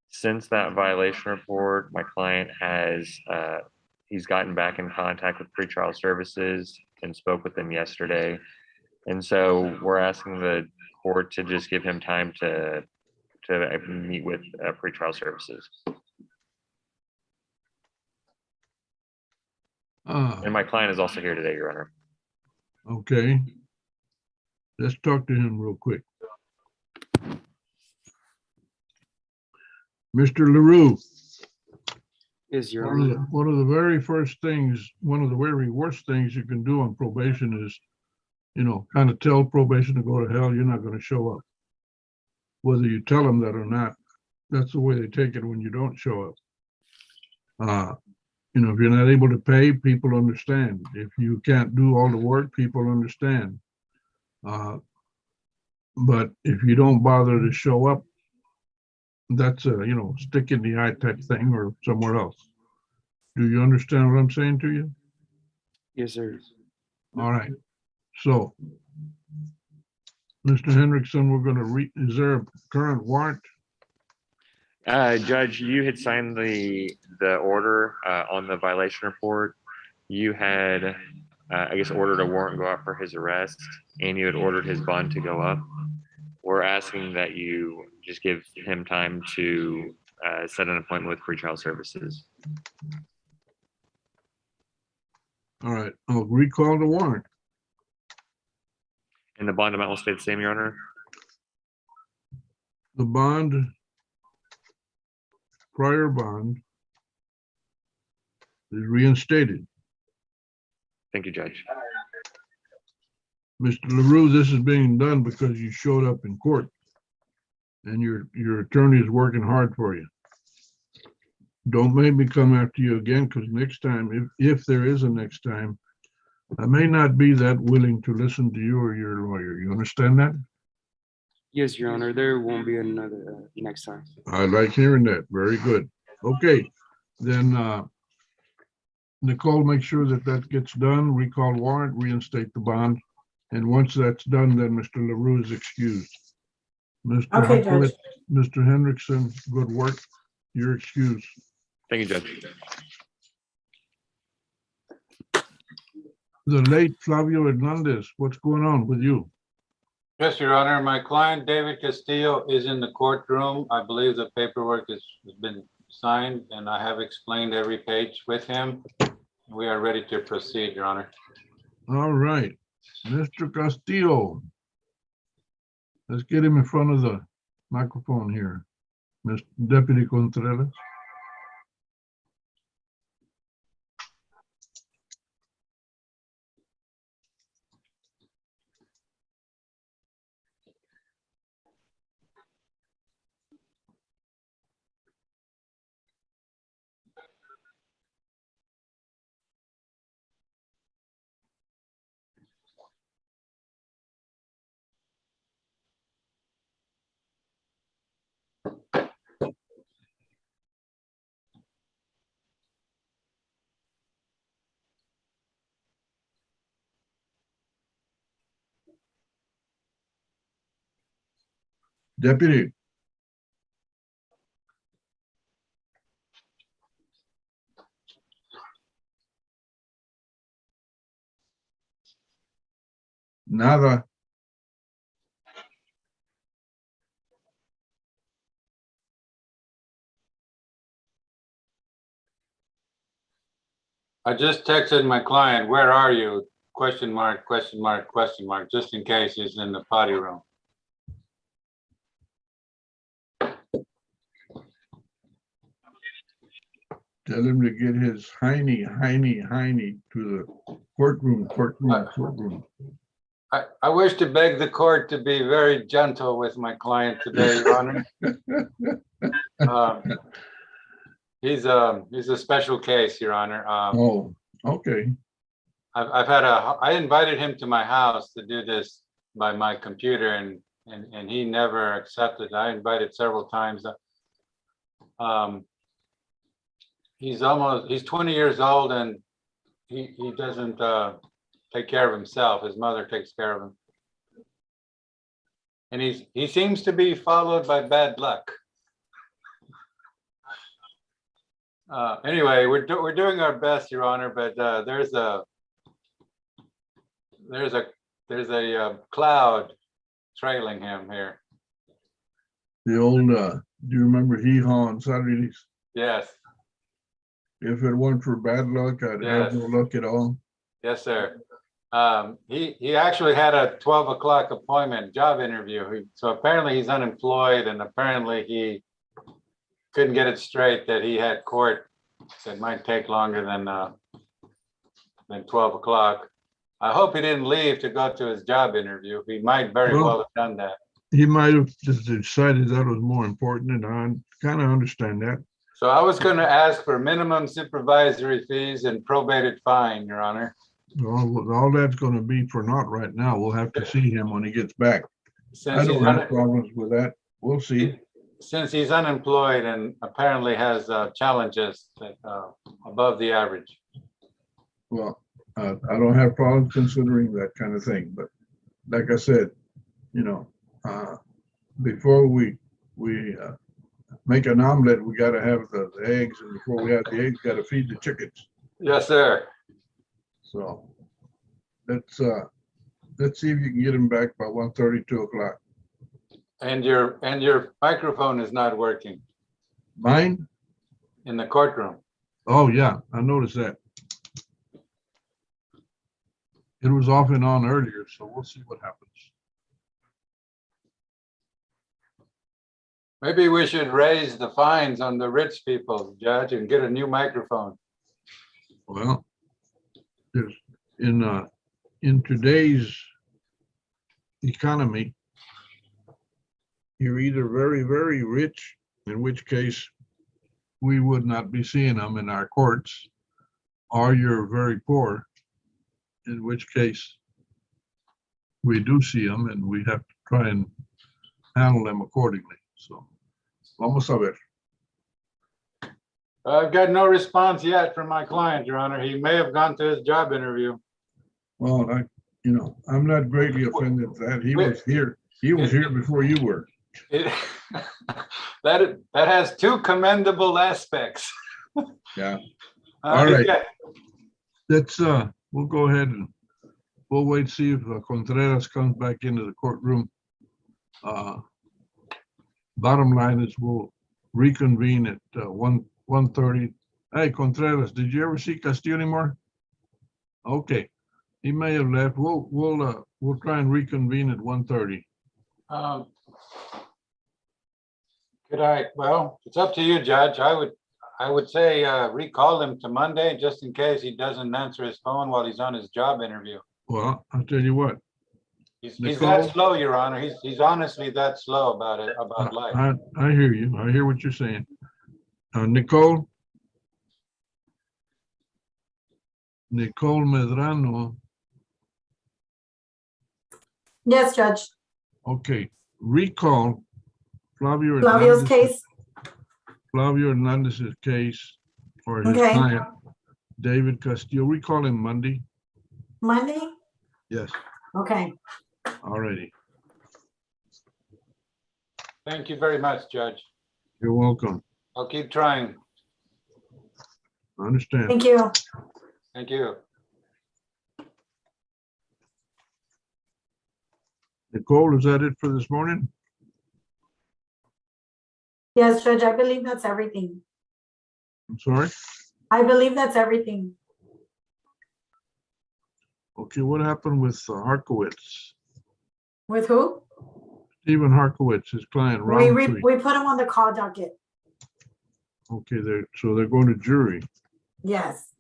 Since that violation report, my client has, he's gotten back in contact with pretrial services and spoke with them yesterday. And so we're asking the court to just give him time to meet with pretrial services. And my client is also here today, Your Honor. Okay. Let's talk to him real quick. Mr. LaRue. Is Your One of, Honor. one of the very first things, one of the very worst things you can do on probation is, you know, kind of tell probation to go to hell, you're not going to show up. Whether you tell them that or not, that's the way they take it when you don't show up. You know, if you're not able to pay, people understand. If you can't do all the work, people understand. But if you don't bother to show up, that's a, you know, stick in the eye type thing or somewhere else. Do you understand what I'm saying to you? Yes, sir. All right. So, Mr. Hendrickson, we're going to is there a current warrant? Judge, you had signed the order on the violation report. You had, I guess, ordered a warrant go out for his arrest, and you had ordered his bond to go up. We're asking that you just give him time to set an appointment with pretrial services. All right, I'll recall the warrant. And the bond amount will stay the same, Your Honor? The bond, prior bond, is reinstated. Thank you, Judge. Mr. LaRue, this is being done because you showed up in court and your attorney is working hard for you. Don't make me come after you again, because next time, if there is a next time, I may not be that willing to listen to you or your lawyer. You understand that? Yes, Your Honor. There won't be another next time. I like hearing that. Very good. Okay, then Nicole, make sure that that gets done. Recall warrant, reinstate the bond. And once that's done, then Mr. LaRue is excused. Mr. Okay, Hopkowitz, Judge. Mr. Hendrickson, good work. You're excused. Thank you, Judge. The late Flavio Hernandez, what's going on with you? Yes, Your Honor. My client, David Castillo, is in the courtroom. I believe the paperwork has been signed, and I have explained every page with him. We are ready to proceed, Your Honor. All right, Mr. Castillo. Let's get him in front of the microphone here. Mr. Deputy Contreras. Deputy. Nada. I just texted my client, where are you? Question mark, question mark, question mark, just in case he's in the potty room. Tell him to get his hiney to the courtroom. I wish to beg the court to be very gentle with my client today, Your Honor. He's a special case, Your Honor. Oh, okay. I invited him to my house to do this by my computer and he never accepted. I invited several times. He's 20 years old and he doesn't take care of himself. His mother takes care of him. And he seems to be followed by bad luck. Anyway, we're doing our best, Your Honor, but there's a cloud trailing him here. The old, do you remember Hee Haw on Saturdays? Yes. If it weren't for bad luck, I'd have no luck at all. Yes, sir. He actually had a 12 o'clock appointment, job interview. So apparently he's unemployed and apparently he couldn't get it straight that he had court that might take longer than 12 o'clock. I hope he didn't leave to go to his job interview. He might very well have done that. He might have just decided that was more important, and I kind of understand that. So I was going to ask for minimum supervisory fees and probated fine, Your Honor. All that's going to be for naught right now. We'll have to see him when he gets back. Since I don't have problems with that. We'll see. Since he's unemployed and apparently has challenges that, above the average. Well, I don't have problems considering that kind of thing, but like I said, you know, before we make an omelet, we got to have the eggs, and before we have the eggs, got to feed the chickens. Yes, sir. So let's see if you can get him back by 1:30, 2 o'clock. And your microphone is not working Mine? in the courtroom. Oh yeah, I noticed that. It was off and on earlier, so we'll see what happens. Maybe we should raise the fines on the rich people, Judge, and get a new microphone. Well, there's in today's economy, you're either very, very rich, in which case we would not be seeing them in our courts, or you're very poor, in which case we do see them and we have to try and handle them accordingly. So, vamos a ver. I've got no response yet from my client, Your Honor. He may have gone to his job interview. Well, I'm not greatly offended at that. He was here. He was here before you were. That has two commendable aspects. Yeah. All right. Let's we'll go ahead and we'll wait to see if Contreras comes back into the courtroom. Bottom line is we'll reconvene at 1:30. Hey, Contreras, did you ever see Castillo anymore? Okay, he may have left. We'll try and reconvene at 1:30. Well, it's up to you, Judge. I would say recall him to Monday just in case he doesn't answer his phone while he's on his job interview. Well, I'll tell you what. He's that slow, Your Honor. He's honestly that slow about life. I hear you. I hear what you're saying. Nicole Medrano. Yes, Judge. Okay, recall Flavio's Flavio Hernandez's case for his Okay. client, David Castillo. Recall him Monday. Monday? Yes. Okay. Alrighty. Thank you very much, Judge. You're welcome. I'll keep trying. I understand. Thank you. Thank you. Nicole, is that it for this morning? Yes, Judge, I believe that's everything. I'm sorry? I believe that's everything. Okay, what happened with Harkowitz? With who? Stephen Harkowitz, his client, We Roundtree. put him on the call docket. Okay, so they're going to jury. Yes.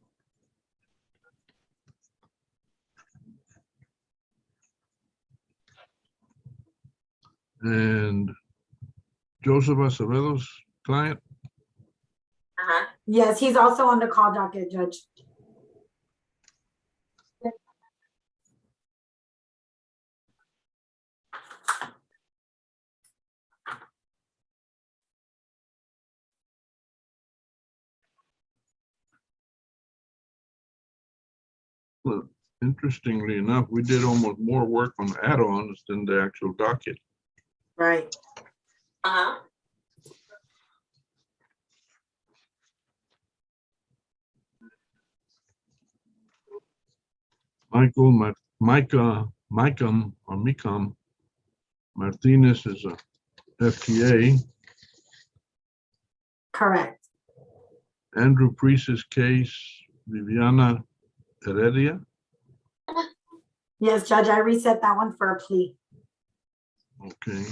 And Joseph Acevedo's client? Yes, he's also on the call docket, Judge. Well, interestingly enough, we did almost more work on add-ons than the actual docket. Right. Micah Martinez is a FTA. Correct. Andrew Priest's case, Viviana Heredia. Yes, Judge, I reset that one for a plea. Okay.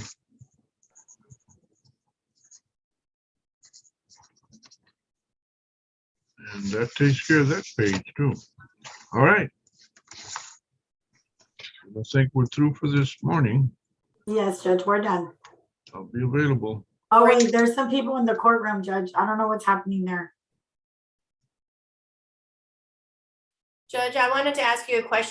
And that takes care of that page too. All right. I think we're through for this morning. Yes, Judge, we're done. I'll be available. Oh, wait, there's some people in the courtroom, Judge. I don't know what's happening there. Judge, I wanted to ask you a question.